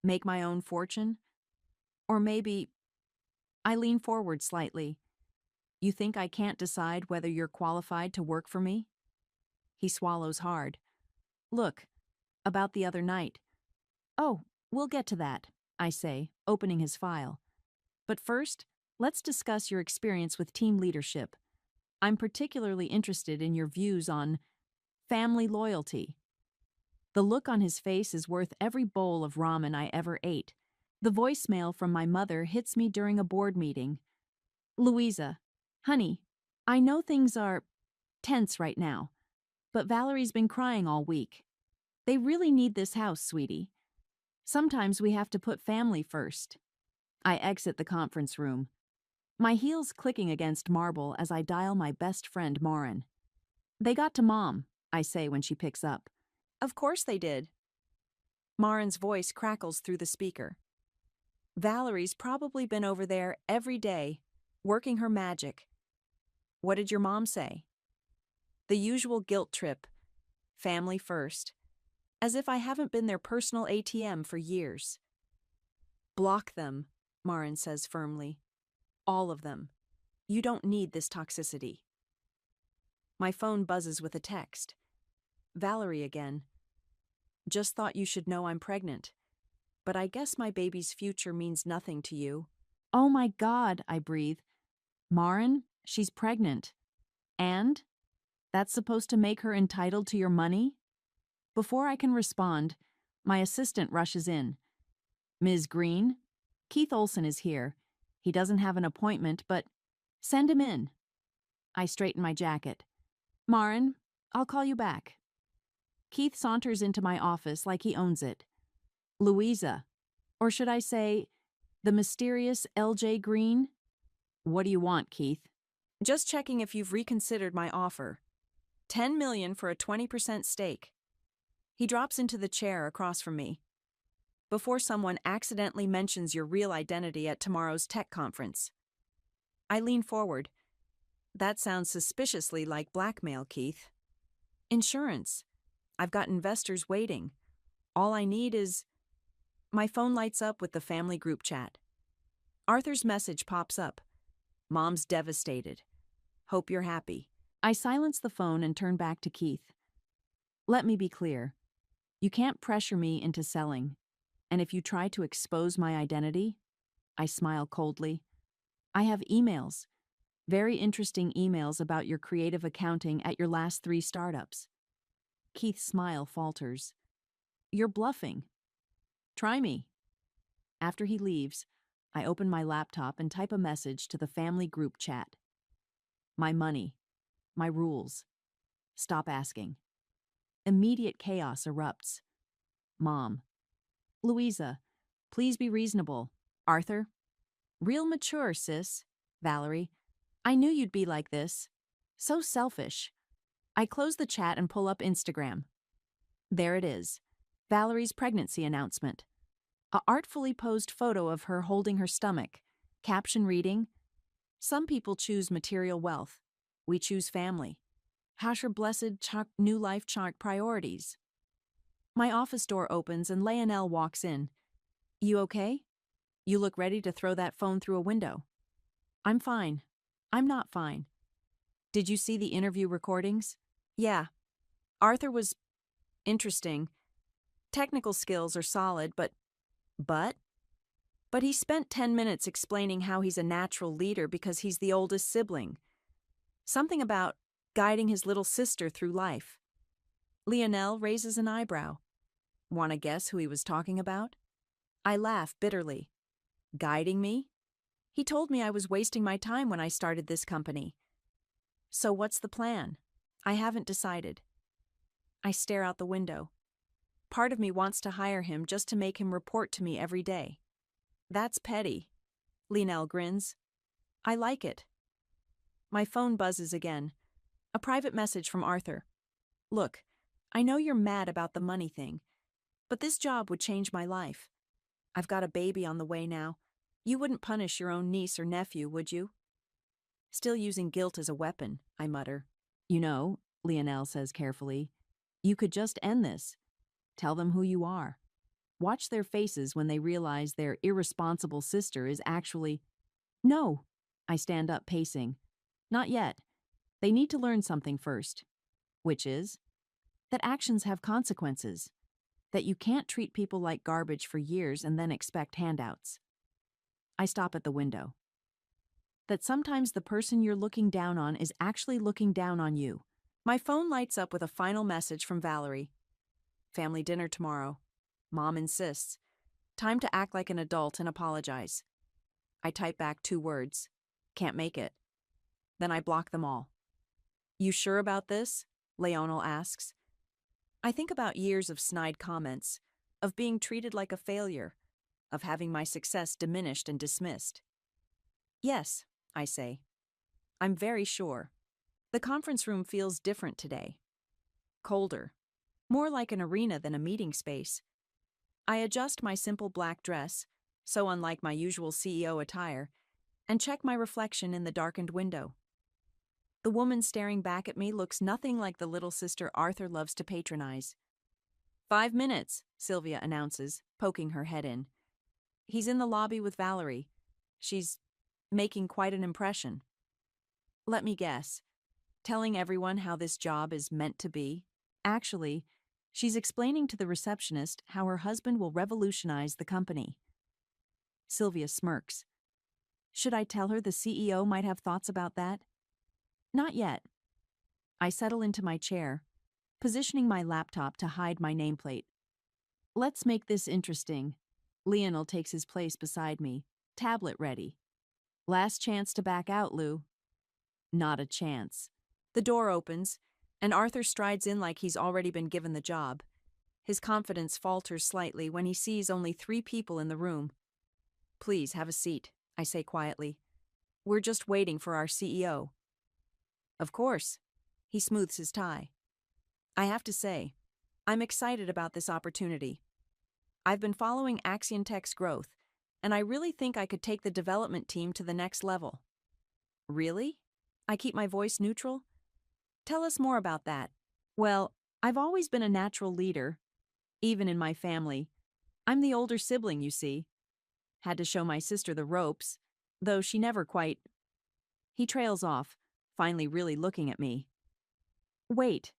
Make my own fortune? Or maybe... I lean forward slightly. You think I can't decide whether you're qualified to work for me? He swallows hard. Look, about the other night. Oh, we'll get to that, I say, opening his file. But first, let's discuss your experience with team leadership. I'm particularly interested in your views on family loyalty. The look on his face is worth every bowl of ramen I ever ate. The voicemail from my mother hits me during a board meeting. Louisa, honey, I know things are tense right now, but Valerie's been crying all week. They really need this house, sweetie. Sometimes we have to put family first. I exit the conference room, my heels clicking against marble as I dial my best friend Maureen. They got to Mom, I say when she picks up. Of course they did. Maureen's voice crackles through the speaker. Valerie's probably been over there every day, working her magic. What did your mom say? The usual guilt trip. Family first. As if I haven't been their personal ATM for years. Block them, Maureen says firmly. All of them. You don't need this toxicity. My phone buzzes with a text. Valerie again. Just thought you should know I'm pregnant. But I guess my baby's future means nothing to you. Oh my God, I breathe. Maureen, she's pregnant. And? That's supposed to make her entitled to your money? Before I can respond, my assistant rushes in. Ms. Green, Keith Olson is here. He doesn't have an appointment, but send him in. I straighten my jacket. Maureen, I'll call you back. Keith saunters into my office like he owns it. Louisa, or should I say, the mysterious L.J. Green? What do you want, Keith? Just checking if you've reconsidered my offer. $10 million for a 20% stake. He drops into the chair across from me. Before someone accidentally mentions your real identity at tomorrow's tech conference. I lean forward. That sounds suspiciously like blackmail, Keith. Insurance. I've got investors waiting. All I need is... My phone lights up with the family group chat. Arthur's message pops up. Mom's devastated. Hope you're happy. I silence the phone and turn back to Keith. Let me be clear. You can't pressure me into selling. And if you try to expose my identity, I smile coldly. I have emails. Very interesting emails about your creative accounting at your last 3 startups. Keith's smile falters. You're bluffing. Try me. After he leaves, I open my laptop and type a message to the family group chat. My money. My rules. Stop asking. Immediate chaos erupts. Mom. Louisa, please be reasonable. Arthur. Real mature, sis. Valerie. I knew you'd be like this. So selfish. I close the chat and pull up Instagram. There it is. Valerie's pregnancy announcement. A artfully posed photo of her holding her stomach. Caption reading, Some people choose material wealth. We choose family. Hash your blessed new life chart priorities. My office door opens and Leonel walks in. You okay? You look ready to throw that phone through a window. I'm fine. I'm not fine. Did you see the interview recordings? Yeah. Arthur was interesting. Technical skills are solid, but he spent 10 minutes explaining how he's a natural leader because he's the oldest sibling. Something about guiding his little sister through life. Leonel raises an eyebrow. Want to guess who he was talking about? I laugh bitterly. Guiding me? He told me I was wasting my time when I started this company. So what's the plan? I haven't decided. I stare out the window. Part of me wants to hire him just to make him report to me every day. That's petty. Lionel grins. I like it. My phone buzzes again. A private message from Arthur. Look, I know you're mad about the money thing, but this job would change my life. I've got a baby on the way now. You wouldn't punish your own niece or nephew, would you? Still using guilt as a weapon, I mutter. You know, Lionel says carefully, you could just end this. Tell them who you are. Watch their faces when they realize their irresponsible sister is actually… No, I stand up pacing. Not yet. They need to learn something first. Which is? That actions have consequences. That you can't treat people like garbage for years and then expect handouts. I stop at the window. That sometimes the person you're looking down on is actually looking down on you. My phone lights up with a final message from Valerie. Family dinner tomorrow. Mom insists. Time to act like an adult and apologize. I type back 2 words. Can't make it. Then I block them all. You sure about this? Leonel asks. I think about years of snide comments, of being treated like a failure, of having my success diminished and dismissed. Yes, I say. I'm very sure. The conference room feels different today. Colder. More like an arena than a meeting space. I adjust my simple black dress, so unlike my usual CEO attire, and check my reflection in the darkened window. The woman staring back at me looks nothing like the little sister Arthur loves to patronize. 5 minutes, Sylvia announces, poking her head in. He's in the lobby with Valerie. She's making quite an impression. Let me guess. Telling everyone how this job is meant to be? Actually, she's explaining to the receptionist how her husband will revolutionize the company. Sylvia smirks. Should I tell her the CEO might have thoughts about that? Not yet. I settle into my chair, positioning my laptop to hide my nameplate. Let's make this interesting. Lionel takes his place beside me, tablet ready. Last chance to back out, Lou. Not a chance. The door opens, and Arthur strides in like he's already been given the job. His confidence falters slightly when he sees only 3 people in the room. Please have a seat, I say quietly. We're just waiting for our CEO. Of course. He smooths his tie. I have to say, I'm excited about this opportunity. I've been following Axiontech's growth, and I really think I could take the development team to the next level. Really? I keep my voice neutral. Tell us more about that. Well, I've always been a natural leader, even in my family. I'm the older sibling, you see. Had to show my sister the ropes, though she never quite… He trails off, finally really looking at me. Wait.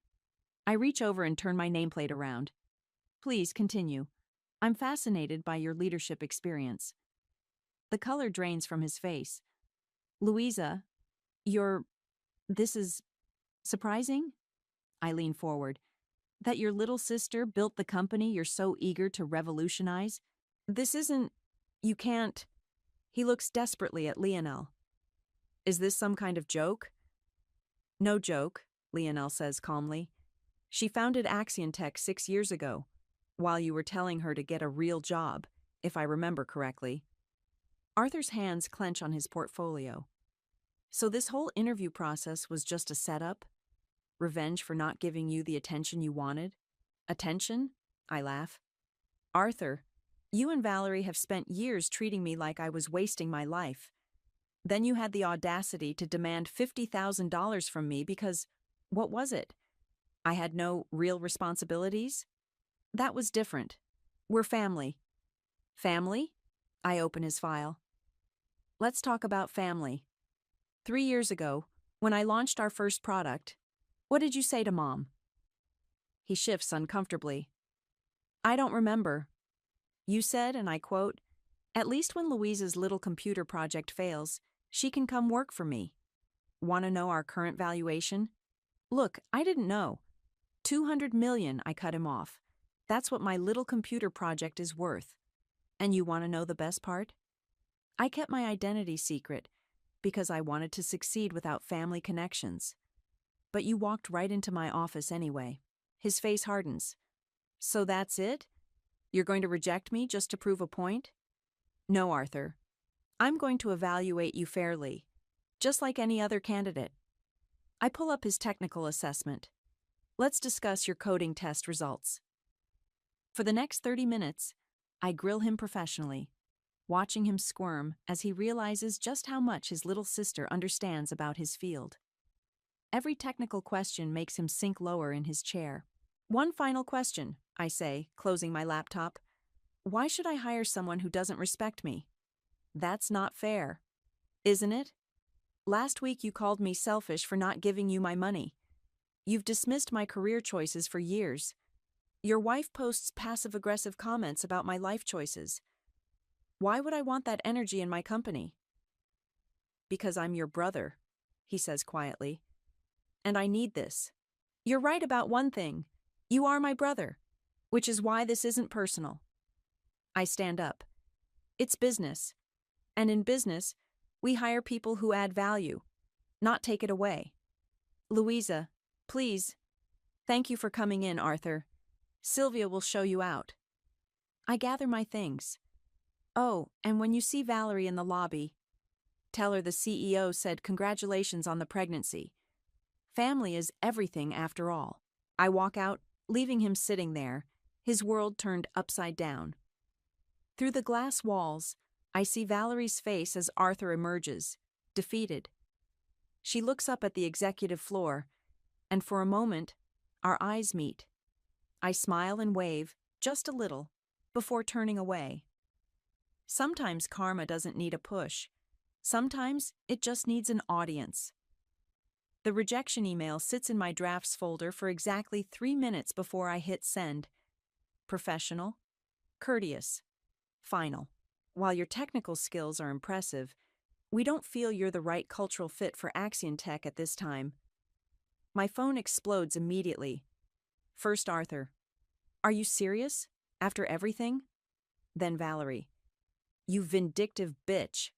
I reach over and turn my nameplate around. Please continue. I'm fascinated by your leadership experience. The color drains from his face. Louisa, this is surprising? I lean forward. That your little sister built the company you're so eager to revolutionize? This isn't… You can't… He looks desperately at Lionel. Is this some kind of joke? No joke, Lionel says calmly. She founded Axiontech 6 years ago, while you were telling her to get a real job, if I remember correctly. Arthur's hands clench on his portfolio. So this whole interview process was just a setup? Revenge for not giving you the attention you wanted? Attention? I laugh. Arthur, you and Valerie have spent years treating me like I was wasting my life. Then you had the audacity to demand $50,000 from me because, what was it? I had no real responsibilities? That was different. We're family. Family? I open his file. Let's talk about family. 3 years ago, when I launched our first product, what did you say to Mom? He shifts uncomfortably. I don't remember. You said, and I quote, "At least when Louisa's little computer project fails, she can come work for me." Want to know our current valuation? Look, I didn't know. 200 million, I cut him off. That's what my little computer project is worth. And you want to know the best part? I kept my identity secret, because I wanted to succeed without family connections. But you walked right into my office anyway. His face hardens. So that's it? You're going to reject me just to prove a point? No, Arthur. I'm going to evaluate you fairly, just like any other candidate. I pull up his technical assessment. Let's discuss your coding test results. For the next 30 minutes, I grill him professionally, watching him squirm as he realizes just how much his little sister understands about his field. Every technical question makes him sink lower in his chair. One final question, I say, closing my laptop. Why should I hire someone who doesn't respect me? That's not fair, isn't it? Last week you called me selfish for not giving you my money. You've dismissed my career choices for years. Your wife posts passive-aggressive comments about my life choices. Why would I want that energy in my company? Because I'm your brother, he says quietly. And I need this. You're right about one thing. You are my brother, which is why this isn't personal. I stand up. It's business. And in business, we hire people who add value, not take it away. Louisa, please. Thank you for coming in, Arthur. Sylvia will show you out. I gather my things. Oh, and when you see Valerie in the lobby, tell her the CEO said congratulations on the pregnancy. Family is everything after all. I walk out, leaving him sitting there, his world turned upside down. Through the glass walls, I see Valerie's face as Arthur emerges, defeated. She looks up at the executive floor, and for a moment, our eyes meet. I smile and wave, just a little, before turning away. Sometimes karma doesn't need a push. Sometimes it just needs an audience. The rejection email sits in my drafts folder for exactly 3 minutes before I hit send. Professional, courteous, final. While your technical skills are impressive, we don't feel you're the right cultural fit for Axion Tech at this time. My phone explodes immediately. First Arthur. Are you serious? After everything? Then Valerie. You vindictive bitch.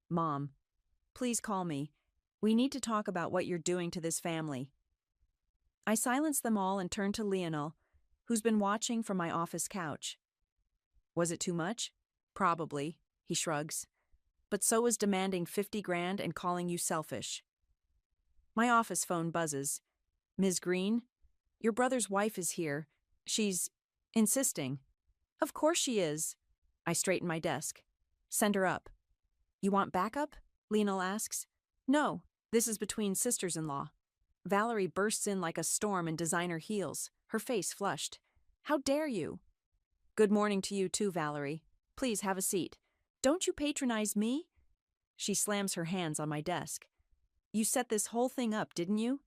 Mom. Please call me. We need to talk about what you're doing to this family. I silence them all and turn to Lionel, who's been watching from my office couch. Was it too much? Probably, he shrugs. But so was demanding 50 grand and calling you selfish. My office phone buzzes. Ms. Green, your brother's wife is here. She's insisting. Of course she is. I straighten my desk. Send her up. You want backup? Lionel asks. No, this is between sisters-in-law. Valerie bursts in like a storm in designer heels, her face flushed. How dare you? Good morning to you too, Valerie. Please have a seat. Don't you patronize me? She slams her hands on my desk. You set this whole thing up, didn't you?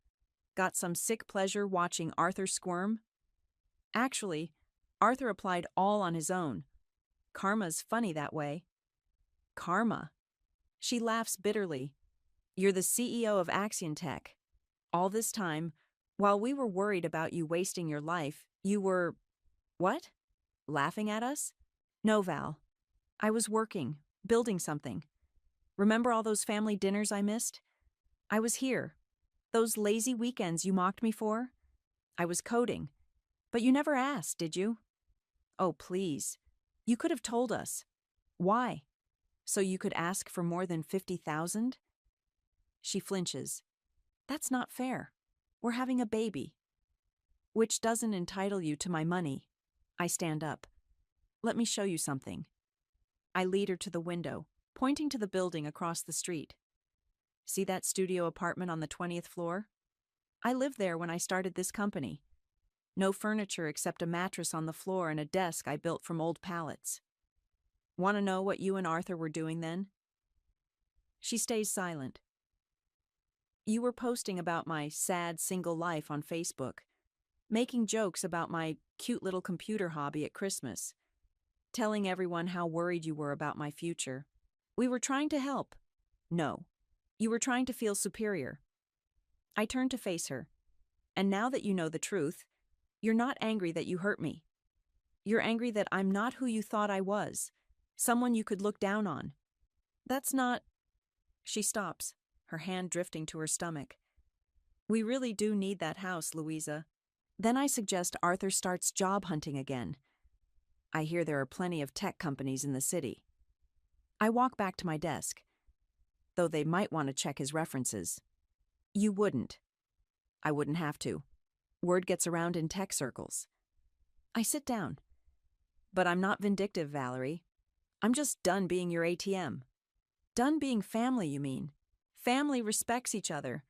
Got some sick pleasure watching Arthur squirm? Actually, Arthur applied all on his own. Karma's funny that way. Karma. She laughs bitterly. You're the CEO of Axion Tech. All this time, while we were worried about you wasting your life, you were... What? Laughing at us? No, Val. I was working, building something. Remember all those family dinners I missed? I was here. Those lazy weekends you mocked me for? I was coding. But you never asked, did you? Oh, please. You could have told us. Why? So you could ask for more than 50,000? She flinches. That's not fair. We're having a baby. Which doesn't entitle you to my money. I stand up. Let me show you something. I lead her to the window, pointing to the building across the street. See that studio apartment on the 20th floor? I lived there when I started this company. No furniture except a mattress on the floor and a desk I built from old pallets. Want to know what you and Arthur were doing then? She stays silent. You were posting about my sad single life on Facebook, making jokes about my cute little computer hobby at Christmas, telling everyone how worried you were about my future. We were trying to help. No, you were trying to feel superior. I turned to face her. And now that you know the truth, you're not angry that you hurt me. You're angry that I'm not who you thought I was, someone you could look down on. That's not... She stops, her hand drifting to her stomach. We really do need that house, Louisa. Then I suggest Arthur starts job hunting again. I hear there are plenty of tech companies in the city. I walk back to my desk, though they might want to check his references. You wouldn't. I wouldn't have to. Word gets around in tech circles. I sit down. But I'm not vindictive, Valerie. I'm just done being your ATM. Done being family, you mean? Family respects each other.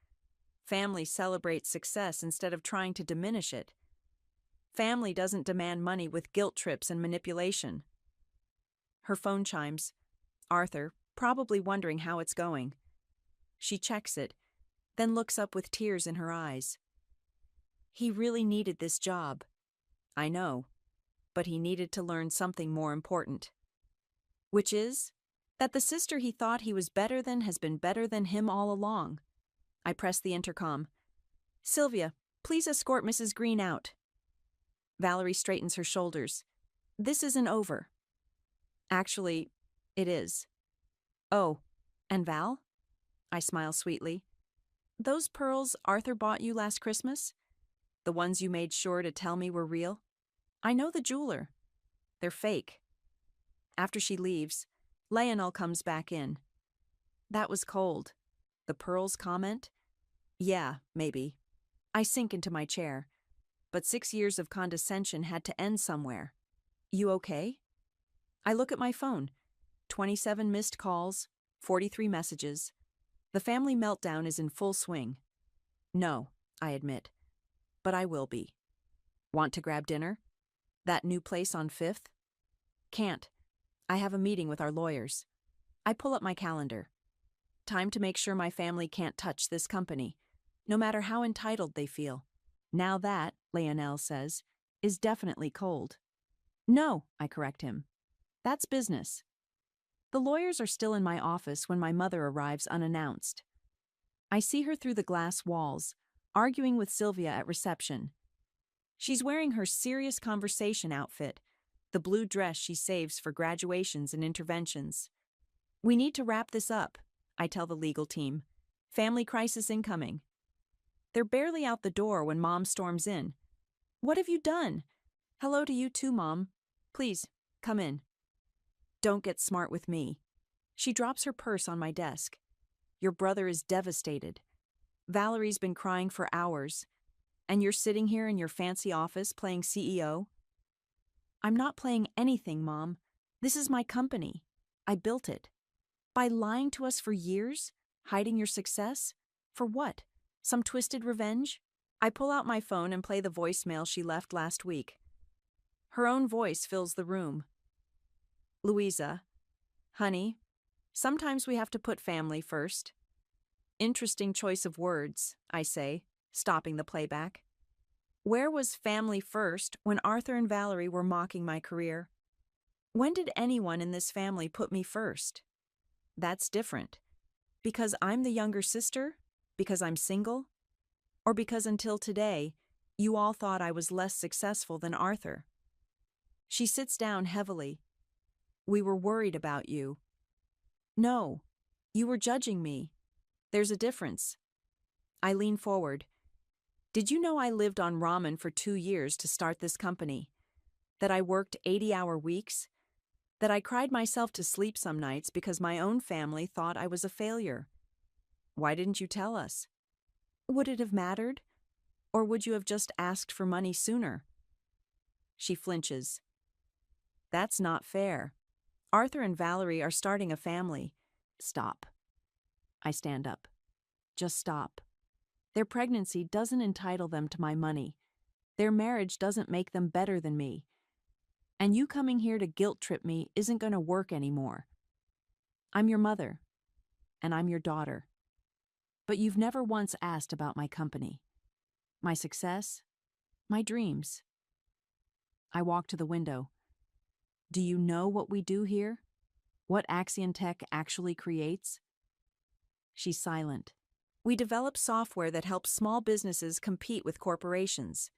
Family celebrates success instead of trying to diminish it. Family doesn't demand money with guilt trips and manipulation. Her phone chimes. Arthur, probably wondering how it's going. She checks it, then looks up with tears in her eyes. He really needed this job. I know, but he needed to learn something more important. Which is that the sister he thought he was better than has been better than him all along. I press the intercom. Sylvia, please escort Mrs. Green out. Valerie straightens her shoulders. This isn't over. Actually, it is. Oh, and Val? I smile sweetly. Those pearls Arthur bought you last Christmas? The ones you made sure to tell me were real? I know the jeweler. They're fake. After she leaves, Lionel comes back in. That was cold. The pearls comment? Yeah, maybe. I sink into my chair. But 6 years of condescension had to end somewhere. You okay? I look at my phone. 27 missed calls, 43 messages. The family meltdown is in full swing. No, I admit. But I will be. Want to grab dinner? That new place on 5th? Can't. I have a meeting with our lawyers. I pull up my calendar. Time to make sure my family can't touch this company, no matter how entitled they feel. Now that, Lionel says, is definitely cold. No, I correct him. That's business. The lawyers are still in my office when my mother arrives unannounced. I see her through the glass walls, arguing with Sylvia at reception. She's wearing her serious conversation outfit, the blue dress she saves for graduations and interventions. We need to wrap this up, I tell the legal team. Family crisis incoming. They're barely out the door when Mom storms in. What have you done? Hello to you too, Mom. Please, come in. Don't get smart with me. She drops her purse on my desk. Your brother is devastated. Valerie's been crying for hours. And you're sitting here in your fancy office playing CEO? I'm not playing anything, Mom. This is my company. I built it. By lying to us for years? Hiding your success? For what? Some twisted revenge? I pull out my phone and play the voicemail she left last week. Her own voice fills the room. Louisa, honey, sometimes we have to put family first. Interesting choice of words, I say, stopping the playback. Where was family first when Arthur and Valerie were mocking my career? When did anyone in this family put me first? That's different. Because I'm the younger sister? Because I'm single? Or because until today, you all thought I was less successful than Arthur? She sits down heavily. We were worried about you. No, you were judging me. There's a difference. I lean forward. Did you know I lived on ramen for 2 years to start this company? That I worked 80-hour weeks? That I cried myself to sleep some nights because my own family thought I was a failure? Why didn't you tell us? Would it have mattered? Or would you have just asked for money sooner? She flinches. That's not fair. Arthur and Valerie are starting a family. Stop. I stand up. Just stop. Their pregnancy doesn't entitle them to my money. Their marriage doesn't make them better than me. And you coming here to guilt trip me isn't going to work anymore. I'm your mother, and I'm your daughter. But you've never once asked about my company, my success, my dreams. I walk to the window. Do you know what we do here? What Axion Tech actually creates? She's silent. We develop software that helps small businesses compete with corporations.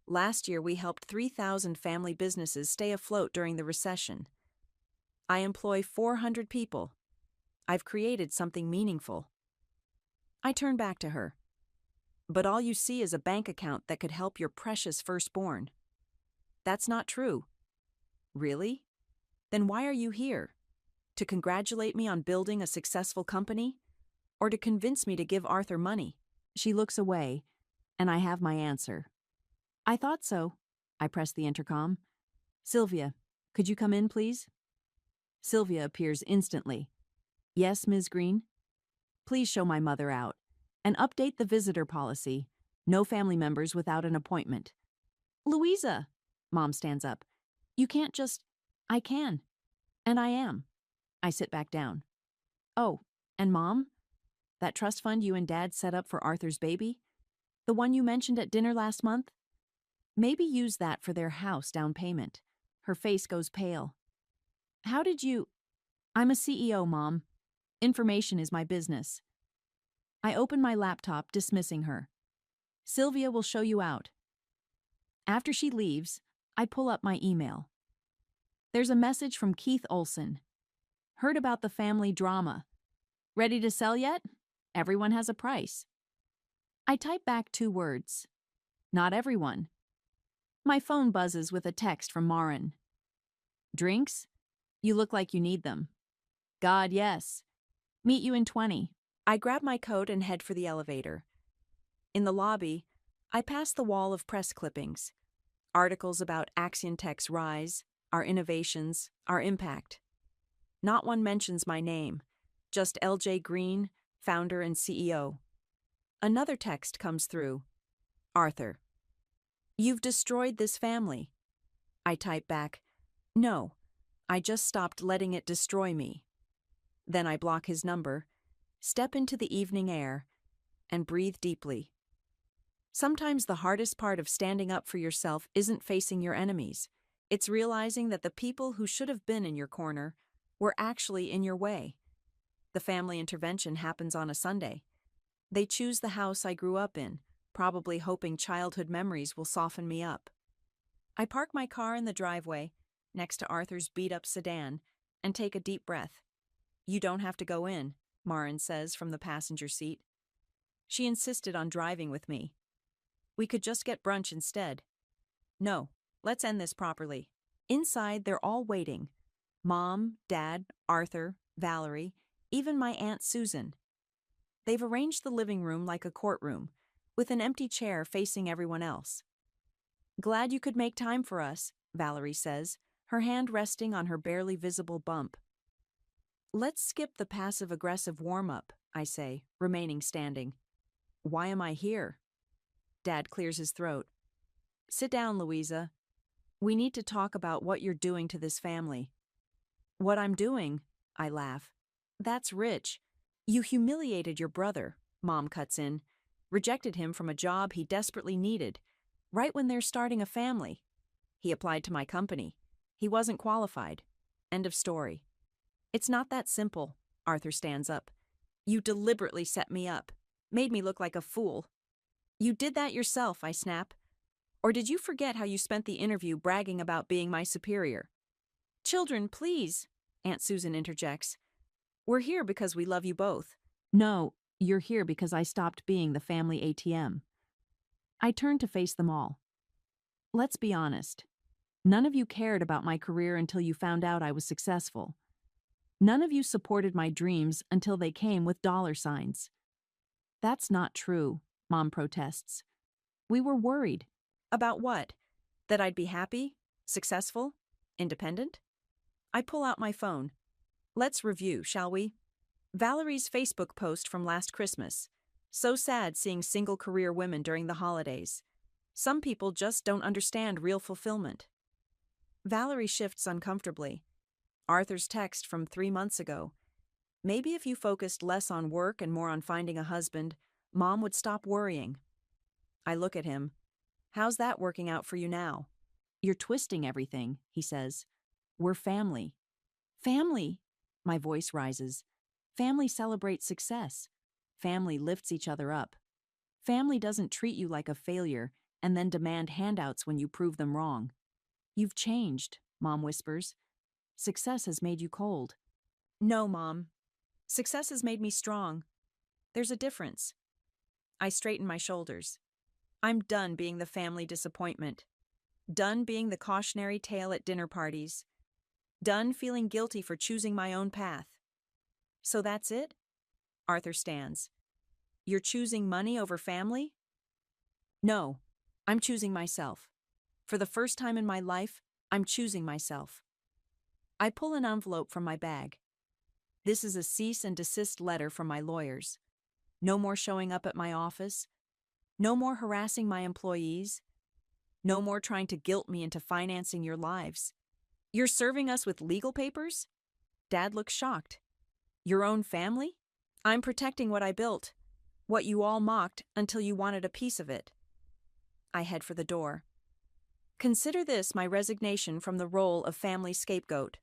Last year, we helped 3,000 family businesses stay afloat during the recession. I employ 400 people. I've created something meaningful. I turn back to her. But all you see is a bank account that could help your precious firstborn. That's not true. Really? Then why are you here? To congratulate me on building a successful company? Or to convince me to give Arthur money? She looks away, and I have my answer. I thought so. I press the intercom. Sylvia, could you come in, please? Sylvia appears instantly. Yes, Ms. Green? Please show my mother out, and update the visitor policy. No family members without an appointment. Louisa! Mom stands up. You can't just... I can. And I am. I sit back down. Oh, and Mom? That trust fund you and Dad set up for Arthur's baby? The one you mentioned at dinner last month? Maybe use that for their house down payment. Her face goes pale. How did you... I'm a CEO, Mom. Information is my business. I open my laptop, dismissing her. Sylvia will show you out. After she leaves, I pull up my email. There's a message from Keith Olson. Heard about the family drama. Ready to sell yet? Everyone has a price. I type back 2 words. Not everyone. My phone buzzes with a text from Marin. Drinks? You look like you need them. God, yes. Meet you in 20. I grab my coat and head for the elevator. In the lobby, I pass the wall of press clippings. Articles about Axion Tech's rise, our innovations, our impact. Not one mentions my name, just LJ Green, founder and CEO. Another text comes through. Arthur. You've destroyed this family. I type back, no, I just stopped letting it destroy me. Then I block his number, step into the evening air, and breathe deeply. Sometimes the hardest part of standing up for yourself isn't facing your enemies. It's realizing that the people who should have been in your corner were actually in your way. The family intervention happens on a Sunday. They choose the house I grew up in, probably hoping childhood memories will soften me up. I park my car in the driveway, next to Arthur's beat-up sedan, and take a deep breath. You don't have to go in, Marin says from the passenger seat. She insisted on driving with me. We could just get brunch instead. No, let's end this properly. Inside, they're all waiting. Mom, Dad, Arthur, Valerie, even my Aunt Susan. They've arranged the living room like a courtroom, with an empty chair facing everyone else. Glad you could make time for us, Valerie says, her hand resting on her barely visible bump. Let's skip the passive-aggressive warm-up, I say, remaining standing. Why am I here? Dad clears his throat. Sit down, Louisa. We need to talk about what you're doing to this family. What I'm doing? I laugh. That's rich. You humiliated your brother, Mom cuts in, rejected him from a job he desperately needed, right when they're starting a family. He applied to my company. He wasn't qualified. End of story. It's not that simple, Arthur stands up. You deliberately set me up, made me look like a fool. You did that yourself, I snap. Or did you forget how you spent the interview bragging about being my superior? Children, please, Aunt Susan interjects. We're here because we love you both. No, you're here because I stopped being the family ATM. I turn to face them all. Let's be honest. None of you cared about my career until you found out I was successful. None of you supported my dreams until they came with dollar signs. That's not true, Mom protests. We were worried. About what? That I'd be happy? Successful? Independent? I pull out my phone. Let's review, shall we? Valerie's Facebook post from last Christmas. So sad seeing single career women during the holidays. Some people just don't understand real fulfillment. Valerie shifts uncomfortably. Arthur's text from 3 months ago. Maybe if you focused less on work and more on finding a husband, Mom would stop worrying. I look at him. How's that working out for you now? You're twisting everything, he says. We're family. Family! My voice rises. Family celebrates success. Family lifts each other up. Family doesn't treat you like a failure and then demand handouts when you prove them wrong. You've changed, Mom whispers. Success has made you cold. No, Mom. Success has made me strong. There's a difference. I straighten my shoulders. I'm done being the family disappointment. Done being the cautionary tale at dinner parties. Done feeling guilty for choosing my own path. So that's it? Arthur stands. You're choosing money over family? No, I'm choosing myself. For the first time in my life, I'm choosing myself. I pull an envelope from my bag. This is a cease and desist letter from my lawyers. No more showing up at my office. No more harassing my employees. No more trying to guilt me into financing your lives. You're serving us with legal papers? Dad looks shocked. Your own family? I'm protecting what I built, what you all mocked until you wanted a piece of it. I head for the door. Consider this my resignation from the role of family scapegoat.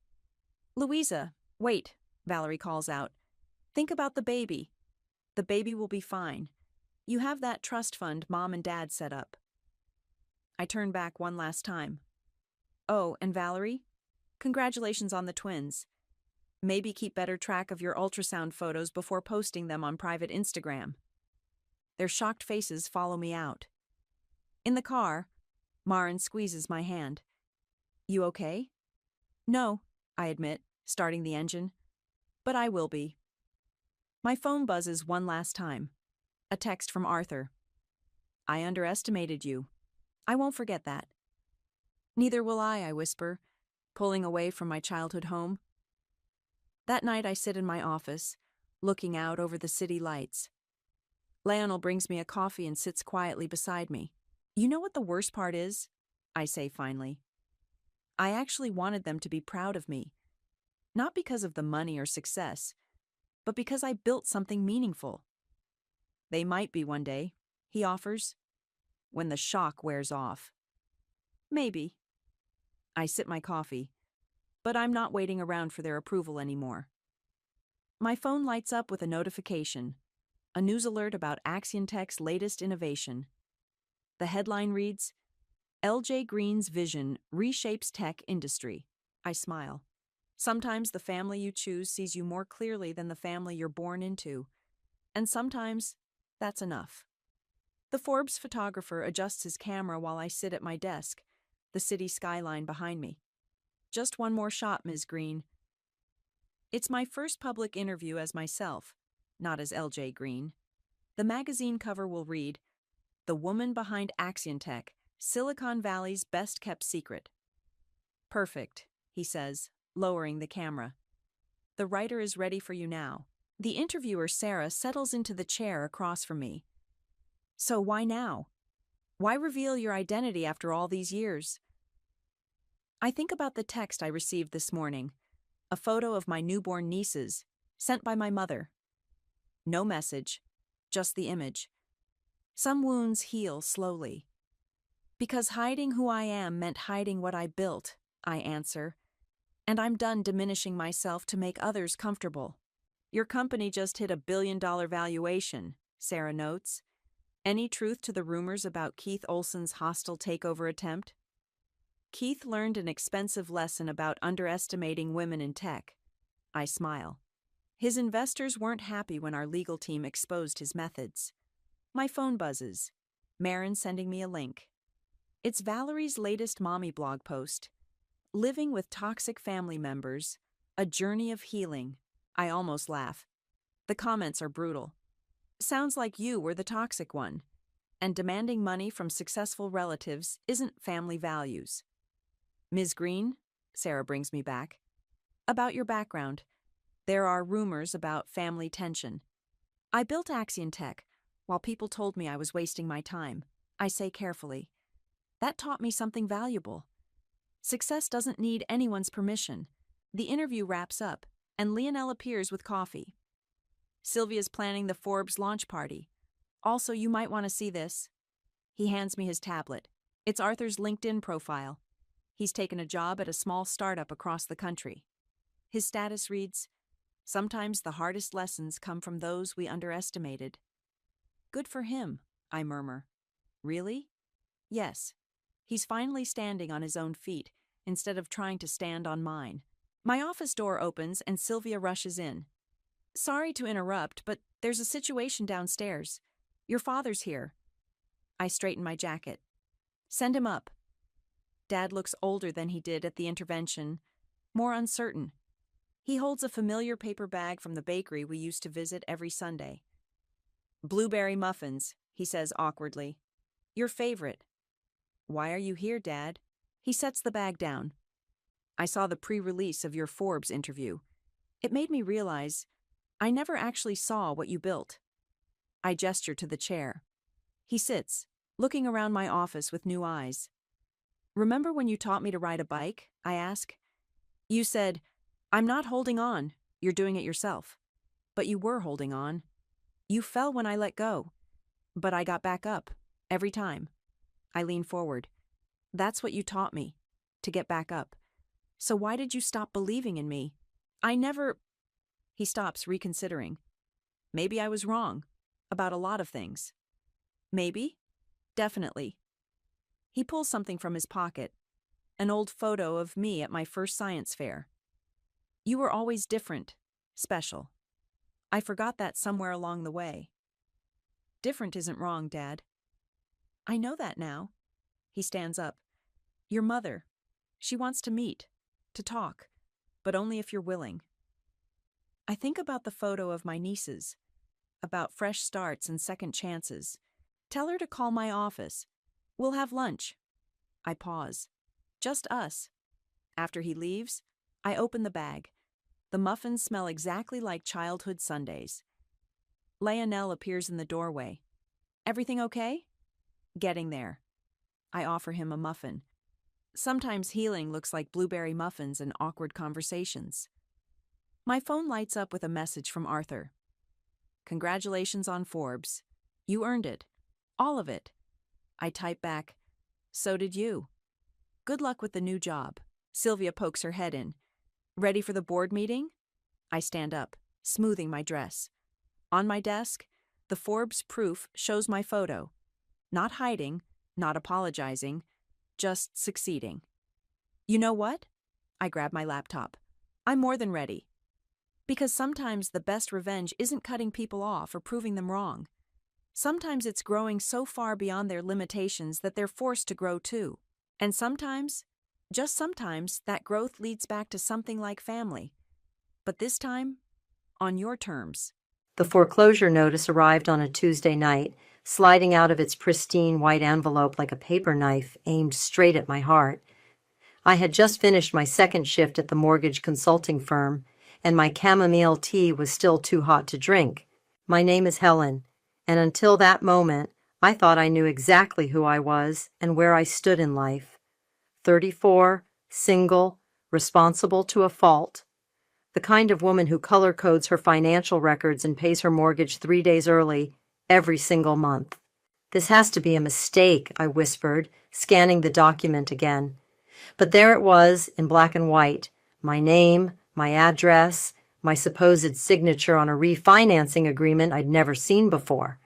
Louisa, wait, Valerie calls out. Think about the baby. The baby will be fine. You have that trust fund Mom and Dad set up. I turn back one last time. Oh, and Valerie? Congratulations on the twins. Maybe keep better track of your ultrasound photos before posting them on private Instagram. Their shocked faces follow me out. In the car, Maren squeezes my hand. You okay? No, I admit, starting the engine. But I will be. My phone buzzes one last time. A text from Arthur. I underestimated you. I won't forget that. Neither will I whisper, pulling away from my childhood home. That night I sit in my office, looking out over the city lights. Lionel brings me a coffee and sits quietly beside me. You know what the worst part is? I say finally. I actually wanted them to be proud of me. Not because of the money or success, but because I built something meaningful. They might be one day, he offers, when the shock wears off. Maybe. I sip my coffee, but I'm not waiting around for their approval anymore. My phone lights up with a notification, a news alert about AxianTech's latest innovation. The headline reads, LJ Green's vision reshapes tech industry. I smile. Sometimes the family you choose sees you more clearly than the family you're born into, and sometimes that's enough. The Forbes photographer adjusts his camera while I sit at my desk, the city skyline behind me. Just one more shot, Ms. Green. It's my first public interview as myself, not as LJ Green. The magazine cover will read, The Woman Behind AxianTech, Silicon Valley's Best-Kept Secret. Perfect, he says, lowering the camera. The writer is ready for you now. The interviewer, Sarah, settles into the chair across from me. So why now? Why reveal your identity after all these years? I think about the text I received this morning, a photo of my newborn nieces, sent by my mother. No message, just the image. Some wounds heal slowly. Because hiding who I am meant hiding what I built, I answer, and I'm done diminishing myself to make others comfortable. Your company just hit $1 billion valuation, Sarah notes. Any truth to the rumors about Keith Olson's hostile takeover attempt? Keith learned an expensive lesson about underestimating women in tech. I smile. His investors weren't happy when our legal team exposed his methods. My phone buzzes. Maren sending me a link. It's Valerie's latest mommy blog post. Living with toxic family members, a journey of healing. I almost laugh. The comments are brutal. Sounds like you were the toxic one. And demanding money from successful relatives isn't family values. Ms. Green, Sarah brings me back. About your background. There are rumors about family tension. I built AxianTech while people told me I was wasting my time. I say carefully. That taught me something valuable. Success doesn't need anyone's permission. The interview wraps up, and Lionel appears with coffee. Sylvia's planning the Forbes launch party. Also, you might want to see this. He hands me his tablet. It's Arthur's LinkedIn profile. He's taken a job at a small startup across the country. His status reads, Sometimes the hardest lessons come from those we underestimated. Good for him, I murmur. Really? Yes. He's finally standing on his own feet, instead of trying to stand on mine. My office door opens and Sylvia rushes in. Sorry to interrupt, but there's a situation downstairs. Your father's here. I straighten my jacket. Send him up. Dad looks older than he did at the intervention, more uncertain. He holds a familiar paper bag from the bakery we used to visit every Sunday. Blueberry muffins, he says awkwardly. Your favorite. Why are you here, Dad? He sets the bag down. I saw the pre-release of your Forbes interview. It made me realize I never actually saw what you built. I gesture to the chair. He sits, looking around my office with new eyes. Remember when you taught me to ride a bike? I ask. You said, I'm not holding on, you're doing it yourself. But you were holding on. You fell when I let go. But I got back up, every time. I lean forward. That's what you taught me, to get back up. So why did you stop believing in me? I never... He stops, reconsidering. Maybe I was wrong, about a lot of things. Maybe? Definitely. He pulls something from his pocket, an old photo of me at my first science fair. You were always different, special. I forgot that somewhere along the way. Different isn't wrong, Dad. I know that now. He stands up. Your mother. She wants to meet, to talk, but only if you're willing. I think about the photo of my nieces, about fresh starts and second chances. Tell her to call my office. We'll have lunch. I pause. Just us. After he leaves, I open the bag. The muffins smell exactly like childhood sundaes. Leonel appears in the doorway. Everything okay? Getting there. I offer him a muffin. Sometimes healing looks like blueberry muffins and awkward conversations. My phone lights up with a message from Arthur. Congratulations on Forbes. You earned it. All of it. I type back, so did you. Good luck with the new job. Sylvia pokes her head in. Ready for the board meeting? I stand up, smoothing my dress. On my desk, the Forbes proof shows my photo. Not hiding, not apologizing, just succeeding. You know what? I grab my laptop. I'm more than ready. Because sometimes the best revenge isn't cutting people off or proving them wrong. Sometimes it's growing so far beyond their limitations that they're forced to grow too. And sometimes, just sometimes, that growth leads back to something like family. But this time, on your terms. The foreclosure notice arrived on a Tuesday night, sliding out of its pristine white envelope like a paper knife aimed straight at my heart. I had just finished my second shift at the mortgage consulting firm, and my chamomile tea was still too hot to drink. My name is Helen, and until that moment, I thought I knew exactly who I was and where I stood in life. 34, single, responsible to a fault. The kind of woman who color codes her financial records and pays her mortgage 3 days early every single month. This has to be a mistake, I whispered, scanning the document again. But there it was, in black and white, my name, my address, my supposed signature on a refinancing agreement I'd never seen before.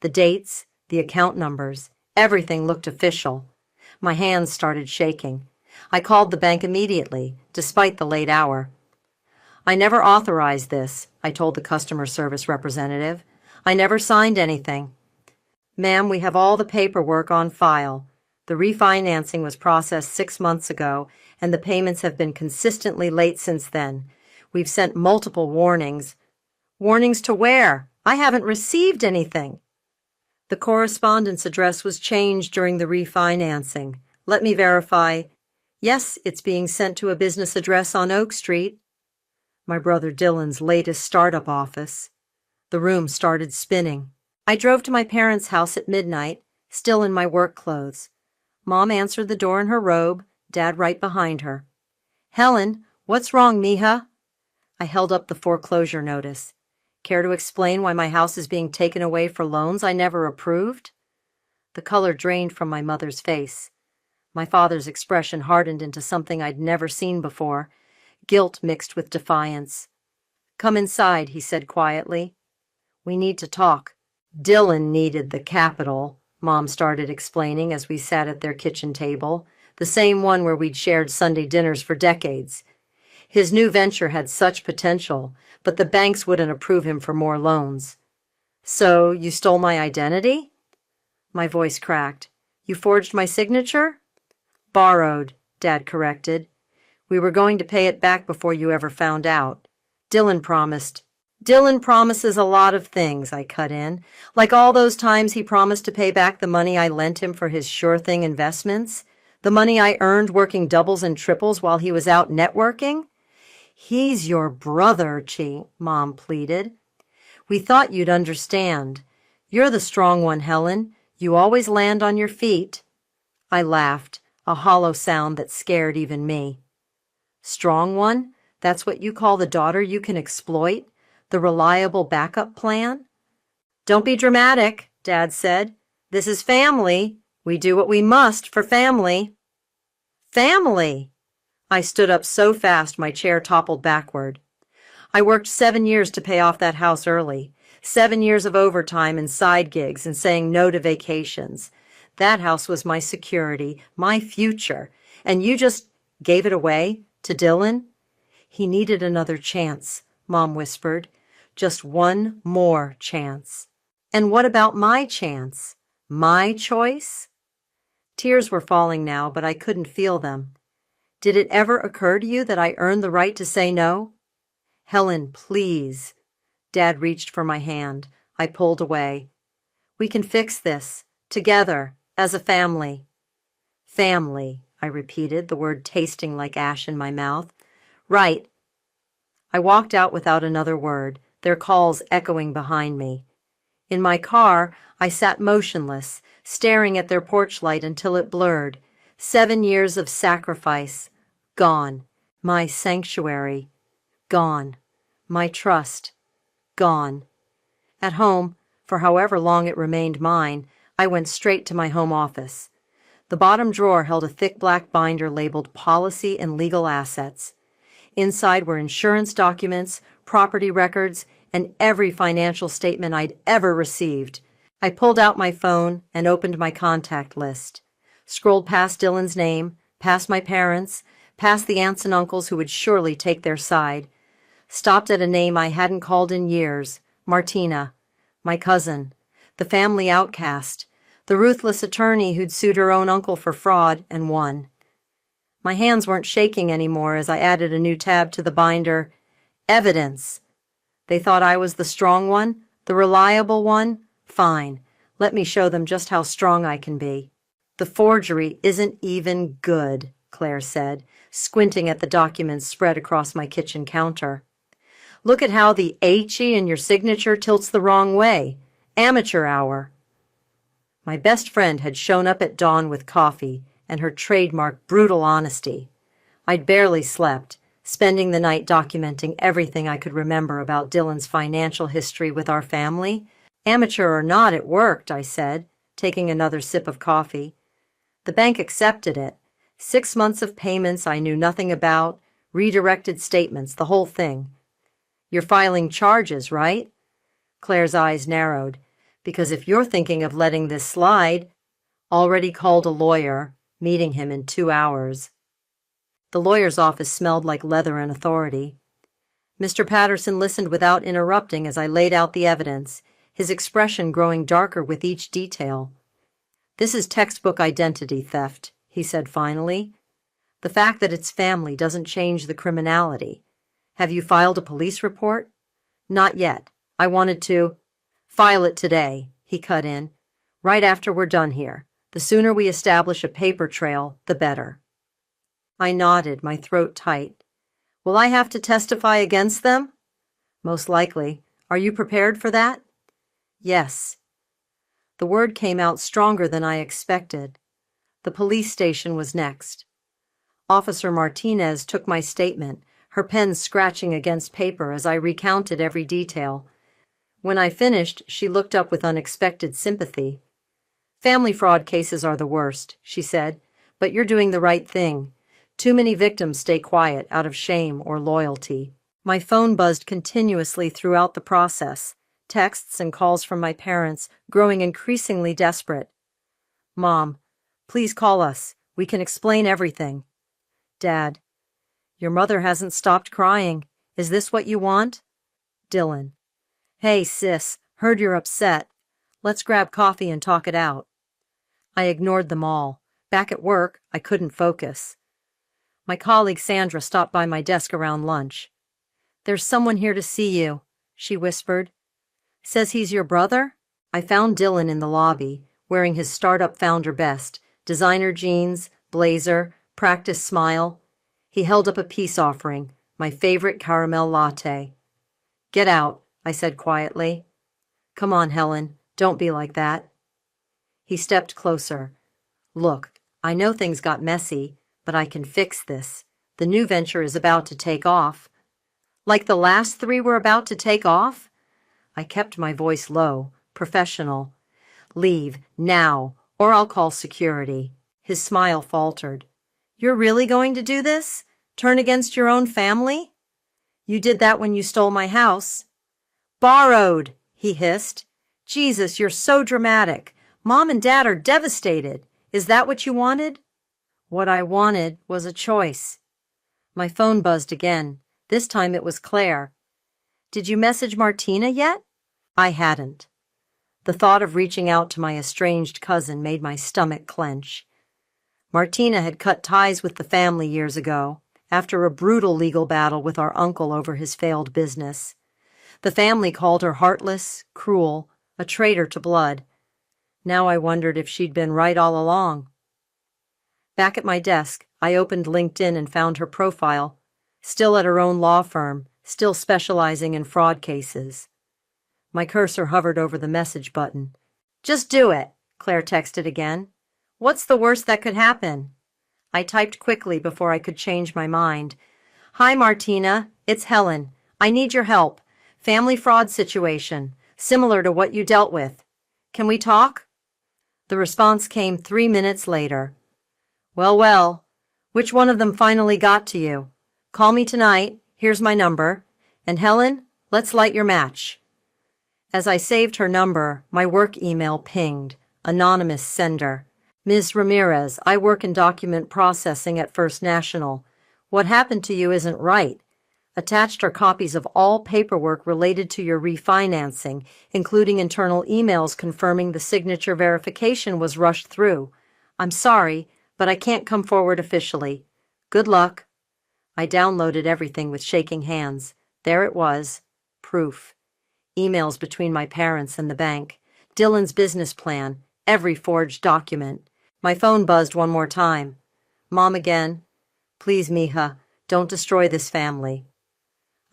The dates, the account numbers, everything looked official. My hands started shaking. I called the bank immediately, despite the late hour. I never authorized this, I told the customer service representative. I never signed anything. Ma'am, we have all the paperwork on file. The refinancing was processed 6 months ago, and the payments have been consistently late since then. We've sent multiple warnings. Warnings to where? I haven't received anything. The correspondence address was changed during the refinancing. Let me verify. Yes, it's being sent to a business address on Oak Street. My brother Dylan's latest startup office. The room started spinning. I drove to my parents' house at midnight, still in my work clothes. Mom answered the door in her robe, Dad right behind her. Helen, what's wrong, mija? I held up the foreclosure notice. Care to explain why my house is being taken away for loans I never approved? The color drained from my mother's face. My father's expression hardened into something I'd never seen before, guilt mixed with defiance. Come inside, he said quietly. We need to talk. Dylan needed the capital, Mom started explaining as we sat at their kitchen table, the same one where we'd shared Sunday dinners for decades. His new venture had such potential, but the banks wouldn't approve him for more loans. So, you stole my identity? My voice cracked. You forged my signature? Borrowed, Dad corrected. We were going to pay it back before you ever found out. Dylan promised. Dylan promises a lot of things, I cut in. Like all those times he promised to pay back the money I lent him for his sure thing investments. The money I earned working doubles and triples while he was out networking. He's your brother, Mom pleaded. We thought you'd understand. You're the strong one, Helen. You always land on your feet. I laughed, a hollow sound that scared even me. Strong one? That's what you call the daughter you can exploit? The reliable backup plan? Don't be dramatic, Dad said. This is family. We do what we must for family. Family! I stood up so fast my chair toppled backward. I worked 7 years to pay off that house early. 7 years of overtime and side gigs and saying no to vacations. That house was my security, my future. And you just gave it away to Dylan? He needed another chance, Mom whispered. Just one more chance. And what about my chance? My choice? Tears were falling now, but I couldn't feel them. Did it ever occur to you that I earned the right to say no? Helen, please. Dad reached for my hand. I pulled away. We can fix this. Together. As a family. Family, I repeated, the word tasting like ash in my mouth. Right. I walked out without another word, their calls echoing behind me. In my car, I sat motionless, staring at their porch light until it blurred. 7 years of sacrifice. Gone. My sanctuary. Gone. My trust. Gone. At home, for however long it remained mine, I went straight to my home office. The bottom drawer held a thick black binder labeled Policy and Legal Assets. Inside were insurance documents, property records, and every financial statement I'd ever received. I pulled out my phone and opened my contact list. Scrolled past Dylan's name, past my parents, past the aunts and uncles who would surely take their side. Stopped at a name I hadn't called in years, Martina, my cousin, the family outcast, the ruthless attorney who'd sued her own uncle for fraud and won. My hands weren't shaking anymore as I added a new tab to the binder. Evidence. They thought I was the strong one, the reliable one? Fine. Let me show them just how strong I can be. The forgery isn't even good, Claire said, squinting at the documents spread across my kitchen counter. Look at how the H-E in your signature tilts the wrong way. Amateur hour. My best friend had shown up at dawn with coffee and her trademark brutal honesty. I'd barely slept, spending the night documenting everything I could remember about Dylan's financial history with our family. Amateur or not, it worked, I said, taking another sip of coffee. The bank accepted it. 6 months of payments I knew nothing about, redirected statements, the whole thing. You're filing charges, right? Claire's eyes narrowed. Because if you're thinking of letting this slide, already called a lawyer, meeting him in 2 hours. The lawyer's office smelled like leather and authority. Mr. Patterson listened without interrupting as I laid out the evidence, his expression growing darker with each detail. This is textbook identity theft, he said finally. The fact that it's family doesn't change the criminality. Have you filed a police report? Not yet. I wanted to. File it today, he cut in. Right after we're done here. The sooner we establish a paper trail, the better. I nodded, my throat tight. Will I have to testify against them? Most likely. Are you prepared for that? Yes. The word came out stronger than I expected. The police station was next. Officer Martinez took my statement, her pen scratching against paper as I recounted every detail. When I finished, she looked up with unexpected sympathy. Family fraud cases are the worst, she said, but you're doing the right thing. Too many victims stay quiet out of shame or loyalty. My phone buzzed continuously throughout the process, texts and calls from my parents, growing increasingly desperate. Mom, please call us. We can explain everything. Dad, Your mother hasn't stopped crying. Is this what you want? Dylan. Hey, sis, heard you're upset. Let's grab coffee and talk it out. I ignored them all. Back at work, I couldn't focus. My colleague Sandra stopped by my desk around lunch. There's someone here to see you, she whispered. Says he's your brother? I found Dylan in the lobby, wearing his startup founder best, designer jeans, blazer, practiced smile. He held up a peace offering, my favorite caramel latte. Get out, I said quietly. Come on, Helen, don't be like that. He stepped closer. Look, I know things got messy, but I can fix this. The new venture is about to take off. Like the last 3 were about to take off? I kept my voice low, professional. Leave, now, or I'll call security. His smile faltered. You're really going to do this? Turn against your own family? You did that when you stole my house. Borrowed, he hissed. Jesus, you're so dramatic. Mom and Dad are devastated. Is that what you wanted? What I wanted was a choice. My phone buzzed again. This time it was Claire. Did you message Martina yet? I hadn't. The thought of reaching out to my estranged cousin made my stomach clench. Martina had cut ties with the family years ago, after a brutal legal battle with our uncle over his failed business. The family called her heartless, cruel, a traitor to blood. Now I wondered if she'd been right all along. Back at my desk, I opened LinkedIn and found her profile, still at her own law firm, still specializing in fraud cases. My cursor hovered over the message button. Just do it, Claire texted again. What's the worst that could happen? I typed quickly before I could change my mind. Hi, Martina. It's Helen. I need your help. Family fraud situation, similar to what you dealt with. Can we talk? The response came 3 minutes later. Well, which one of them finally got to you? Call me tonight. Here's my number. And Helen, let's light your match. As I saved her number, my work email pinged. Anonymous sender. Ms. Ramirez, I work in document processing at First National. What happened to you isn't right. Attached are copies of all paperwork related to your refinancing, including internal emails confirming the signature verification was rushed through. I'm sorry, but I can't come forward officially. Good luck. I downloaded everything with shaking hands. There it was. Proof. Emails between my parents and the bank. Dylan's business plan. Every forged document. My phone buzzed one more time. Mom again. Please, mija, don't destroy this family.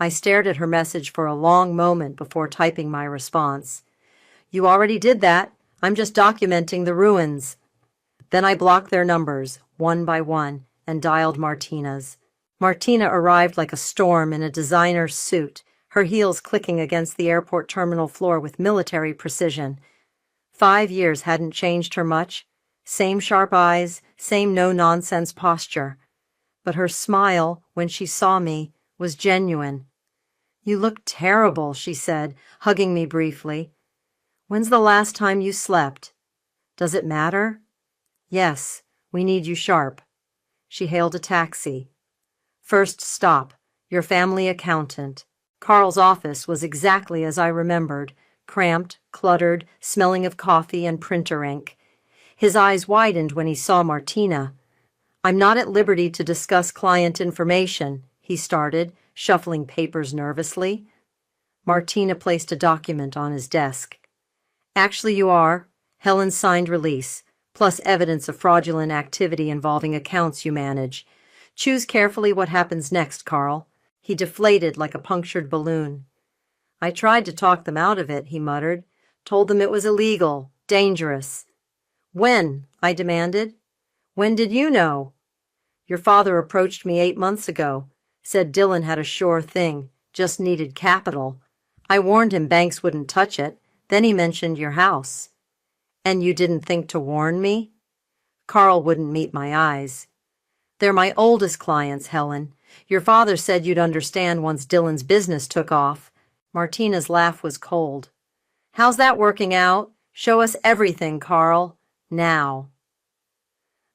I stared at her message for a long moment before typing my response. You already did that. I'm just documenting the ruins. Then I blocked their numbers, one by one, and dialed Martina's. Martina arrived like a storm in a designer's suit, her heels clicking against the airport terminal floor with military precision. 5 years hadn't changed her much. Same sharp eyes, same no-nonsense posture. But her smile, when she saw me, was genuine. You look terrible, she said, hugging me briefly. When's the last time you slept? Does it matter? Yes, we need you sharp. She hailed a taxi. First stop, your family accountant. Carl's office was exactly as I remembered, cramped, cluttered, smelling of coffee and printer ink. His eyes widened when he saw Martina. I'm not at liberty to discuss client information, he started, shuffling papers nervously. Martina placed a document on his desk. Actually, you are. Helen's signed release, plus evidence of fraudulent activity involving accounts you manage. Choose carefully what happens next, Carl. He deflated like a punctured balloon. I tried to talk them out of it, he muttered. Told them it was illegal, dangerous. When? I demanded. When did you know? Your father approached me 8 months ago. Said Dylan had a sure thing, just needed capital. I warned him banks wouldn't touch it. Then he mentioned your house. And you didn't think to warn me? Carl wouldn't meet my eyes. They're my oldest clients, Helen. Your father said you'd understand once Dylan's business took off. Martina's laugh was cold. How's that working out? Show us everything, Carl. Now.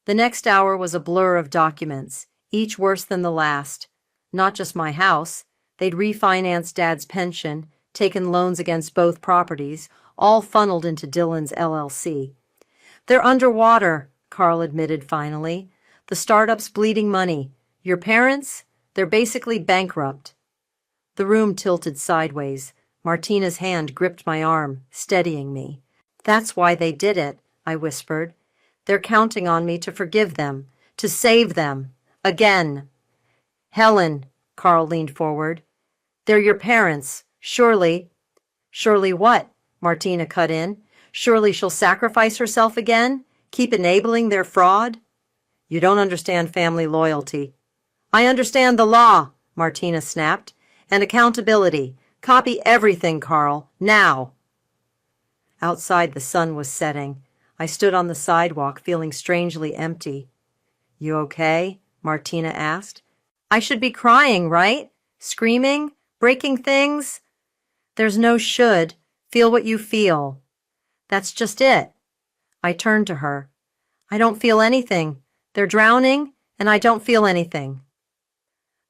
The next hour was a blur of documents, each worse than the last. Not just my house. They'd refinanced Dad's pension, taken loans against both properties, all funneled into Dylan's LLC. They're underwater, Carl admitted finally. The startup's bleeding money. Your parents? They're basically bankrupt. The room tilted sideways. Martina's hand gripped my arm, steadying me. That's why they did it, I whispered. They're counting on me to forgive them, to save them. Again. Helen, Carl leaned forward. They're your parents. Surely. Surely what? Martina cut in. Surely she'll sacrifice herself again? Keep enabling their fraud? You don't understand family loyalty. I understand the law, Martina snapped. And accountability. Copy everything, Carl. Now. Outside, the sun was setting. I stood on the sidewalk, feeling strangely empty. You okay? Martina asked. I should be crying, right? Screaming? Breaking things? There's no should. Feel what you feel. That's just it. I turned to her. I don't feel anything. They're drowning, and I don't feel anything.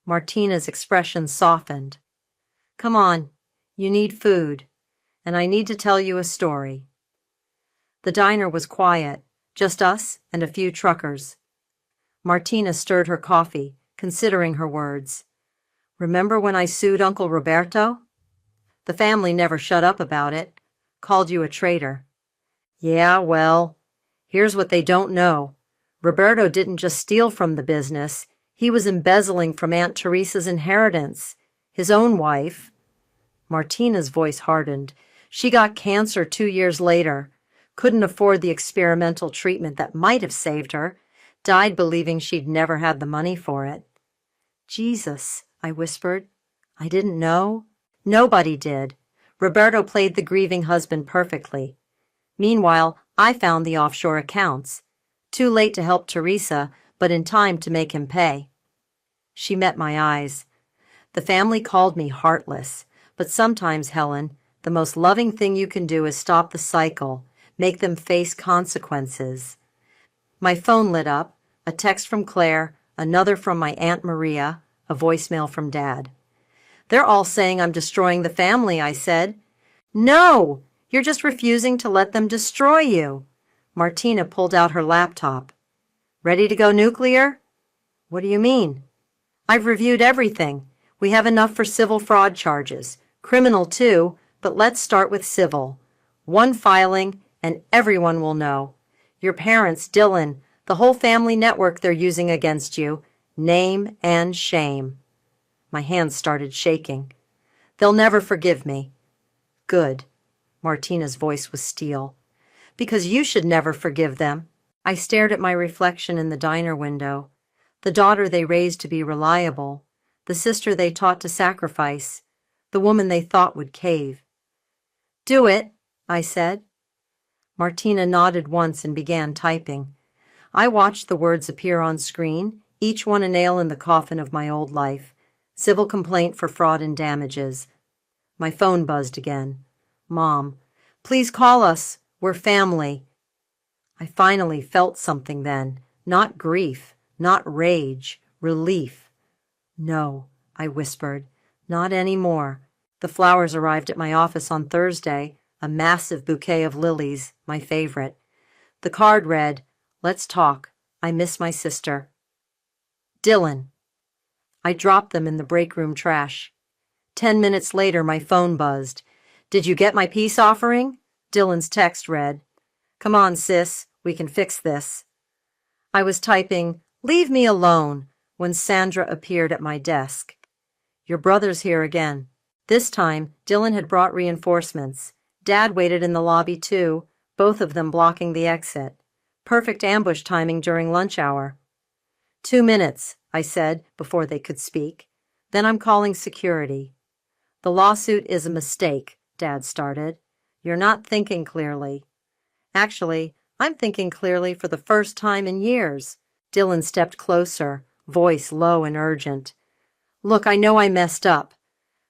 Martina's expression softened. Come on, you need food, and I need to tell you a story. The diner was quiet, just us and a few truckers. Martina stirred her coffee, considering her words. Remember when I sued Uncle Roberto? The family never shut up about it, called you a traitor. Yeah, well, here's what they don't know. Roberto didn't just steal from the business. He was embezzling from Aunt Teresa's inheritance, his own wife. Martina's voice hardened. She got cancer 2 years later, couldn't afford the experimental treatment that might have saved her, died believing she'd never had the money for it. Jesus, I whispered. I didn't know. Nobody did. Roberto played the grieving husband perfectly. Meanwhile, I found the offshore accounts. Too late to help Teresa, but in time to make him pay. She met my eyes. The family called me heartless, but sometimes, Helen, the most loving thing you can do is stop the cycle, make them face consequences. My phone lit up, a text from Claire, another from my Aunt Maria, a voicemail from Dad. They're all saying I'm destroying the family, I said. No, you're just refusing to let them destroy you. Martina pulled out her laptop. Ready to go nuclear? What do you mean? I've reviewed everything. We have enough for civil fraud charges. Criminal too, but let's start with civil. One filing, and everyone will know. Your parents, Dylan, the whole family network they're using against you. Name and shame. My hands started shaking. They'll never forgive me. Good. Martina's voice was steel. Because you should never forgive them. I stared at my reflection in the diner window. The daughter they raised to be reliable. The sister they taught to sacrifice. The woman they thought would cave. Do it, I said. Martina nodded once and began typing. I watched the words appear on screen, each one a nail in the coffin of my old life. Civil complaint for fraud and damages. My phone buzzed again. Mom, please call us. We're family. I finally felt something then. Not grief, not rage, relief. No, I whispered. Not anymore. The flowers arrived at my office on Thursday, a massive bouquet of lilies, my favorite. The card read, Let's talk. I miss my sister. Dylan. I dropped them in the break room trash. 10 minutes later, my phone buzzed. Did you get my peace offering? Dylan's text read, Come on, sis, we can fix this. I was typing, Leave me alone, when Sandra appeared at my desk. Your brother's here again. This time, Dylan had brought reinforcements. Dad waited in the lobby too, both of them blocking the exit. Perfect ambush timing during lunch hour. 2 minutes, I said, before they could speak. Then I'm calling security. The lawsuit is a mistake, Dad started. You're not thinking clearly. Actually, I'm thinking clearly for the first time in years. Dylan stepped closer, voice low and urgent. Look, I know I messed up.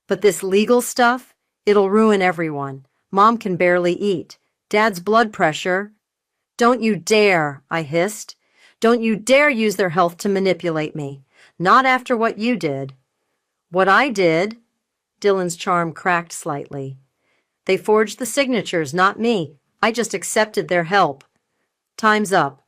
But this legal stuff, it'll ruin everyone. Mom can barely eat. Dad's blood pressure. Don't you dare, I hissed. Don't you dare use their health to manipulate me. Not after what you did. What I did? Dylan's charm cracked slightly. They forged the signatures, not me. I just accepted their help. Time's up.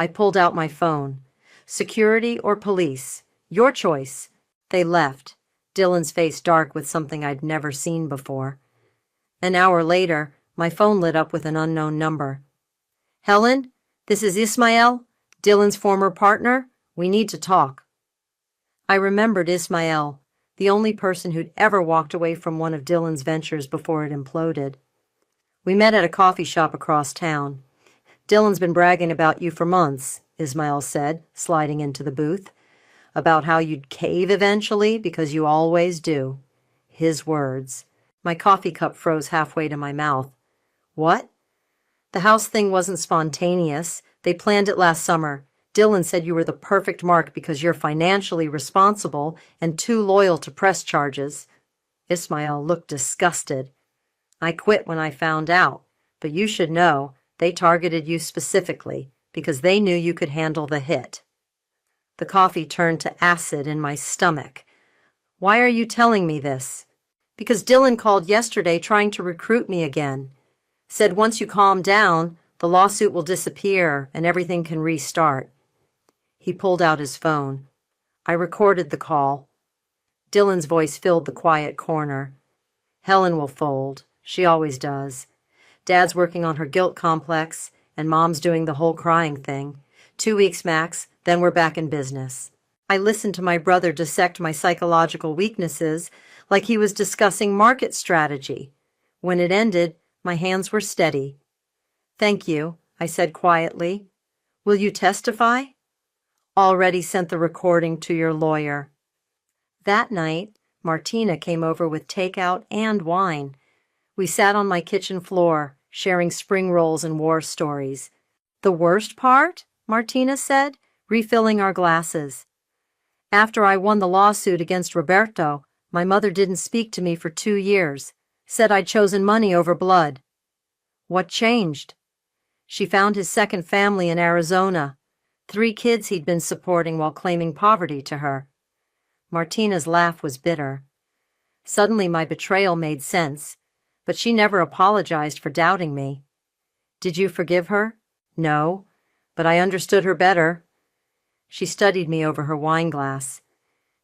I pulled out my phone. Security or police? Your choice. They left, Dylan's face dark with something I'd never seen before. An hour later, my phone lit up with an unknown number. Helen, this is Ismael, Dylan's former partner. We need to talk. I remembered Ismael, the only person who'd ever walked away from one of Dylan's ventures before it imploded. We met at a coffee shop across town. Dylan's been bragging about you for months, Ismael said, sliding into the booth. About how you'd cave eventually, because you always do. His words. My coffee cup froze halfway to my mouth. What? The house thing wasn't spontaneous. They planned it last summer. Dylan said you were the perfect mark because you're financially responsible and too loyal to press charges. Ismael looked disgusted. I quit when I found out, but you should know they targeted you specifically because they knew you could handle the hit. The coffee turned to acid in my stomach. Why are you telling me this? Because Dylan called yesterday trying to recruit me again. Said once you calm down, the lawsuit will disappear and everything can restart. He pulled out his phone. I recorded the call. Dylan's voice filled the quiet corner. Helen will fold. She always does. Dad's working on her guilt complex, and Mom's doing the whole crying thing. 2 weeks max, then we're back in business. I listened to my brother dissect my psychological weaknesses like he was discussing market strategy. When it ended, my hands were steady. Thank you, I said quietly. Will you testify? Already sent the recording to your lawyer. That night, Martina came over with takeout and wine. We sat on my kitchen floor, sharing spring rolls and war stories. The worst part? Martina said, refilling our glasses. After I won the lawsuit against Roberto, my mother didn't speak to me for 2 years, said I'd chosen money over blood. What changed? She found his second family in Arizona, 3 kids he'd been supporting while claiming poverty to her. Martina's laugh was bitter. Suddenly my betrayal made sense, but she never apologized for doubting me. Did you forgive her? No, but I understood her better. She studied me over her wine glass.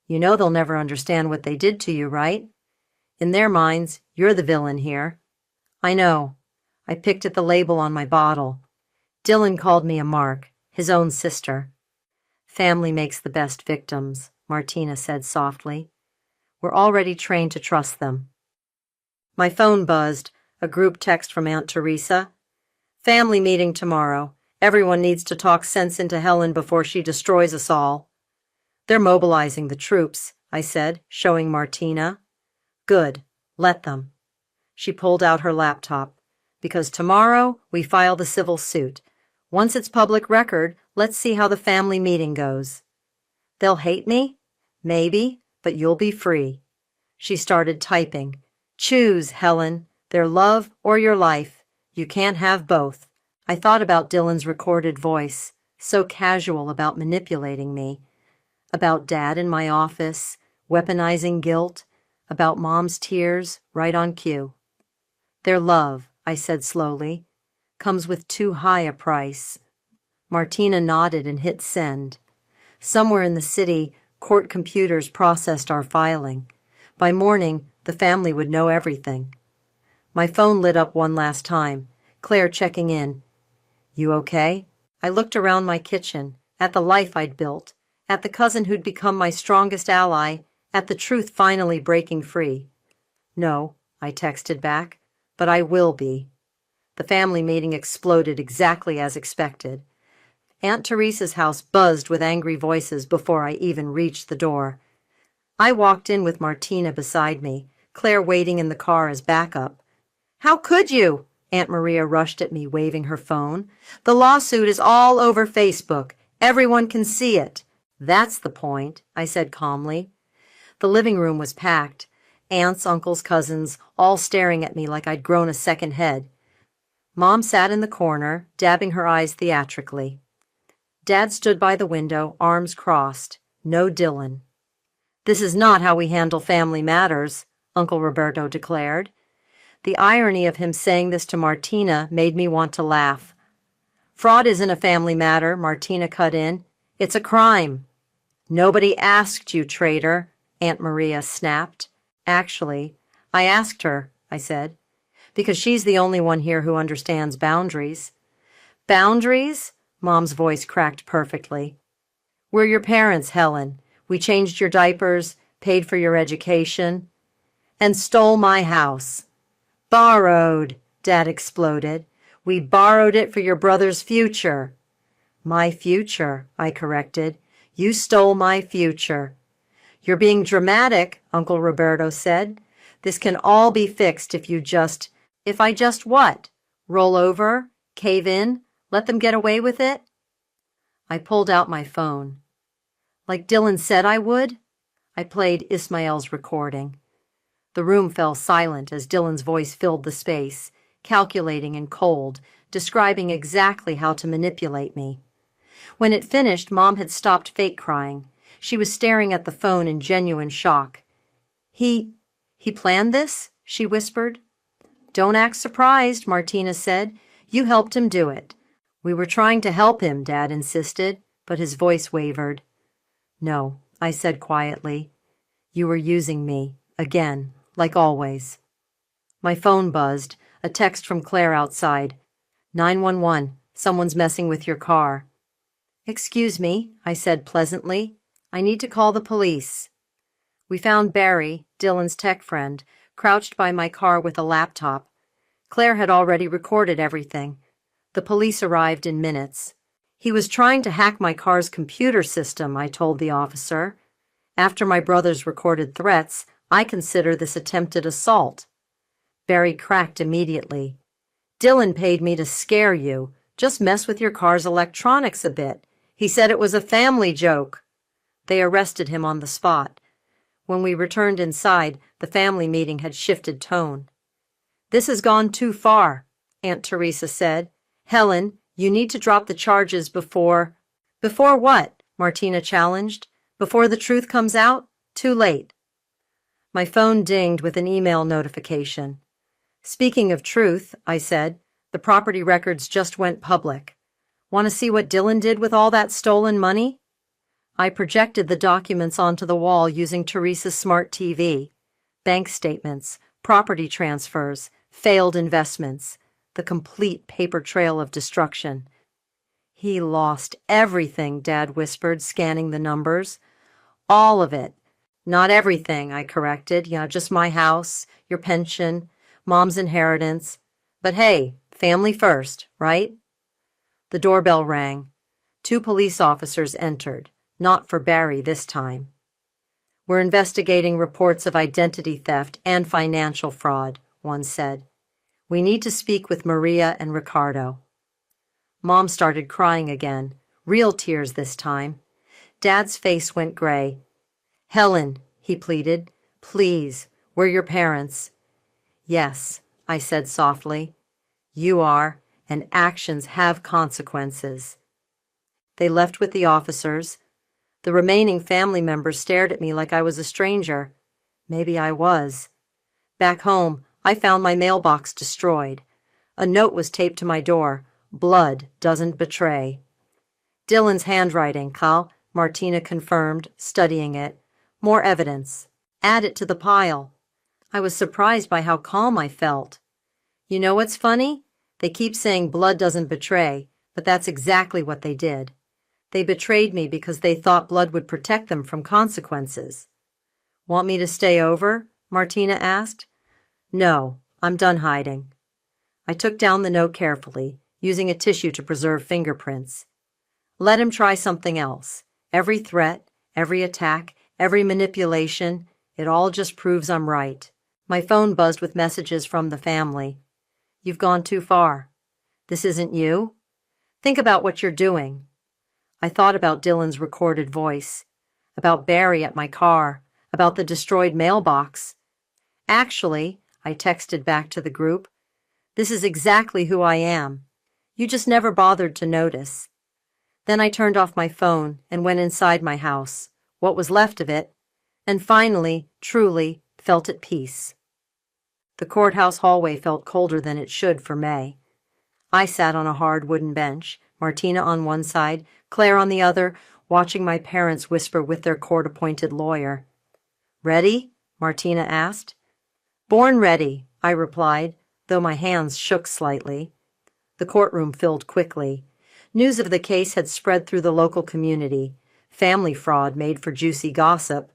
You know they'll never understand what they did to you, right? In their minds, you're the villain here. I know. I picked at the label on my bottle. Dylan called me a mark, his own sister. Family makes the best victims, Martina said softly. We're already trained to trust them. My phone buzzed, a group text from Aunt Teresa. Family meeting tomorrow. Everyone needs to talk sense into Helen before she destroys us all. They're mobilizing the troops, I said, showing Martina. Good. Let them. She pulled out her laptop. Because tomorrow we file the civil suit. Once it's public record, let's see how the family meeting goes. They'll hate me? Maybe, but you'll be free. She started typing. Choose, Helen, their love or your life. You can't have both. I thought about Dylan's recorded voice, so casual about manipulating me. About Dad in my office, weaponizing guilt. About Mom's tears, right on cue. Their love, I said slowly, comes with too high a price. Martina nodded and hit send. Somewhere in the city, court computers processed our filing. By morning, the family would know everything. My phone lit up one last time, Claire checking in. You okay? I looked around my kitchen, at the life I'd built, at the cousin who'd become my strongest ally, at the truth finally breaking free. No, I texted back, but I will be. The family meeting exploded exactly as expected. Aunt Teresa's house buzzed with angry voices before I even reached the door. I walked in with Martina beside me, Claire waiting in the car as backup. How could you? Aunt Maria rushed at me, waving her phone. The lawsuit is all over Facebook. Everyone can see it. That's the point, I said calmly. The living room was packed. Aunts, uncles, cousins, all staring at me like I'd grown a second head. Mom sat in the corner, dabbing her eyes theatrically. Dad stood by the window, arms crossed. No Dylan. This is not how we handle family matters, Uncle Roberto declared. The irony of him saying this to Martina made me want to laugh. Fraud isn't a family matter, Martina cut in. It's a crime. Nobody asked you, traitor, Aunt Maria snapped. Actually, I asked her, I said, because she's the only one here who understands boundaries. Boundaries? Mom's voice cracked perfectly. We're your parents, Helen. We changed your diapers, paid for your education, and stole my house. Borrowed, Dad exploded. We borrowed it for your brother's future. My future, I corrected. You stole my future. You're being dramatic, Uncle Roberto said. This can all be fixed if I just what? Roll over? Cave in? Let them get away with it? I pulled out my phone. Like Dylan said I would? I played Ismael's recording. The room fell silent as Dylan's voice filled the space, calculating and cold, describing exactly how to manipulate me. When it finished, Mom had stopped fake crying. She was staring at the phone in genuine shock. He planned this? She whispered. Don't act surprised, Martina said. You helped him do it. We were trying to help him, Dad insisted, but his voice wavered. No, I said quietly. You were using me, again, like always. My phone buzzed, a text from Claire outside. 911, someone's messing with your car. Excuse me, I said pleasantly. I need to call the police. We found Barry, Dylan's tech friend, crouched by my car with a laptop. Claire had already recorded everything. The police arrived in minutes. He was trying to hack my car's computer system, I told the officer. After my brother's recorded threats, I consider this attempted assault. Barry cracked immediately. Dylan paid me to scare you. Just mess with your car's electronics a bit. He said it was a family joke. They arrested him on the spot. When we returned inside, the family meeting had shifted tone. This has gone too far, Aunt Teresa said. Helen, you need to drop the charges before... Before what? Martina challenged. Before the truth comes out? Too late. My phone dinged with an email notification. Speaking of truth, I said, the property records just went public. Want to see what Dylan did with all that stolen money? I projected the documents onto the wall using Teresa's smart TV. Bank statements, property transfers, failed investments, the complete paper trail of destruction. He lost everything, Dad whispered, scanning the numbers. All of it. Not everything, I corrected. Just my house, your pension, Mom's inheritance. But hey, family first, right? The doorbell rang. 2 police officers entered. Not for Barry this time. We're investigating reports of identity theft and financial fraud, one said. We need to speak with Maria and Ricardo. Mom started crying again, real tears this time. Dad's face went gray. Helen, he pleaded, please, we're your parents. Yes, I said softly. You are, and actions have consequences. They left with the officers. The remaining family members stared at me like I was a stranger. Maybe I was. Back home, I found my mailbox destroyed. A note was taped to my door. Blood doesn't betray. Dylan's handwriting, Cal, Martina confirmed, studying it. More evidence. Add it to the pile. I was surprised by how calm I felt. You know what's funny? They keep saying blood doesn't betray, but that's exactly what they did. They betrayed me because they thought blood would protect them from consequences. Want me to stay over? Martina asked. No, I'm done hiding. I took down the note carefully, using a tissue to preserve fingerprints. Let him try something else. Every threat, every attack, every manipulation, it all just proves I'm right. My phone buzzed with messages from the family. You've gone too far. This isn't you. Think about what you're doing. I thought about Dylan's recorded voice, about Barry at my car, about the destroyed mailbox. Actually, I texted back to the group, this is exactly who I am. You just never bothered to notice. Then I turned off my phone and went inside my house, what was left of it, and finally, truly, felt at peace. The courthouse hallway felt colder than it should for May. I sat on a hard wooden bench, Martina on one side, Claire on the other, watching my parents whisper with their court-appointed lawyer. "Ready?" Martina asked. "Born ready," I replied, though my hands shook slightly. The courtroom filled quickly. News of the case had spread through the local community. Family fraud made for juicy gossip.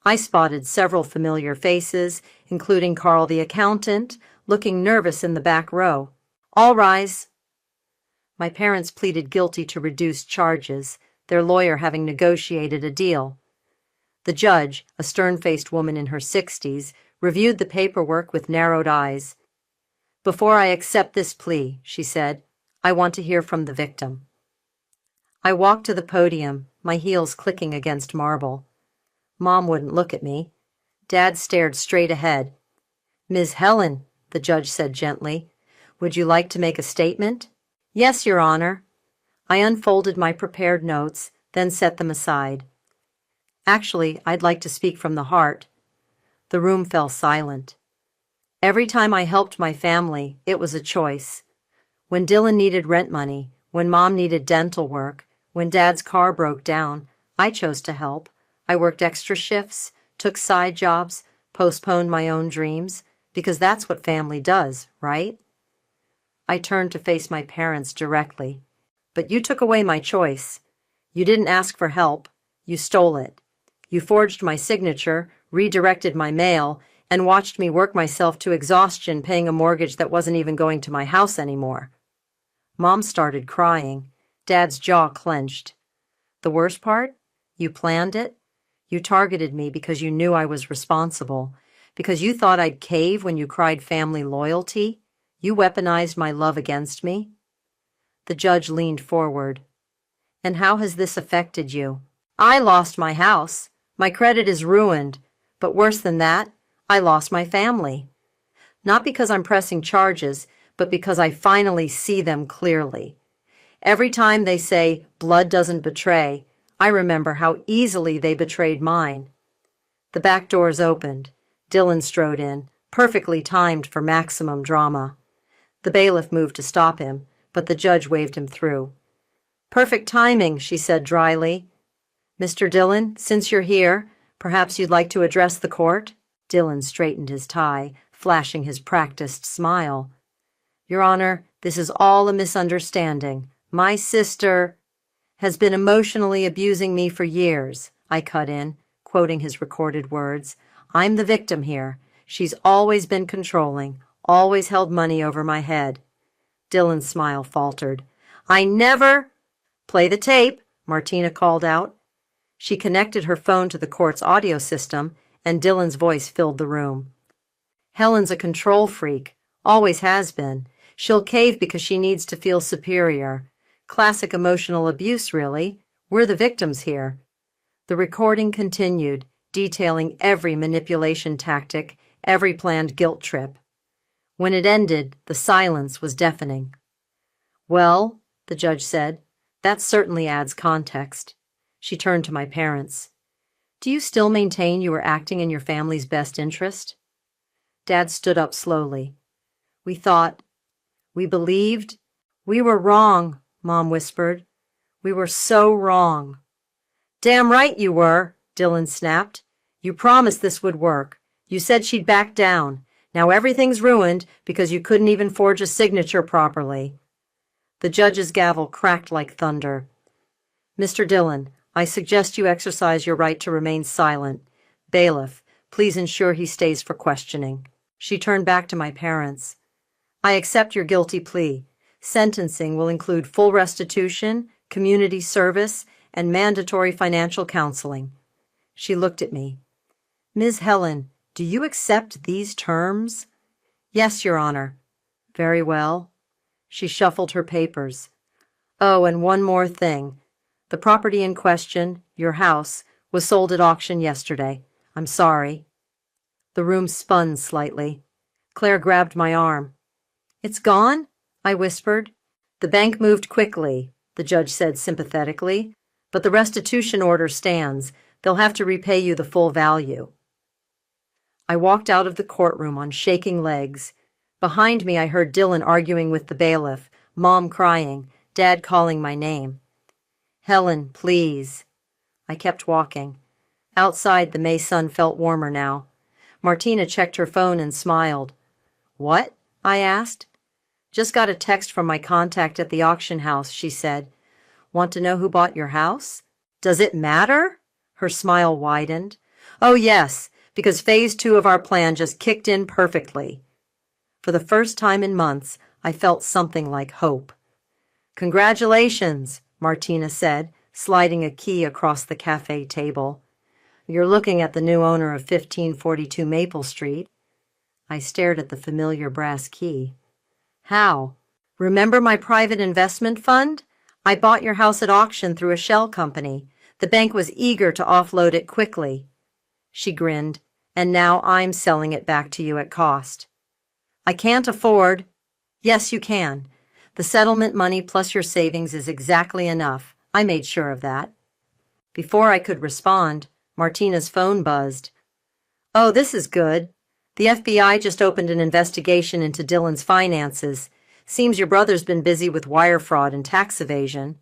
I spotted several familiar faces, including Carl the accountant, looking nervous in the back row. "All rise." My parents pleaded guilty to reduced charges, their lawyer having negotiated a deal. The judge, a stern-faced woman in her 60s, reviewed the paperwork with narrowed eyes. "Before I accept this plea," she said, "I want to hear from the victim." I walked to the podium, my heels clicking against marble. Mom wouldn't look at me. Dad stared straight ahead. "Ms. Helen," the judge said gently, "would you like to make a statement?" "Yes, Your Honor." I unfolded my prepared notes, then set them aside. "Actually, I'd like to speak from the heart." The room fell silent. Every time I helped my family, it was a choice. When Dylan needed rent money, when Mom needed dental work, when Dad's car broke down, I chose to help. I worked extra shifts, took side jobs, postponed my own dreams, because that's what family does, right? I turned to face my parents directly. "But you took away my choice. You didn't ask for help. You stole it. You forged my signature, redirected my mail, and watched me work myself to exhaustion paying a mortgage that wasn't even going to my house anymore." Mom started crying. Dad's jaw clenched. "The worst part? You planned it? You targeted me because you knew I was responsible, because you thought I'd cave when you cried family loyalty. You weaponized my love against me." The judge leaned forward. "And how has this affected you?" "I lost my house. My credit is ruined. But worse than that, I lost my family. Not because I'm pressing charges, but because I finally see them clearly. Every time they say, 'blood doesn't betray,' I remember how easily they betrayed mine." The back doors opened. Dylan strode in, perfectly timed for maximum drama. The bailiff moved to stop him, but the judge waved him through. "Perfect timing," she said dryly. "Mr. Dylan, since you're here, perhaps you'd like to address the court?" Dylan straightened his tie, flashing his practiced smile. "Your Honor, this is all a misunderstanding. My sister has been emotionally abusing me for years," I cut in, quoting his recorded words. "I'm the victim here. She's always been controlling, always held money over my head." Dylan's smile faltered. "I never—" "Play the tape," Martina called out. She connected her phone to the court's audio system, and Dylan's voice filled the room. "Helen's a control freak. Always has been. She'll cave because she needs to feel superior. Classic emotional abuse, really. We're the victims here." The recording continued, detailing every manipulation tactic, every planned guilt trip. When it ended, the silence was deafening. "Well," the judge said, "that certainly adds context." She turned to my parents. "Do you still maintain you were acting in your family's best interest?" Dad stood up slowly. "We thought, we believed, we were wrong," Mom whispered. "We were so wrong." "Damn right you were," Dylan snapped. "You promised this would work. You said she'd back down. Now everything's ruined because you couldn't even forge a signature properly." The judge's gavel cracked like thunder. "Mr. Dylan, I suggest you exercise your right to remain silent. Bailiff, please ensure he stays for questioning." She turned back to my parents. "I accept your guilty plea. Sentencing will include full restitution, community service, and mandatory financial counseling." She looked at me. "Ms. Helen, do you accept these terms?" "Yes, Your Honor." "Very well." She shuffled her papers. "Oh, and one more thing. The property in question, your house, was sold at auction yesterday. I'm sorry." The room spun slightly. Claire grabbed my arm. "It's gone?" I whispered. "The bank moved quickly," the judge said sympathetically, "but the restitution order stands. They'll have to repay you the full value. I walked out of the courtroom on shaking legs. Behind me, I heard Dylan arguing with the bailiff, Mom crying, Dad calling my name. Helen, please. I kept walking. Outside, the May sun felt warmer now. Martina checked her phone and smiled. What? I asked. Just got a text from my contact at the auction house, she said. Want to know who bought your house? Does it matter? Her smile widened. Oh, yes, because phase 2 of our plan just kicked in perfectly. For the first time in months, I felt something like hope. Congratulations, Martina said, sliding a key across the cafe table. You're looking at the new owner of 1542 Maple Street. I stared at the familiar brass key. How? Remember my private investment fund? I bought your house at auction through a shell company. The bank was eager to offload it quickly. She grinned. And now I'm selling it back to you at cost. I can't afford. Yes, you can. The settlement money plus your savings is exactly enough. I made sure of that. Before I could respond, Martina's phone buzzed. Oh, this is good. The FBI just opened an investigation into Dylan's finances. Seems your brother's been busy with wire fraud and tax evasion.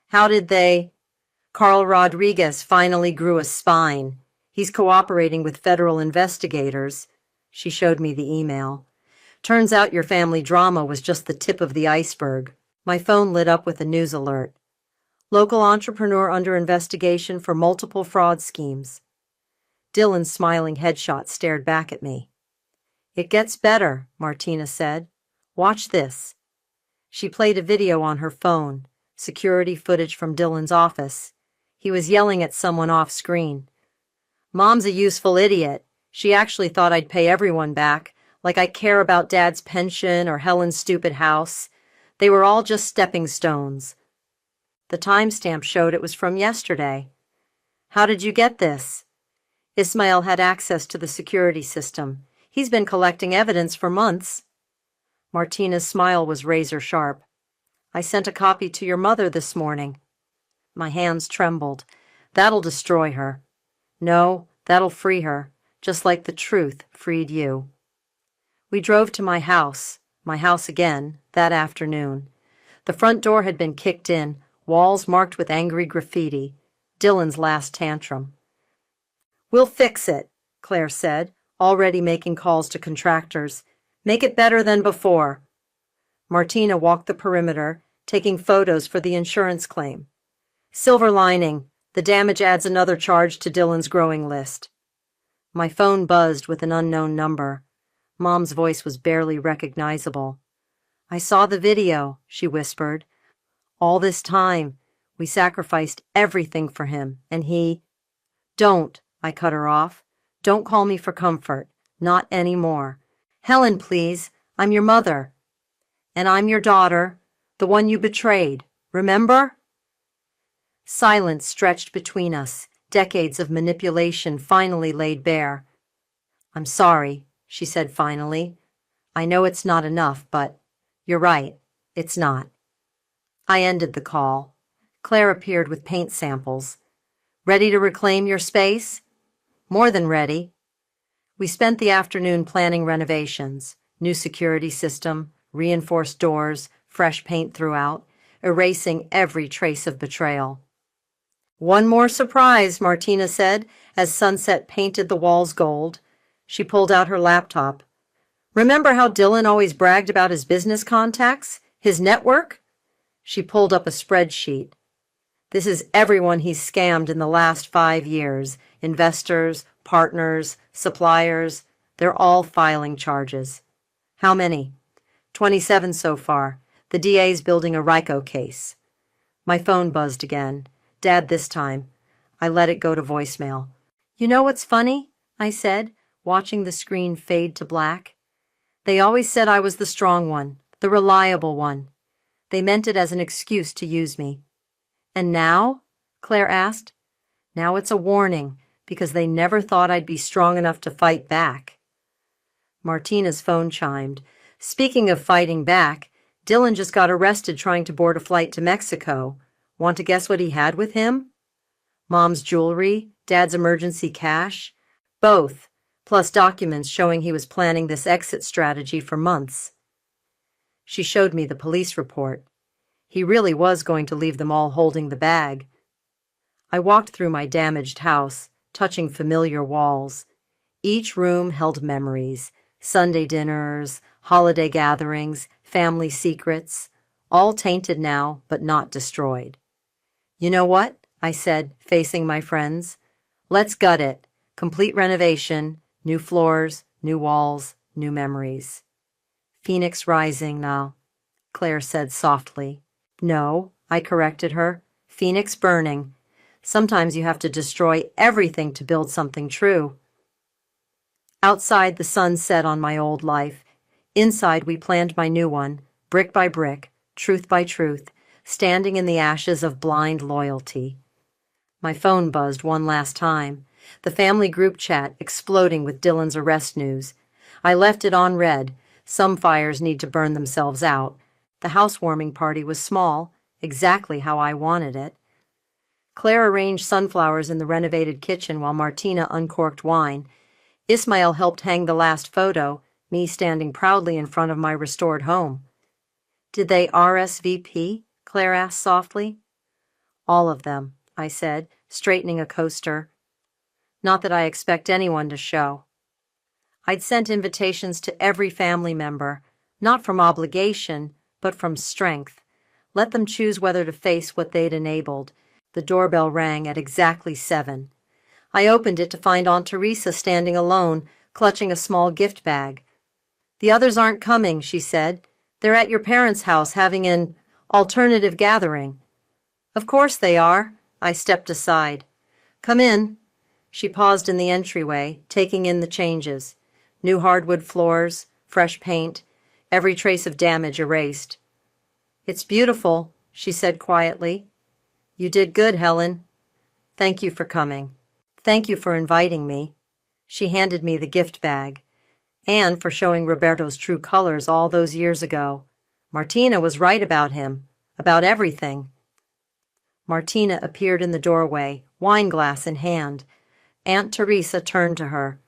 How did they? Carl Rodriguez finally grew a spine. He's cooperating with federal investigators. She showed me the email. Turns out your family drama was just the tip of the iceberg. My phone lit up with a news alert. Local entrepreneur under investigation for multiple fraud schemes. Dylan's smiling headshot stared back at me. It gets better, Martina said. Watch this. She played a video on her phone, security footage from Dylan's office. He was yelling at someone off screen. Mom's a useful idiot. She actually thought I'd pay everyone back, like I care about Dad's pension or Helen's stupid house. They were all just stepping stones. The timestamp showed it was from yesterday. How did you get this? Ismail had access to the security system. He's been collecting evidence for months. Martina's smile was razor sharp. I sent a copy to your mother this morning. My hands trembled. That'll destroy her. No, that'll free her, just like the truth freed you. We drove to my house again, that afternoon. The front door had been kicked in, walls marked with angry graffiti. Dylan's last tantrum. We'll fix it, Claire said, already making calls to contractors. Make it better than before. Martina walked the perimeter, taking photos for the insurance claim. Silver lining, the damage adds another charge to Dylan's growing list. My phone buzzed with an unknown number. Mom's voice was barely recognizable. I saw the video, she whispered. All this time, we sacrificed everything for him, and he... Don't, I cut her off. Don't call me for comfort. Not anymore. Helen, please. I'm your mother. And I'm your daughter, the one you betrayed. Remember? Silence stretched between us. Decades of manipulation finally laid bare. I'm sorry, she said finally. I know it's not enough, but you're right. It's not. I ended the call. Claire appeared with paint samples. Ready to reclaim your space? More than ready. We spent the afternoon planning renovations, new security system, reinforced doors, fresh paint throughout, erasing every trace of betrayal. One more surprise, Martina said, as sunset painted the walls gold. She pulled out her laptop. Remember how Dylan always bragged about his business contacts? His network? She pulled up a spreadsheet. This is everyone he's scammed in the last 5 years. Investors, partners, suppliers. They're all filing charges. How many? 27 so far. The DA's building a RICO case. My phone buzzed again. Dad this time. I let it go to voicemail. You know what's funny? I said, watching the screen fade to black. They always said I was the strong one, the reliable one. They meant it as an excuse to use me. And now? Claire asked. Now it's a warning, because they never thought I'd be strong enough to fight back. Martina's phone chimed. Speaking of fighting back, Dylan just got arrested trying to board a flight to Mexico. Want to guess what he had with him? Mom's jewelry, Dad's emergency cash, both, plus documents showing he was planning this exit strategy for months. She showed me the police report. He really was going to leave them all holding the bag. I walked through my damaged house, touching familiar walls. Each room held memories, Sunday dinners, holiday gatherings, family secrets, all tainted now, but not destroyed. You know what? I said, facing my friends. Let's gut it. Complete renovation, new floors, new walls, new memories. Phoenix rising now, Claire said softly. No, I corrected her. Phoenix burning. Sometimes you have to destroy everything to build something true. Outside, the sun set on my old life. Inside, we planned my new one, brick by brick, truth by truth, standing in the ashes of blind loyalty. My phone buzzed one last time, the family group chat exploding with Dylan's arrest news. I left it on red. Some fires need to burn themselves out. The housewarming party was small, exactly how I wanted it. Claire arranged sunflowers in the renovated kitchen while Martina uncorked wine. Ismael helped hang the last photo, me standing proudly in front of my restored home. Did they RSVP? Claire asked softly. All of them, I said, straightening a coaster. Not that I expect anyone to show. I'd sent invitations to every family member, not from obligation, but from strength. Let them choose whether to face what they'd enabled. The doorbell rang at exactly 7. I opened it to find Aunt Teresa standing alone, clutching a small gift bag. The others aren't coming, she said. They're at your parents' house having an alternative gathering. Of course they are. I stepped aside. Come in. She paused in the entryway, taking in the changes. New hardwood floors, fresh paint, every trace of damage erased. It's beautiful, she said quietly. You did good, Helen. Thank you for coming. Thank you for inviting me. She handed me the gift bag. And for showing Roberto's true colors all those years ago. Martina was right about him, about everything. Martina appeared in the doorway, wineglass in hand. Aunt Teresa turned to her.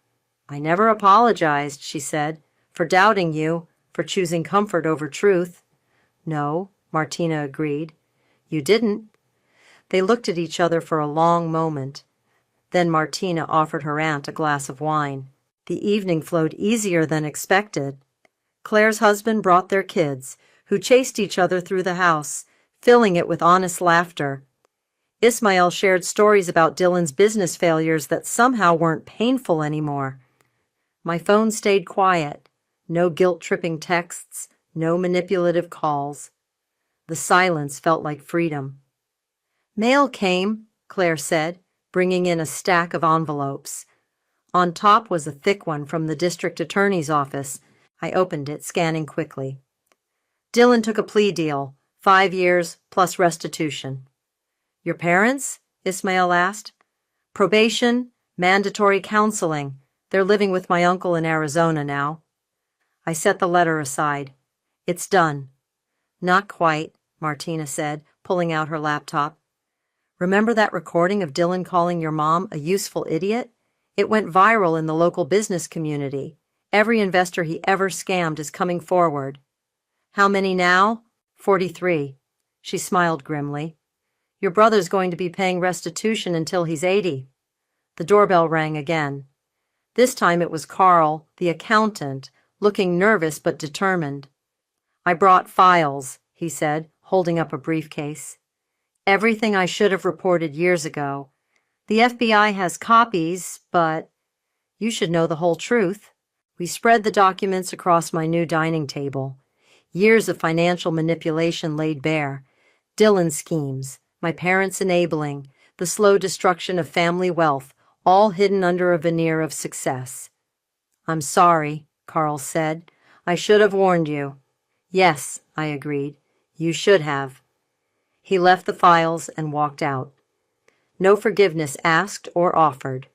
I never apologized, she said, for doubting you, for choosing comfort over truth. No, Martina agreed. You didn't. They looked at each other for a long moment. Then Martina offered her aunt a glass of wine. The evening flowed easier than expected. Claire's husband brought their kids, who chased each other through the house, filling it with honest laughter. Ismael shared stories about Dylan's business failures that somehow weren't painful anymore. My phone stayed quiet. No guilt-tripping texts, no manipulative calls. The silence felt like freedom. Mail came, Claire said, bringing in a stack of envelopes. On top was a thick one from the district attorney's office. I opened it, scanning quickly. Dylan took a plea deal, 5 years plus restitution. Your parents? Ismael asked. Probation, mandatory counseling. They're living with my uncle in Arizona now. I set the letter aside. It's done. Not quite, Martina said, pulling out her laptop. Remember that recording of Dylan calling your mom a useful idiot? It went viral in the local business community. Every investor he ever scammed is coming forward. How many now? 43. She smiled grimly. Your brother's going to be paying restitution until he's 80. The doorbell rang again. This time it was Carl, the accountant, looking nervous but determined. I brought files, he said, holding up a briefcase. Everything I should have reported years ago. The FBI has copies, but you should know the whole truth. We spread the documents across my new dining table. Years of financial manipulation laid bare. Dylan's schemes, my parents' enabling, the slow destruction of family wealth, all hidden under a veneer of success. I'm sorry, Carl said. I should have warned you. Yes, I agreed. You should have. He left the files and walked out. No forgiveness asked or offered.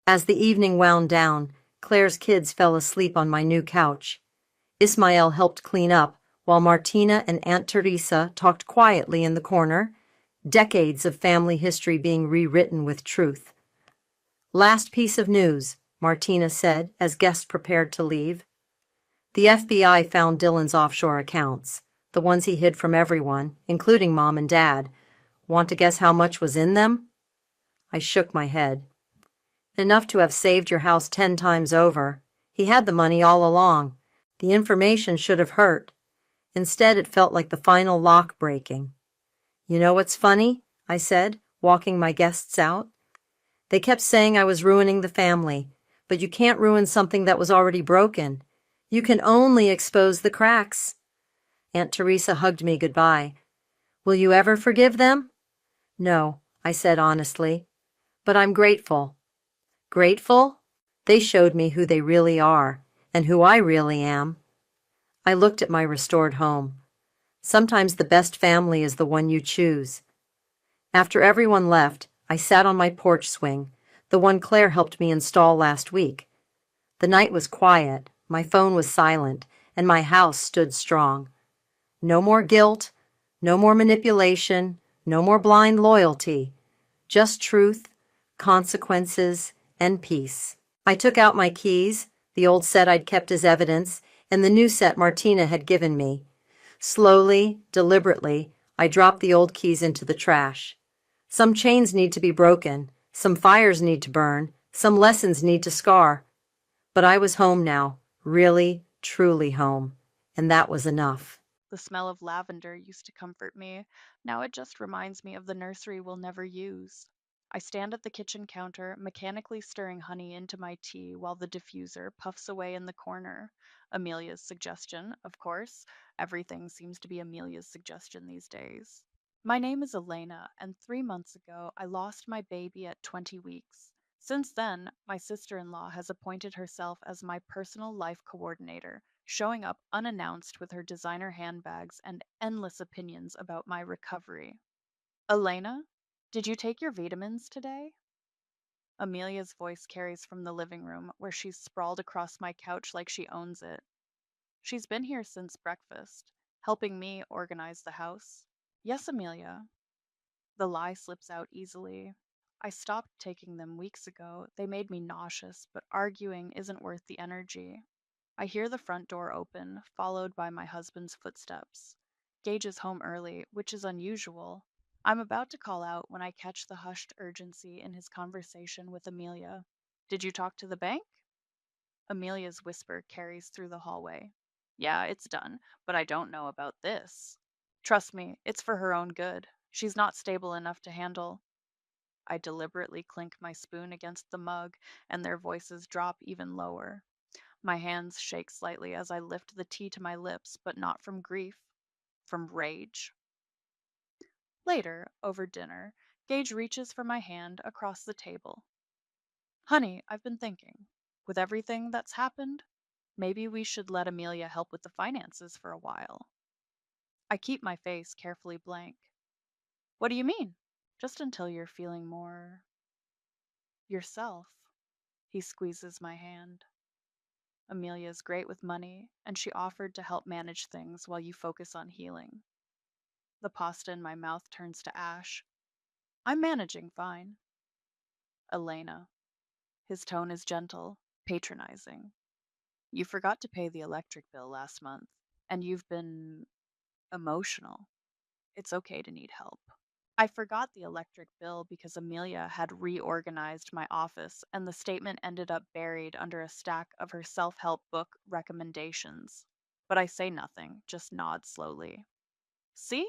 As the evening wound down, Claire's kids fell asleep on my new couch. Ismael helped clean up, while Martina and Aunt Teresa talked quietly in the corner. Decades of family history being rewritten with truth. Last piece of news, Martina said as guests prepared to leave. The FBI found Dylan's offshore accounts, the ones he hid from everyone, including Mom and Dad. Want to guess how much was in them? I shook my head. Enough to have saved your house 10 times over. He had the money all along. The information should have hurt. Instead, it felt like the final lock breaking. You know what's funny? I said, walking my guests out. They kept saying I was ruining the family, but you can't ruin something that was already broken. You can only expose the cracks. Aunt Teresa hugged me goodbye. Will you ever forgive them? No, I said honestly, but I'm grateful. Grateful? They showed me who they really are, and who I really am. I looked at my restored home. Sometimes the best family is the one you choose. After everyone left, I sat on my porch swing, the one Claire helped me install last week. The night was quiet, my phone was silent, and my house stood strong. No more guilt, no more manipulation, no more blind loyalty. Just truth, consequences, and peace. I took out my keys, the old set I'd kept as evidence, and the new set Martina had given me. Slowly, deliberately, I dropped the old keys into the trash. Some chains need to be broken, some fires need to burn, some lessons need to scar. But I was home now, really, truly home, and that was enough. The smell of lavender used to comfort me. Now it just reminds me of the nursery we'll never use. I stand at the kitchen counter, mechanically stirring honey into my tea while the diffuser puffs away in the corner. Amelia's suggestion, of course. Everything seems to be Amelia's suggestion these days. My name is Elena, and 3 months ago I lost my baby at 20 weeks. Since then, my sister in law has appointed herself as my personal life coordinator, showing up unannounced with her designer handbags and endless opinions about my recovery. Elena, did you take your vitamins today? Amelia's voice carries from the living room, where she's sprawled across my couch like she owns it. She's been here since breakfast, helping me organize the house. Yes, Amelia. The lie slips out easily. I stopped taking them weeks ago. They made me nauseous, but arguing isn't worth the energy. I hear the front door open, followed by my husband's footsteps. Gage is home early, which is unusual. I'm about to call out when I catch the hushed urgency in his conversation with Amelia. Did you talk to the bank? Amelia's whisper carries through the hallway. Yeah, it's done, but I don't know about this. Trust me, it's for her own good. She's not stable enough to handle. I deliberately clink my spoon against the mug, and their voices drop even lower. My hands shake slightly as I lift the tea to my lips, but not from grief, from rage. Later, over dinner, Gage reaches for my hand across the table. Honey, I've been thinking. With everything that's happened, maybe we should let Amelia help with the finances for a while. I keep my face carefully blank. What do you mean? Just until you're feeling more yourself. He squeezes my hand. Amelia's great with money, and she offered to help manage things while you focus on healing. The pasta in my mouth turns to ash. I'm managing fine. Elena. His tone is gentle, patronizing. You forgot to pay the electric bill last month, and you've been emotional. It's okay to need help. I forgot the electric bill because Amelia had reorganized my office, and the statement ended up buried under a stack of her self help book recommendations. But I say nothing, just nod slowly. See?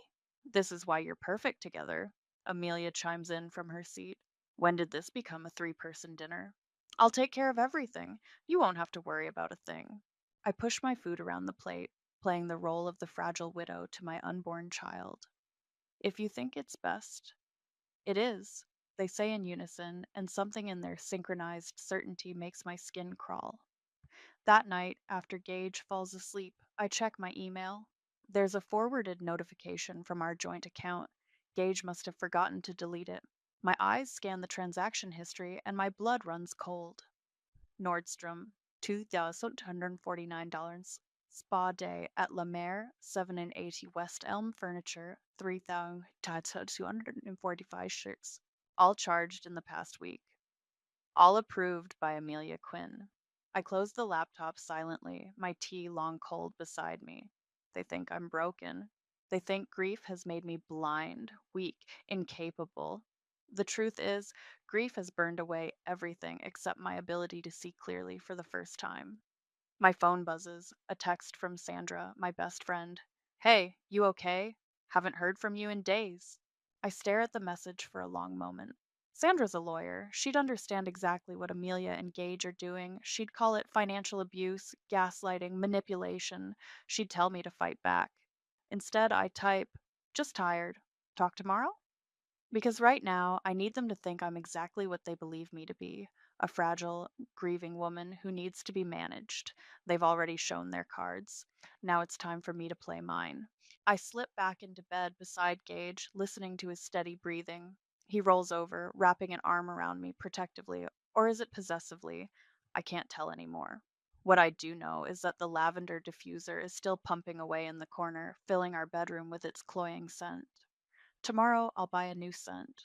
This is why you're perfect together. Amelia chimes in from her seat. When did this become a 3-person dinner? I'll take care of everything. You won't have to worry about a thing. I push my food around the plate, playing the role of the fragile widow to my unborn child. If you think it's best, it is, they say in unison, and something in their synchronized certainty makes my skin crawl. That night, after Gage falls asleep, I check my email. There's a forwarded notification from our joint account. Gage must have forgotten to delete it. My eyes scan the transaction history, and my blood runs cold. Nordstrom, $2,249. Spa day at La Mer, 7 and 80 West Elm Furniture, 3,245 shirts, all charged in the past week. All approved by Amelia Quinn. I closed the laptop silently, my tea long cold beside me. They think I'm broken. They think grief has made me blind, weak, incapable. The truth is, grief has burned away everything except my ability to see clearly for the first time. My phone buzzes, a text from Sandra, my best friend. Hey, you okay? Haven't heard from you in days. I stare at the message for a long moment. Sandra's a lawyer. She'd understand exactly what Amelia and Gage are doing. She'd call it financial abuse, gaslighting, manipulation. She'd tell me to fight back. Instead, I type, just tired. Talk tomorrow? Because right now, I need them to think I'm exactly what they believe me to be, a fragile, grieving woman who needs to be managed. They've already shown their cards. Now it's time for me to play mine. I slip back into bed beside Gage, listening to his steady breathing. He rolls over, wrapping an arm around me protectively, or is it possessively? I can't tell anymore. What I do know is that the lavender diffuser is still pumping away in the corner, filling our bedroom with its cloying scent. Tomorrow I'll buy a new scent.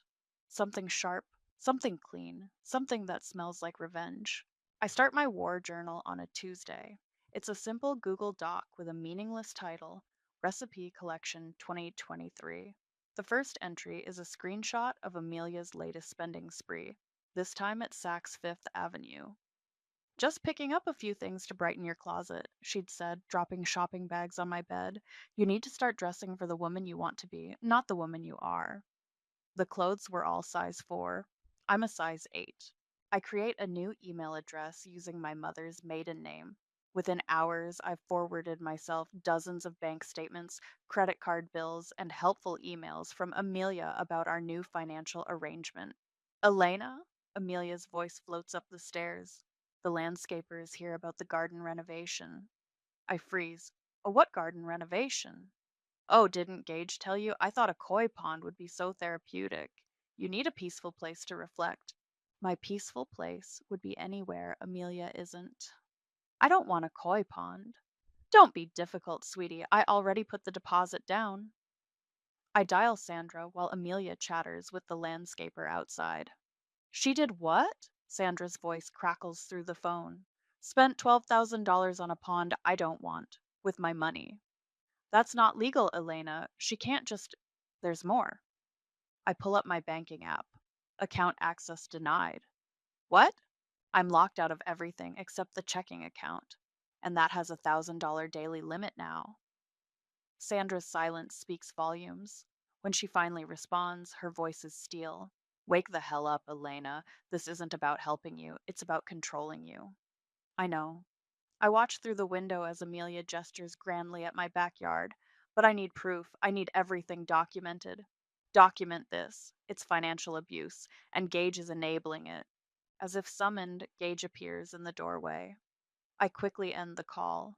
Something sharp, something clean, something that smells like revenge. I start my war journal on a Tuesday. It's a simple Google Doc with a meaningless title, Recipe Collection 2023. The first entry is a screenshot of Amelia's latest spending spree, this time at Saks Fifth Avenue. Just picking up a few things to brighten your closet, she'd said, dropping shopping bags on my bed. You need to start dressing for the woman you want to be, not the woman you are. The clothes were all size 4. I'm a size 8. I create a new email address using my mother's maiden name. Within hours, I've forwarded myself dozens of bank statements, credit card bills, and helpful emails from Amelia about our new financial arrangement. Elena? Amelia's voice floats up the stairs. The landscaper is here about the garden renovation. I freeze. Oh, what garden renovation? Oh, didn't Gage tell you? I thought a koi pond would be so therapeutic. You need a peaceful place to reflect. My peaceful place would be anywhere Amelia isn't. I don't want a koi pond. Don't be difficult, sweetie. I already put the deposit down. I dial Sandra while Amelia chatters with the landscaper outside. She did what? Sandra's voice crackles through the phone. Spent $12,000 on a pond I don't want, with my money. That's not legal, Elena. She can't just. There's more. I pull up my banking app. Account access denied. What? I'm locked out of everything except the checking account. And that has $1,000 daily limit now. Sandra's silence speaks volumes. When she finally responds, her voice is steel. Wake the hell up, Elena. This isn't about helping you, it's about controlling you. I know. I watch through the window as Amelia gestures grandly at my backyard, but I need proof. I need everything documented. Document this. It's financial abuse, and Gage is enabling it. As if summoned, Gage appears in the doorway. I quickly end the call.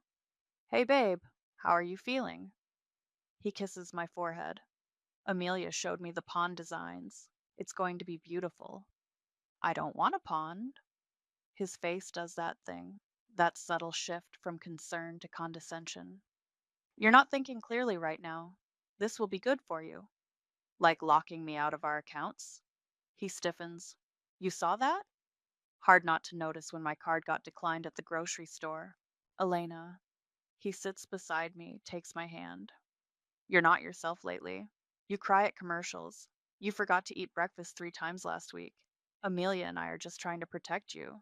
Hey, babe, how are you feeling? He kisses my forehead. Amelia showed me the pond designs. It's going to be beautiful. I don't want a pond. His face does that thing, that subtle shift from concern to condescension. You're not thinking clearly right now. This will be good for you. Like locking me out of our accounts? He stiffens. You saw that? Hard not to notice when my card got declined at the grocery store. Elena. He sits beside me, takes my hand. You're not yourself lately. You cry at commercials. You forgot to eat breakfast 3 times last week. Amelia and I are just trying to protect you.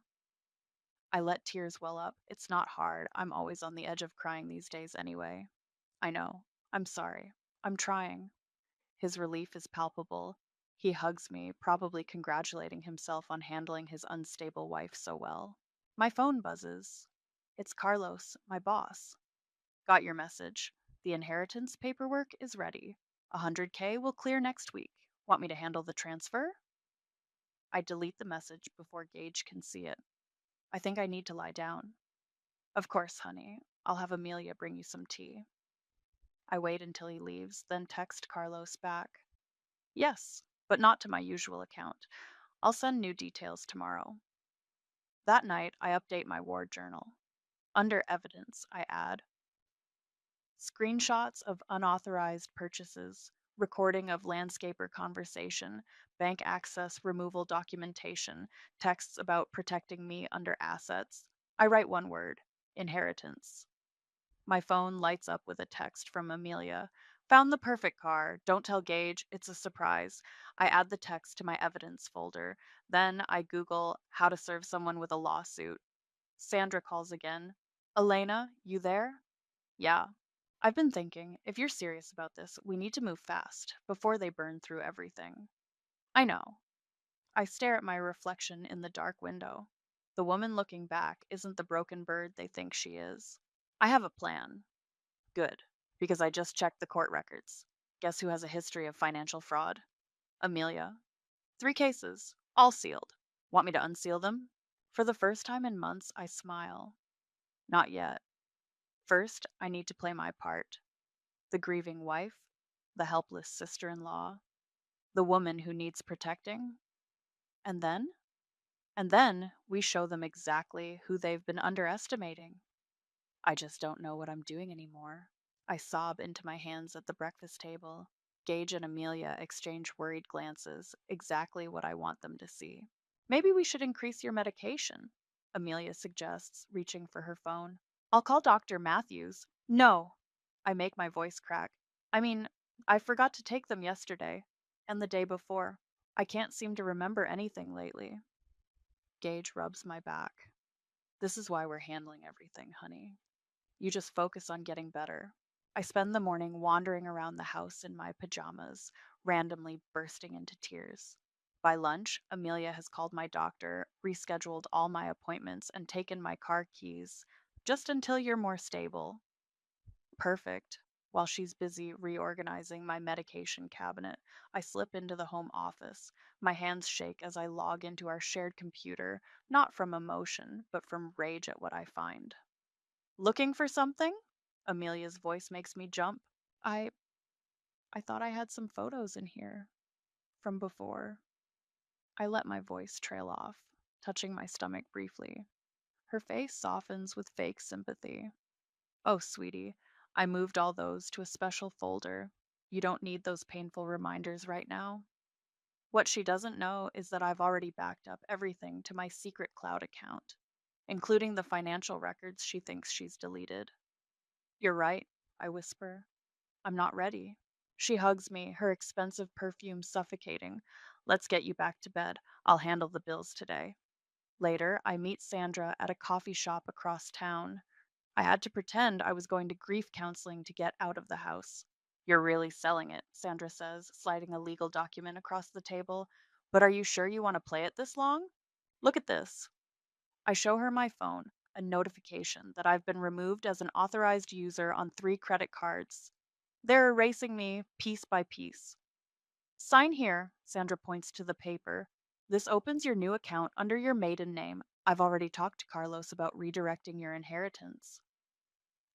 I let tears well up. It's not hard. I'm always on the edge of crying these days anyway. I know. I'm sorry. I'm trying. His relief is palpable. He hugs me, probably congratulating himself on handling his unstable wife so well. My phone buzzes. It's Carlos, my boss. Got your message. The inheritance paperwork is ready. 100K will clear next week. Want me to handle the transfer? I delete the message before Gage can see it. I think I need to lie down. Of course, honey. I'll have Amelia bring you some tea. I wait until he leaves, then text Carlos back. Yes, but not to my usual account. I'll send new details tomorrow. That night, I update my ward journal. Under evidence, I add, Screenshots of unauthorized purchases, recording of landscaper conversation, bank access removal documentation, texts about protecting me under assets. I write one word: inheritance. My phone lights up with a text from Amelia. Found the perfect car. Don't tell Gage. It's a surprise. I add the text to my evidence folder. Then I Google how to serve someone with a lawsuit. Sandra calls again. Elena, you there? Yeah. I've been thinking, if you're serious about this, we need to move fast before they burn through everything. I know. I stare at my reflection in the dark window. The woman looking back isn't the broken bird they think she is. I have a plan. Good, because I just checked the court records. Guess who has a history of financial fraud? Amelia. 3 cases, all sealed. Want me to unseal them? For the first time in months, I smile. Not yet. First, I need to play my part: the grieving wife, the helpless sister in law, the woman who needs protecting. And then? And then we show them exactly who they've been underestimating. I just don't know what I'm doing anymore. I sob into my hands at the breakfast table. Gage and Amelia exchange worried glances, exactly what I want them to see. Maybe we should increase your medication, Amelia suggests, reaching for her phone. I'll call Dr. Matthews. No, I make my voice crack. I mean, I forgot to take them yesterday and the day before. I can't seem to remember anything lately. Gage rubs my back. This is why we're handling everything, honey. You just focus on getting better. I spend the morning wandering around the house in my pajamas, randomly bursting into tears. By lunch, Amelia has called my doctor, rescheduled all my appointments, and taken my car keys. Just until you're more stable. Perfect. While she's busy reorganizing my medication cabinet, I slip into the home office. My hands shake as I log into our shared computer, not from emotion, but from rage at what I find. Looking for something? Amelia's voice makes me jump. I I thought I had some photos in here from before. I let my voice trail off, touching my stomach briefly. Her face softens with fake sympathy. Oh, sweetie, I moved all those to a special folder. You don't need those painful reminders right now. What she doesn't know is that I've already backed up everything to my secret cloud account, including the financial records she thinks she's deleted. You're right, I whisper. I'm not ready. She hugs me, her expensive perfume suffocating. Let's get you back to bed. I'll handle the bills today. Later, I meet Sandra at a coffee shop across town. I had to pretend I was going to grief counseling to get out of the house. You're really selling it, Sandra says, sliding a legal document across the table. But are you sure you want to play it this long? Look at this. I show her my phone, a notification that I've been removed as an authorized user on 3 credit cards. They're erasing me piece by piece. Sign here, Sandra points to the paper. This opens your new account under your maiden name. I've already talked to Carlos about redirecting your inheritance.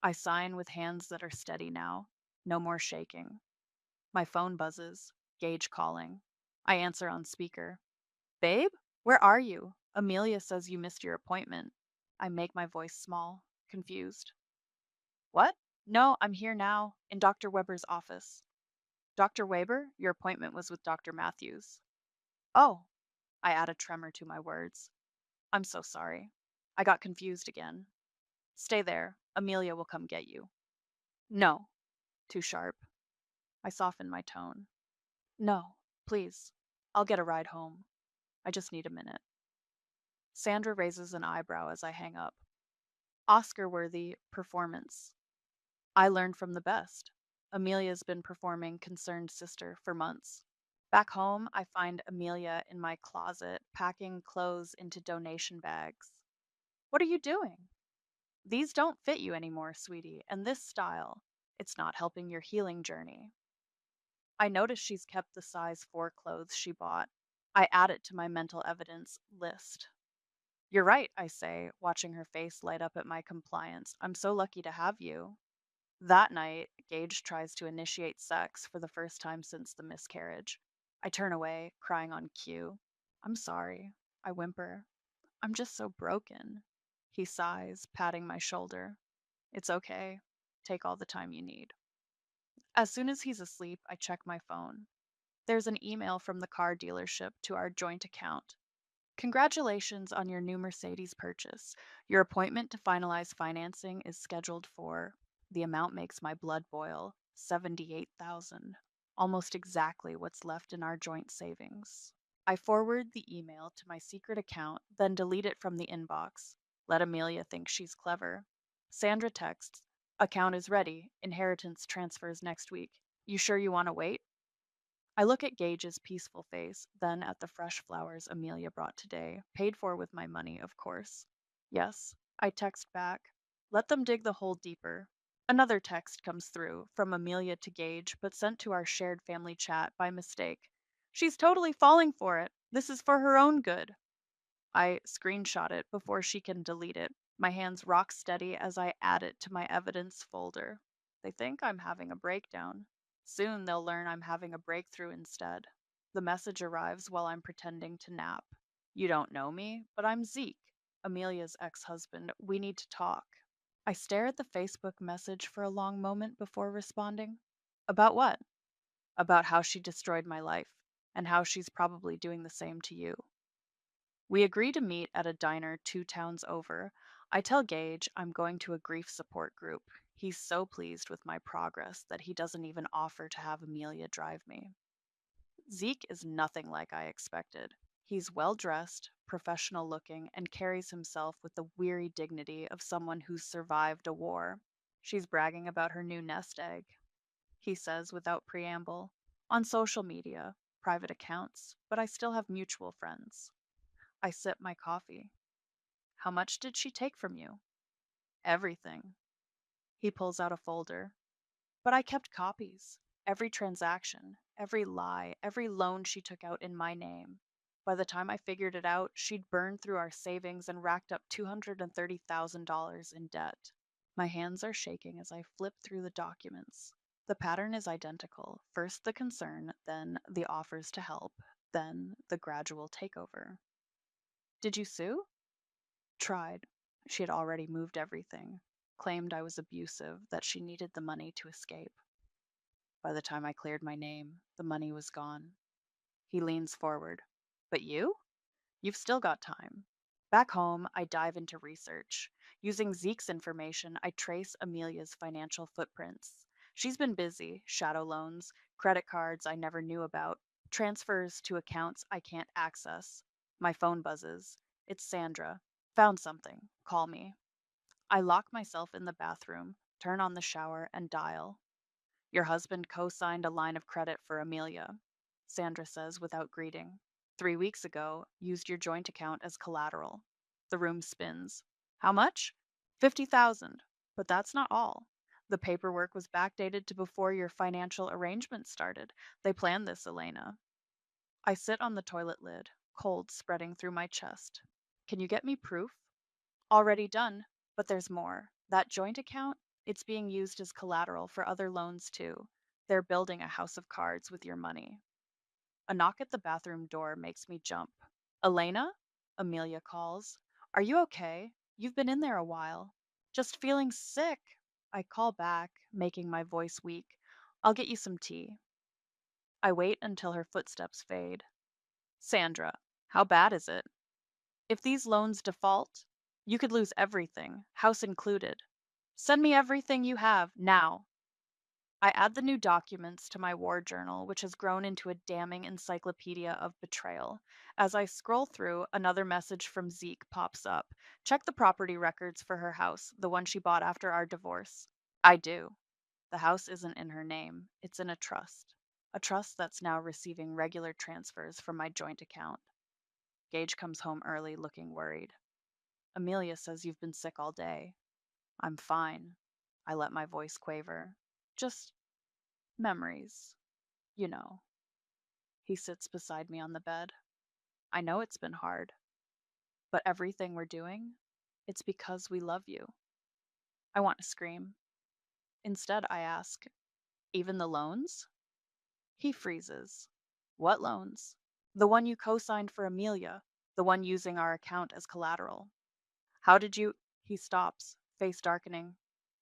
I sign with hands that are steady now. No more shaking. My phone buzzes. Gage calling. I answer on speaker. Babe, where are you? Amelia says you missed your appointment. I make my voice small, confused. What? No, I'm here now, in Dr. Weber's office. Dr. Weber, your appointment was with Dr. Matthews. Oh, I add a tremor to my words. I'm so sorry. I got confused again. Stay there. Amelia will come get you. No. Too sharp. I soften my tone. No, please. I'll get a ride home. I just need a minute. Sandra raises an eyebrow as I hang up. Oscar worthy performance. I learned from the best. Amelia's been performing concerned sister for months. Back home, I find Amelia in my closet, packing clothes into donation bags. What are you doing? These don't fit you anymore, sweetie, and this style, it's not helping your healing journey. I notice she's kept the size 4 clothes she bought. I add it to my mental evidence list. You're right, I say, watching her face light up at my compliance. I'm so lucky to have you. That night, Gage tries to initiate sex for the first time since the miscarriage. I turn away, crying on cue. I'm sorry, I whimper. I'm just so broken. He sighs, patting my shoulder. It's okay. Take all the time you need. As soon as he's asleep, I check my phone. There's an email from the car dealership to our joint account. Congratulations on your new Mercedes purchase. Your appointment to finalize financing is scheduled for, the amount makes my blood boil, 78,000. Almost exactly what's left in our joint savings. I forward the email to my secret account, then delete it from the inbox. Let Amelia think she's clever. Sandra texts, account is ready. Inheritance transfers next week. You sure you want to wait? I look at Gage's peaceful face, then at the fresh flowers Amelia brought today, paid for with my money, of course. Yes, I text back. Let them dig the hole deeper. Another text comes through, from Amelia to Gage, but sent to our shared family chat by mistake. She's totally falling for it. This is for her own good. I screenshot it before she can delete it. My hands rock steady as I add it to my evidence folder. They think I'm having a breakdown. Soon they'll learn I'm having a breakthrough instead. The message arrives while I'm pretending to nap. You don't know me, but I'm Zeke, Amelia's ex husband. We need to talk. I stare at the Facebook message for a long moment before responding. About what? About how she destroyed my life, and how she's probably doing the same to you. We agree to meet at a diner 2 towns over. I tell Gage I'm going to a grief support group. He's so pleased with my progress that he doesn't even offer to have Amelia drive me. Zeke is nothing like I expected. He's well dressed, professional looking, and carries himself with the weary dignity of someone who's survived a war. She's bragging about her new nest egg, he says without preamble. On social media, private accounts, but I still have mutual friends. I sip my coffee. How much did she take from you? Everything. He pulls out a folder. But I kept copies. Every transaction, every lie, every loan she took out in my name. By the time I figured it out, she'd burned through our savings and racked up $230,000 in debt. My hands are shaking as I flip through the documents. The pattern is identical. First the concern, then the offers to help, then the gradual takeover. Did you sue? Tried. She had already moved everything. Claimed I was abusive, that she needed the money to escape. By the time I cleared my name, the money was gone. He leans forward. But you? You've still got time. Back home, I dive into research. Using Zeke's information, I trace Amelia's financial footprints. She's been busy, shadow loans, credit cards I never knew about, transfers to accounts I can't access. My phone buzzes. It's Sandra. Found something. Call me. I lock myself in the bathroom, turn on the shower, and dial. Your husband co-signed a line of credit for Amelia, Sandra says without greeting. 3 weeks ago, used your joint account as collateral. The room spins. How much? 50,000. But that's not all. The paperwork was backdated to before your financial arrangements started. They planned this, Elena. I sit on the toilet lid, cold spreading through my chest. Can you get me proof? Already done, but there's more. That joint account, it's being used as collateral for other loans too. They're building a house of cards with your money. A knock at the bathroom door makes me jump. Elena? Amelia calls. Are you okay? You've been in there a while. Just feeling sick. I call back, making my voice weak. I'll get you some tea. I wait until her footsteps fade. Sandra, how bad is it? If these loans default, you could lose everything, house included. Send me everything you have, now. I add the new documents to my war journal, which has grown into a damning encyclopedia of betrayal. As I scroll through, another message from Zeke pops up. Check the property records for her house, the one she bought after our divorce. I do. The house isn't in her name, it's in a trust. A trust that's now receiving regular transfers from my joint account. Gage comes home early, looking worried. Amelia says you've been sick all day. I'm fine. I let my voice quaver. Just memories, you know. He sits beside me on the bed. I know it's been hard, but everything we're doing, it's because we love you. I want to scream. Instead, I ask, even the loans? He freezes. What loans? The one you co-signed for Amelia, the one using our account as collateral. How did you? He stops, face darkening.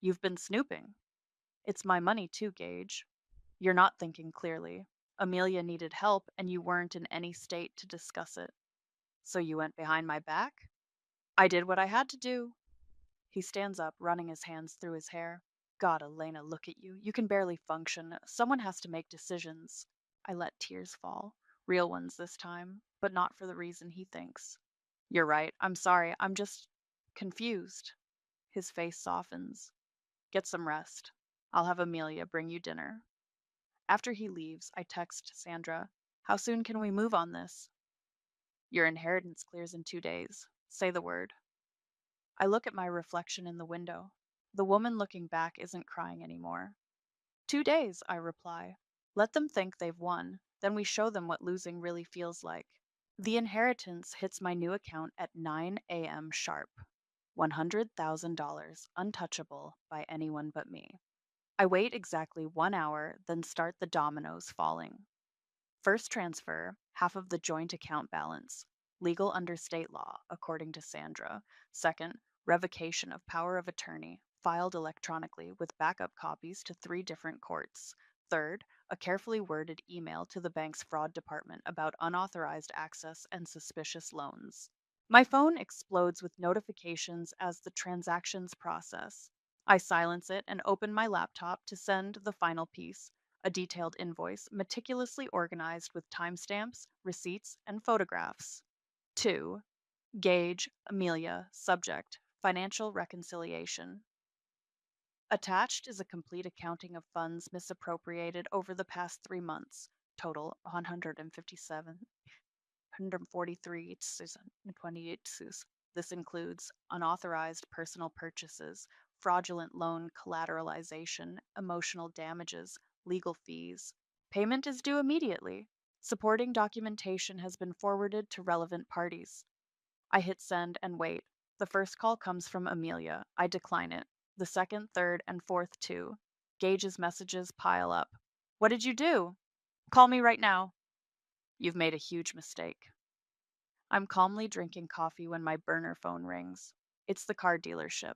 You've been snooping. It's my money too, Gage. You're not thinking clearly. Amelia needed help, and you weren't in any state to discuss it. So you went behind my back? I did what I had to do. He stands up, running his hands through his hair. God, Elena, look at you. You can barely function. Someone has to make decisions. I let tears fall. Real ones this time, but not for the reason he thinks. You're right. I'm sorry. I'm just confused. His face softens. Get some rest. I'll have Amelia bring you dinner. After he leaves, I text Sandra. How soon can we move on this? Your inheritance clears in 2 days. Say the word. I look at my reflection in the window. The woman looking back isn't crying anymore. 2 days, I reply. Let them think they've won. Then we show them what losing really feels like. The inheritance hits my new account at 9 a.m. sharp. $100,000, untouchable by anyone but me. I wait exactly 1 hour, then start the dominoes falling. First transfer, half of the joint account balance. Legal under state law, according to Sandra. Second, revocation of power of attorney, filed electronically with backup copies to 3 different courts. Third, a carefully worded email to the bank's fraud department about unauthorized access and suspicious loans. My phone explodes with notifications as the transactions process. I silence it and open my laptop to send the final piece, a detailed invoice meticulously organized with timestamps, receipts, and photographs. 2. Gage, Amelia, subject, financial reconciliation. Attached is a complete accounting of funds misappropriated over the past 3 months, total 157, 143 and 28. This includes unauthorized personal purchases, fraudulent loan collateralization, emotional damages, legal fees. Payment is due immediately. Supporting documentation has been forwarded to relevant parties. I hit send and wait. The first call comes from Amelia. I decline it. The second, third, and fourth too. Gage's messages pile up. What did you do? Call me right now. You've made a huge mistake. I'm calmly drinking coffee when my burner phone rings. It's the car dealership.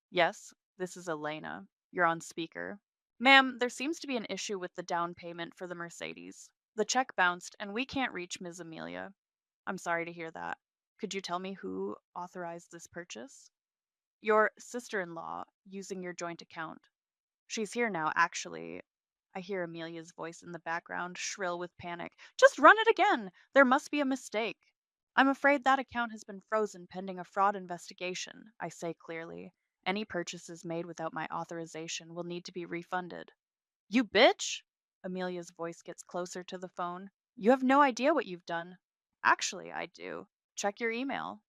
Yes, this is Elena. You're on speaker. Ma'am, there seems to be an issue with the down payment for the Mercedes. The check bounced and we can't reach Ms. Amelia. I'm sorry to hear that. Could you tell me who authorized this purchase? Your sister in law, using your joint account. She's here now, actually. I hear Amelia's voice in the background, shrill with panic. Just run it again! There must be a mistake. I'm afraid that account has been frozen pending a fraud investigation, I say clearly. Any purchases made without my authorization will need to be refunded. You bitch! Amelia's voice gets closer to the phone. You have no idea what you've done. Actually, I do. Check your email.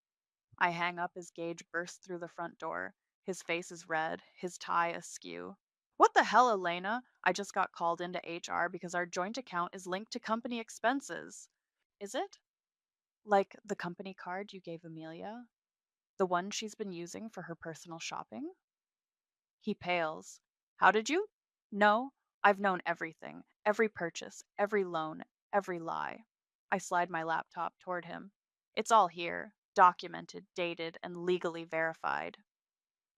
I hang up as Gage bursts through the front door. His face is red, his tie askew. What the hell, Elena? I just got called into HR because our joint account is linked to company expenses. Is it? Like the company card you gave Amelia? The one she's been using for her personal shopping? He pales. How did you? No, I've known everything. Every purchase, every loan, every lie. I slide my laptop toward him. It's all here, documented, dated, and legally verified.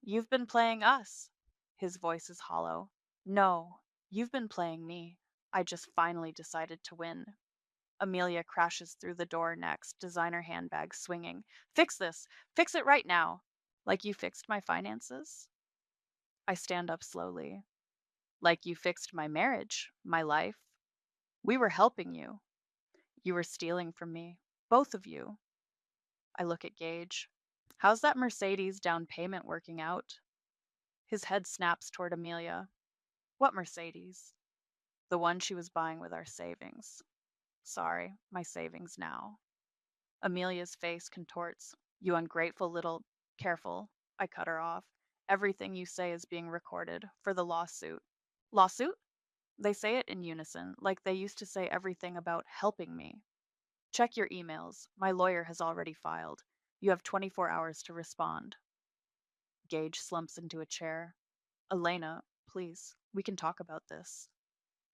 You've been playing us. His voice is hollow. No, you've been playing me. I just finally decided to win. Amelia crashes through the door next, designer handbag swinging. Fix this! Fix it right now! Like you fixed my finances? I stand up slowly. Like you fixed my marriage, my life. We were helping you. You were stealing from me. Both of you. I look at Gage. How's that Mercedes down payment working out? His head snaps toward Amelia. What Mercedes? The one she was buying with our savings. Sorry, my savings now. Amelia's face contorts. You ungrateful little. Careful. I cut her off. Everything you say is being recorded for the lawsuit. Lawsuit? They say it in unison, like they used to say everything about helping me. Check your emails. My lawyer has already filed. You have 24 hours to respond. Gage slumps into a chair. Elena, please, we can talk about this.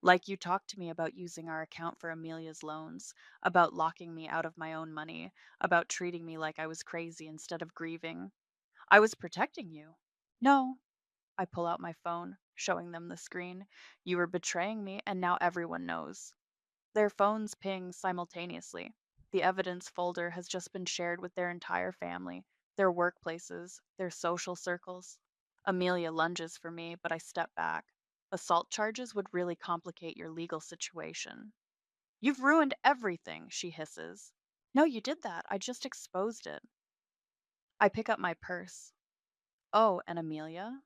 Like you talked to me about using our account for Amelia's loans, about locking me out of my own money, about treating me like I was crazy instead of grieving. I was protecting you. No, I pull out my phone, showing them the screen. You were betraying me, and now everyone knows. Their phones ping simultaneously. The evidence folder has just been shared with their entire family, their workplaces, their social circles. Amelia lunges for me, but I step back. Assault charges would really complicate your legal situation. You've ruined everything, she hisses. No, you did that. I just exposed it. I pick up my purse. Oh, and Amelia?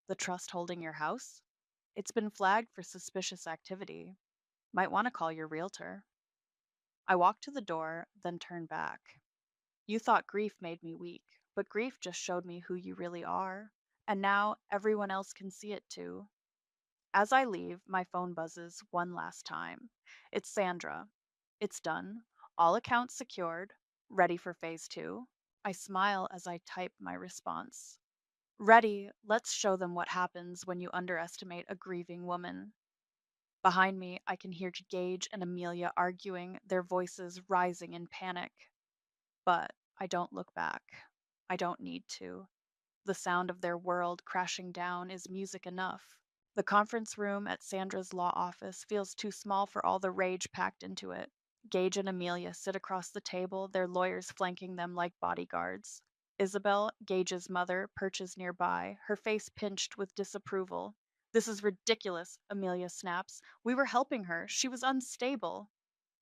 The trust holding your house? It's been flagged for suspicious activity. Might want to call your realtor. I walk to the door, then turn back. You thought grief made me weak, but grief just showed me who you really are. And now everyone else can see it too. As I leave, my phone buzzes one last time. It's Sandra. It's done. All accounts secured. Ready for phase two. I smile as I type my response. Ready, let's show them what happens when you underestimate a grieving woman. Behind me, I can hear Gage and Amelia arguing, their voices rising in panic. But I don't look back. I don't need to. The sound of their world crashing down is music enough. The conference room at Sandra's law office feels too small for all the rage packed into it. Gage and Amelia sit across the table, their lawyers flanking them like bodyguards. Isabel, Gage's mother, perches nearby, her face pinched with disapproval. This is ridiculous, Amelia snaps. We were helping her. She was unstable.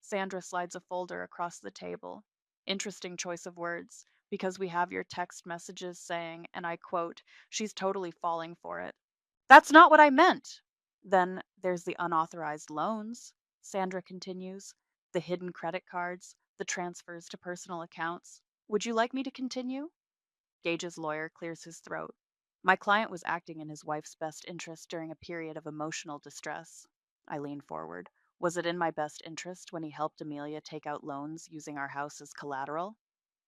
Sandra slides a folder across the table. Interesting choice of words, because we have your text messages saying, and I quote, she's totally falling for it. That's not what I meant. Then there's the unauthorized loans, Sandra continues, the hidden credit cards, the transfers to personal accounts. Would you like me to continue? Gage's lawyer clears his throat. My client was acting in his wife's best interest during a period of emotional distress. I lean forward. Was it in my best interest when he helped Amelia take out loans using our house as collateral?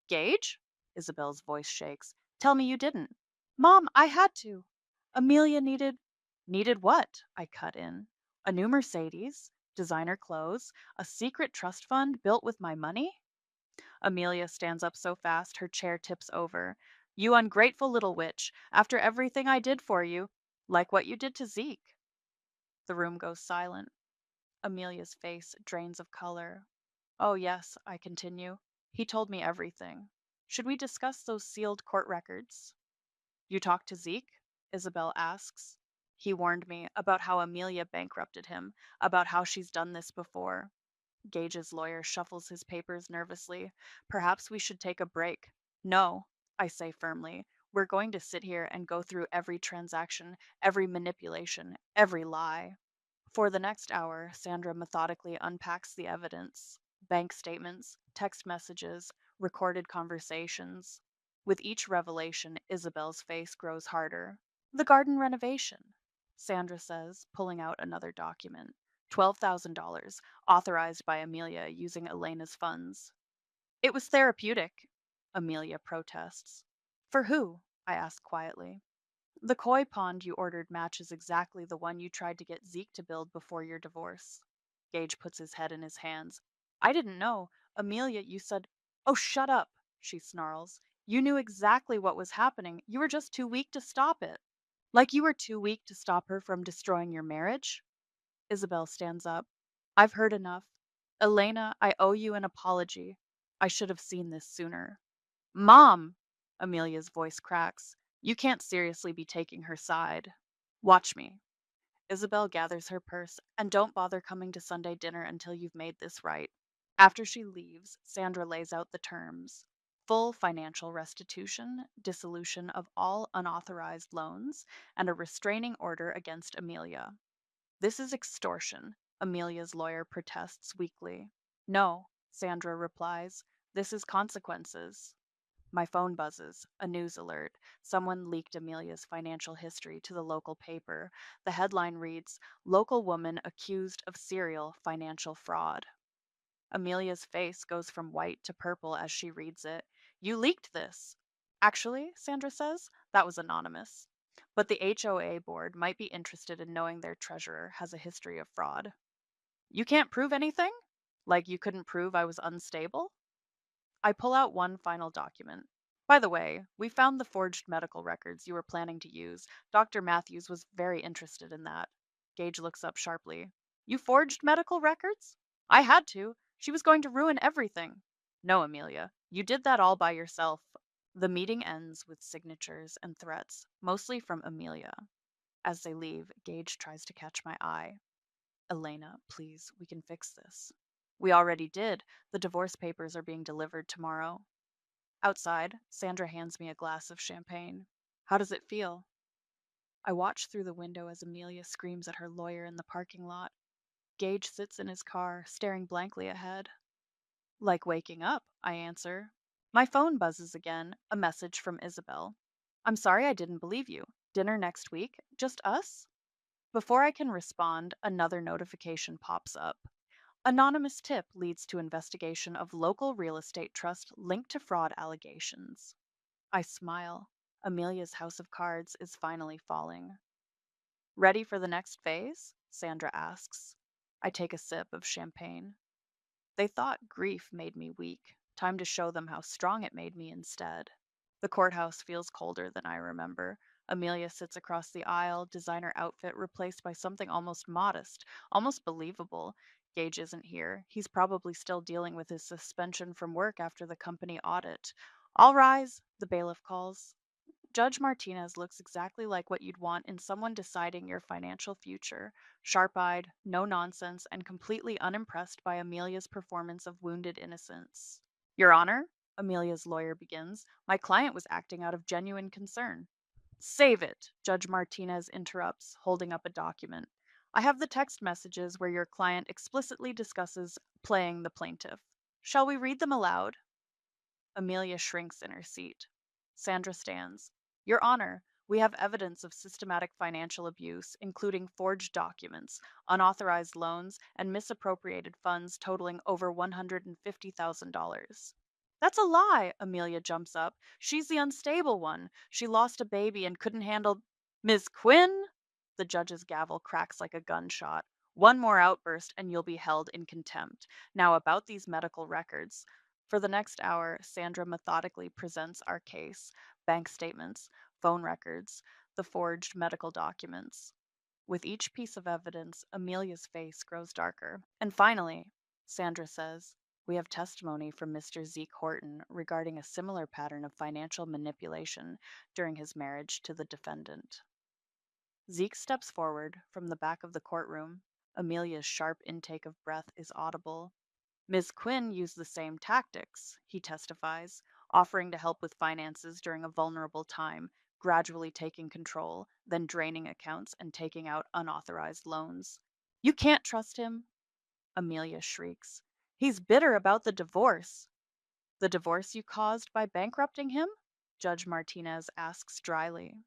Gage? Isabel's voice shakes. Tell me you didn't. Mom, I had to. Amelia needed. Needed what? I cut in. A new Mercedes, designer clothes, a secret trust fund built with my money? Amelia stands up so fast her chair tips over. You ungrateful little witch. After everything I did for you, like what you did to Zeke. The room goes silent. Amelia's face drains of color. Oh, yes, I continue. He told me everything. Should we discuss those sealed court records? You talked to Zeke? Isabel asks. He warned me about how Amelia bankrupted him, about how she's done this before. Gage's lawyer shuffles his papers nervously. Perhaps we should take a break. No, I say firmly. We're going to sit here and go through every transaction, every manipulation, every lie. For the next hour, Sandra methodically unpacks the evidence bank statements, text messages, recorded conversations. With each revelation, Isabel's face grows harder. The garden renovation, Sandra says, pulling out another document. $12,000, authorized by Amelia using Elena's funds. It was therapeutic, Amelia protests. For who? I ask quietly. The koi pond you ordered matches exactly the one you tried to get Zeke to build before your divorce. Gage puts his head in his hands. I didn't know. Amelia, you said. Oh, shut up, she snarls. You knew exactly what was happening. You were just too weak to stop it. Like you were too weak to stop her from destroying your marriage? Isabel stands up. I've heard enough. Elena, I owe you an apology. I should have seen this sooner. Mom! Amelia's voice cracks. You can't seriously be taking her side. Watch me. Isabel gathers her purse, and don't bother coming to Sunday dinner until you've made this right. After she leaves, Sandra lays out the terms full financial restitution, dissolution of all unauthorized loans, and a restraining order against Amelia. This is extortion, Amelia's lawyer protests weakly. No, Sandra replies. This is consequences. My phone buzzes, a news alert. Someone leaked Amelia's financial history to the local paper. The headline reads Local woman accused of serial financial fraud. Amelia's face goes from white to purple as she reads it. You leaked this. Actually, Sandra says, that was anonymous. But the HOA board might be interested in knowing their treasurer has a history of fraud. You can't prove anything? Like you couldn't prove I was unstable? I pull out one final document. By the way, we found the forged medical records you were planning to use. Dr. Matthews was very interested in that. Gage looks up sharply. You forged medical records? I had to. She was going to ruin everything. No, Amelia, you did that all by yourself. The meeting ends with signatures and threats, mostly from Amelia. As they leave, Gage tries to catch my eye. Elena, please, we can fix this. We already did. The divorce papers are being delivered tomorrow. Outside, Sandra hands me a glass of champagne. How does it feel? I watch through the window as Amelia screams at her lawyer in the parking lot. Gage sits in his car, staring blankly ahead. Like waking up, I answer. My phone buzzes again, a message from Isabel. I'm sorry I didn't believe you. Dinner next week? Just us? Before I can respond, another notification pops up. Anonymous tip leads to investigation of local real estate trust linked to fraud allegations. I smile. Amelia's house of cards is finally falling. Ready for the next phase? Sandra asks. I take a sip of champagne. They thought grief made me weak. Time to show them how strong it made me instead. The courthouse feels colder than I remember. Amelia sits across the aisle, designer outfit replaced by something almost modest, almost believable. Gage isn't here. He's probably still dealing with his suspension from work after the company audit. All rise, the bailiff calls. Judge Martinez looks exactly like what you'd want in someone deciding your financial future. Sharp eyed, no nonsense, and completely unimpressed by Amelia's performance of wounded innocence. Your Honor, Amelia's lawyer begins, my client was acting out of genuine concern. Save it, Judge Martinez interrupts, holding up a document. I have the text messages where your client explicitly discusses playing the plaintiff. Shall we read them aloud? Amelia shrinks in her seat. Sandra stands. Your Honor, we have evidence of systematic financial abuse, including forged documents, unauthorized loans, and misappropriated funds totaling over $150,000. That's a lie, Amelia jumps up. She's the unstable one. She lost a baby and couldn't handle. Ms. Quinn? The judge's gavel cracks like a gunshot. One more outburst and you'll be held in contempt. Now, about these medical records. For the next hour, Sandra methodically presents our case: bank statements, phone records, the forged medical documents. With each piece of evidence, Amelia's face grows darker. And finally, Sandra says, we have testimony from Mr. Zeke Horton regarding a similar pattern of financial manipulation during his marriage to the defendant. Zeke steps forward from the back of the courtroom. Amelia's sharp intake of breath is audible. Ms. Quinn used the same tactics, he testifies, offering to help with finances during a vulnerable time, gradually taking control, then draining accounts and taking out unauthorized loans. You can't trust him, Amelia shrieks. He's bitter about the divorce. The divorce you caused by bankrupting him? Judge Martinez asks dryly.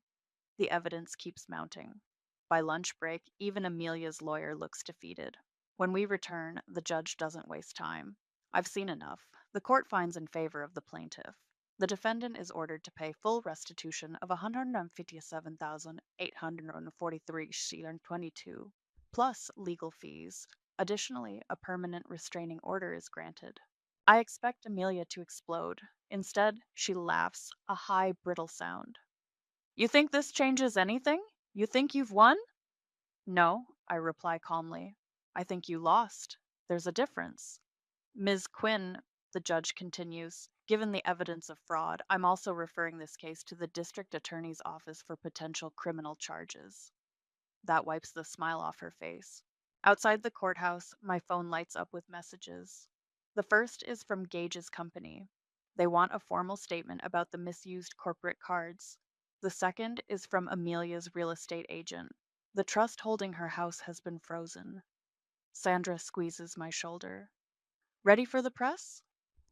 The evidence keeps mounting. By lunch break, even Amelia's lawyer looks defeated. When we return, the judge doesn't waste time. I've seen enough. The court finds in favor of the plaintiff. The defendant is ordered to pay full restitution of 157,843 plus legal fees. Additionally, a permanent restraining order is granted. I expect Amelia to explode. Instead, she laughs, a high, brittle sound. You think this changes anything? You think you've won? No, I reply calmly. I think you lost. There's a difference. Ms. Quinn, the judge continues, given the evidence of fraud, I'm also referring this case to the district attorney's office for potential criminal charges. That wipes the smile off her face. Outside the courthouse, my phone lights up with messages. The first is from Gage's company. They want a formal statement about the misused corporate cards. The second is from Amelia's real estate agent. The trust holding her house has been frozen. Sandra squeezes my shoulder. Ready for the press?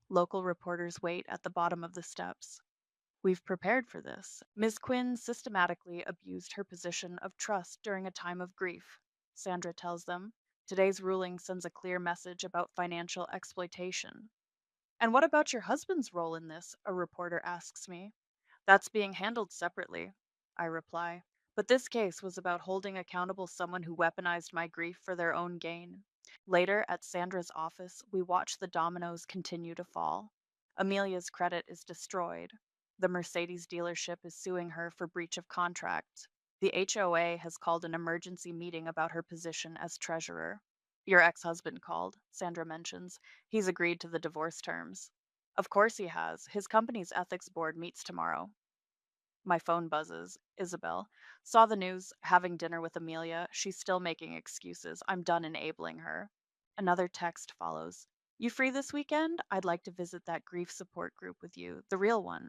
Local reporters wait at the bottom of the steps. We've prepared for this. Ms. Quinn systematically abused her position of trust during a time of grief, Sandra tells them. Today's ruling sends a clear message about financial exploitation. And what about your husband's role in this? A reporter asks me. That's being handled separately, I reply. But this case was about holding accountable someone who weaponized my grief for their own gain. Later, at Sandra's office, we watch the dominoes continue to fall. Amelia's credit is destroyed. The Mercedes dealership is suing her for breach of contract. The HOA has called an emergency meeting about her position as treasurer. Your ex husband called, Sandra mentions. He's agreed to the divorce terms. Of course he has. His company's ethics board meets tomorrow. My phone buzzes. Isabel. Saw the news, having dinner with Amelia. She's still making excuses. I'm done enabling her. Another text follows. You free this weekend? I'd like to visit that grief support group with you, the real one.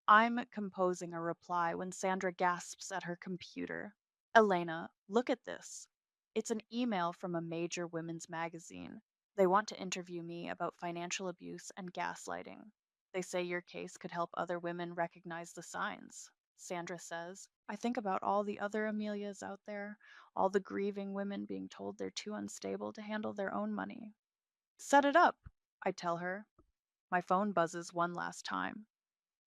I'm composing a reply when Sandra gasps at her computer. Elena, look at this. It's an email from a major women's magazine. They want to interview me about financial abuse and gaslighting. They say your case could help other women recognize the signs. Sandra says, I think about all the other Amelias out there, all the grieving women being told they're too unstable to handle their own money. Set it up, I tell her. My phone buzzes one last time.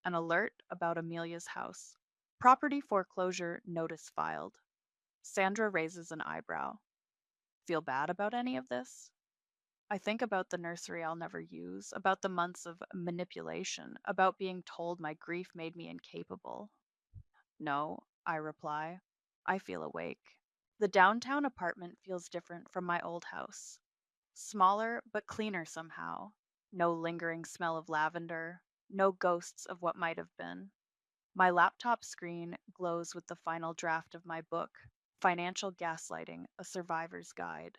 An alert about Amelia's house. Property foreclosure notice filed. Sandra raises an eyebrow. Feel bad about any of this? I think about the nursery I'll never use, about the months of manipulation, about being told my grief made me incapable. No, I reply. I feel awake. The downtown apartment feels different from my old house. Smaller, but cleaner somehow. No lingering smell of lavender, no ghosts of what might have been. My laptop screen glows with the final draft of my book, Financial Gaslighting, A Survivor's Guide.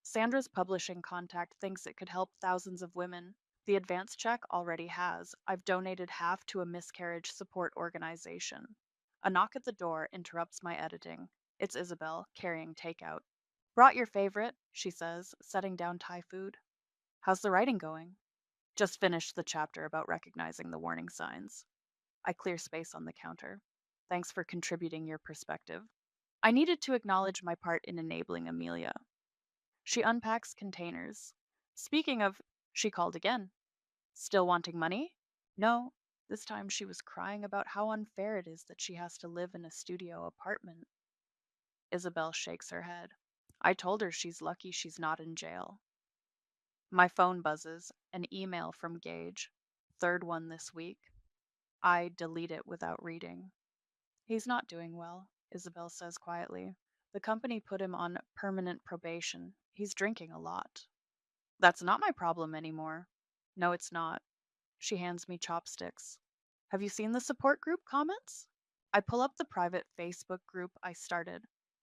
Sandra's publishing contact thinks it could help thousands of women. The advance check already has. I've donated half to a miscarriage support organization. A knock at the door interrupts my editing. It's Isabel, carrying takeout. Brought your favorite, she says, setting down Thai food. How's the writing going? Just finished the chapter about recognizing the warning signs. I clear space on the counter. Thanks for contributing your perspective. I needed to acknowledge my part in enabling Amelia. She unpacks containers. Speaking of, she called again. Still wanting money? No. This time she was crying about how unfair it is that she has to live in a studio apartment. Isabel shakes her head. I told her she's lucky she's not in jail. My phone buzzes, an email from Gage. Third one this week. I delete it without reading. He's not doing well, Isabel says quietly. The company put him on permanent probation. He's drinking a lot. That's not my problem anymore. No, it's not. She hands me chopsticks. Have you seen the support group comments? I pull up the private Facebook group I started.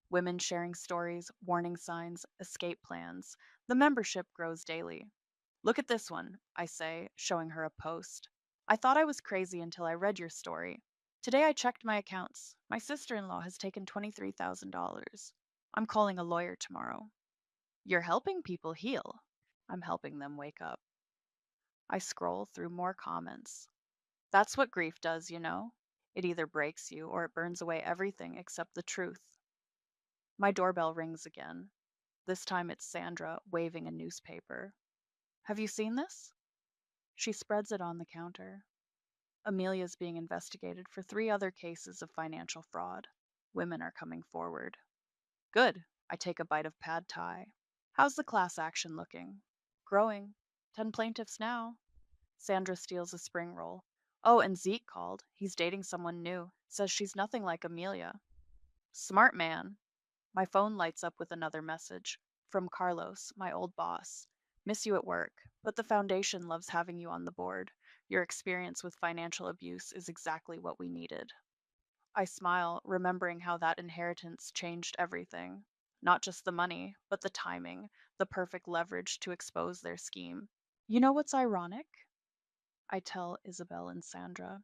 Women sharing stories, warning signs, escape plans. The membership grows daily. Look at this one, I say, showing her a post. I thought I was crazy until I read your story. Today I checked my accounts. My sister-in-law has taken $23,000. I'm calling a lawyer tomorrow. You're helping people heal. I'm helping them wake up. I scroll through more comments. That's what grief does, you know. It either breaks you or it burns away everything except the truth. My doorbell rings again. This time it's Sandra waving a newspaper. Have you seen this? She spreads it on the counter. Amelia's being investigated for 3 other cases of financial fraud. Women are coming forward. Good. I take a bite of pad thai. How's the class action looking? Growing. 10 plaintiffs now. Sandra steals a spring roll. Oh, and Zeke called. He's dating someone new. Says she's nothing like Amelia. Smart man. My phone lights up with another message. From Carlos, my old boss. Miss you at work, but the foundation loves having you on the board. Your experience with financial abuse is exactly what we needed. I smile, remembering how that inheritance changed everything. Not just the money, but the timing, the perfect leverage to expose their scheme. You know what's ironic? I tell Isabel and Sandra.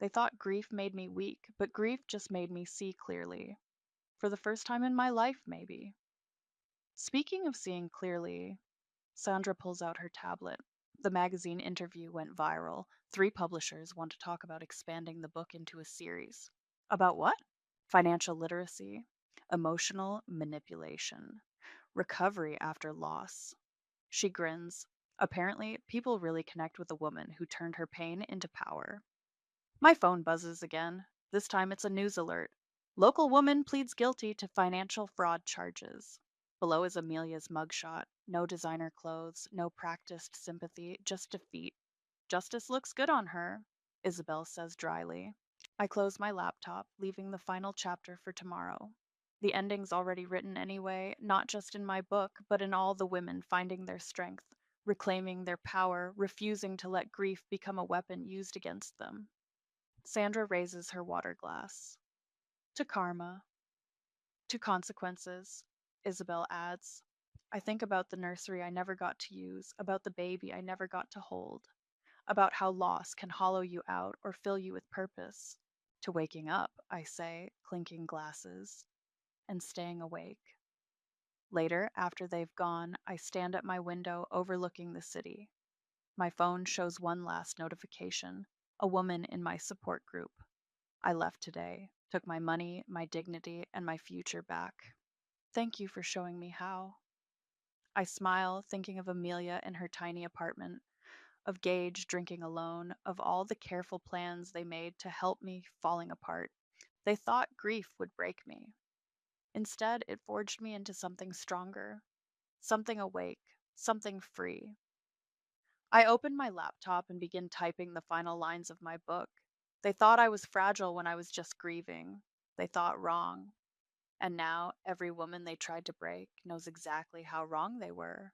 They thought grief made me weak, but grief just made me see clearly. For the first time in my life, maybe. Speaking of seeing clearly, Sandra pulls out her tablet. The magazine interview went viral. 3 publishers want to talk about expanding the book into a series. About what? Financial literacy, emotional manipulation, recovery after loss. She grins. Apparently, people really connect with a woman who turned her pain into power. My phone buzzes again. This time it's a news alert. Local woman pleads guilty to financial fraud charges. Below is Amelia's mugshot. No designer clothes, no practiced sympathy, just defeat. Justice looks good on her. Isabel says dryly. I close my laptop, leaving the final chapter for tomorrow. The ending's already written anyway, not just in my book, but in all the women finding their strength, reclaiming their power, refusing to let grief become a weapon used against them. Sandra raises her water glass. To karma, to consequences, Isabel adds. I think about the nursery I never got to use, about the baby I never got to hold, about how loss can hollow you out or fill you with purpose. To waking up, I say, clinking glasses, and staying awake. Later, after they've gone, I stand at my window overlooking the city. My phone shows one last notification, a woman in my support group. I left today, took my money, my dignity, and my future back. Thank you for showing me how. I smile, thinking of Amelia in her tiny apartment, of Gage drinking alone, of all the careful plans they made to help me falling apart. They thought grief would break me. Instead, it forged me into something stronger, something awake, something free. I open my laptop and begin typing the final lines of my book. They thought I was fragile when I was just grieving. They thought wrong. And now every woman they tried to break knows exactly how wrong they were.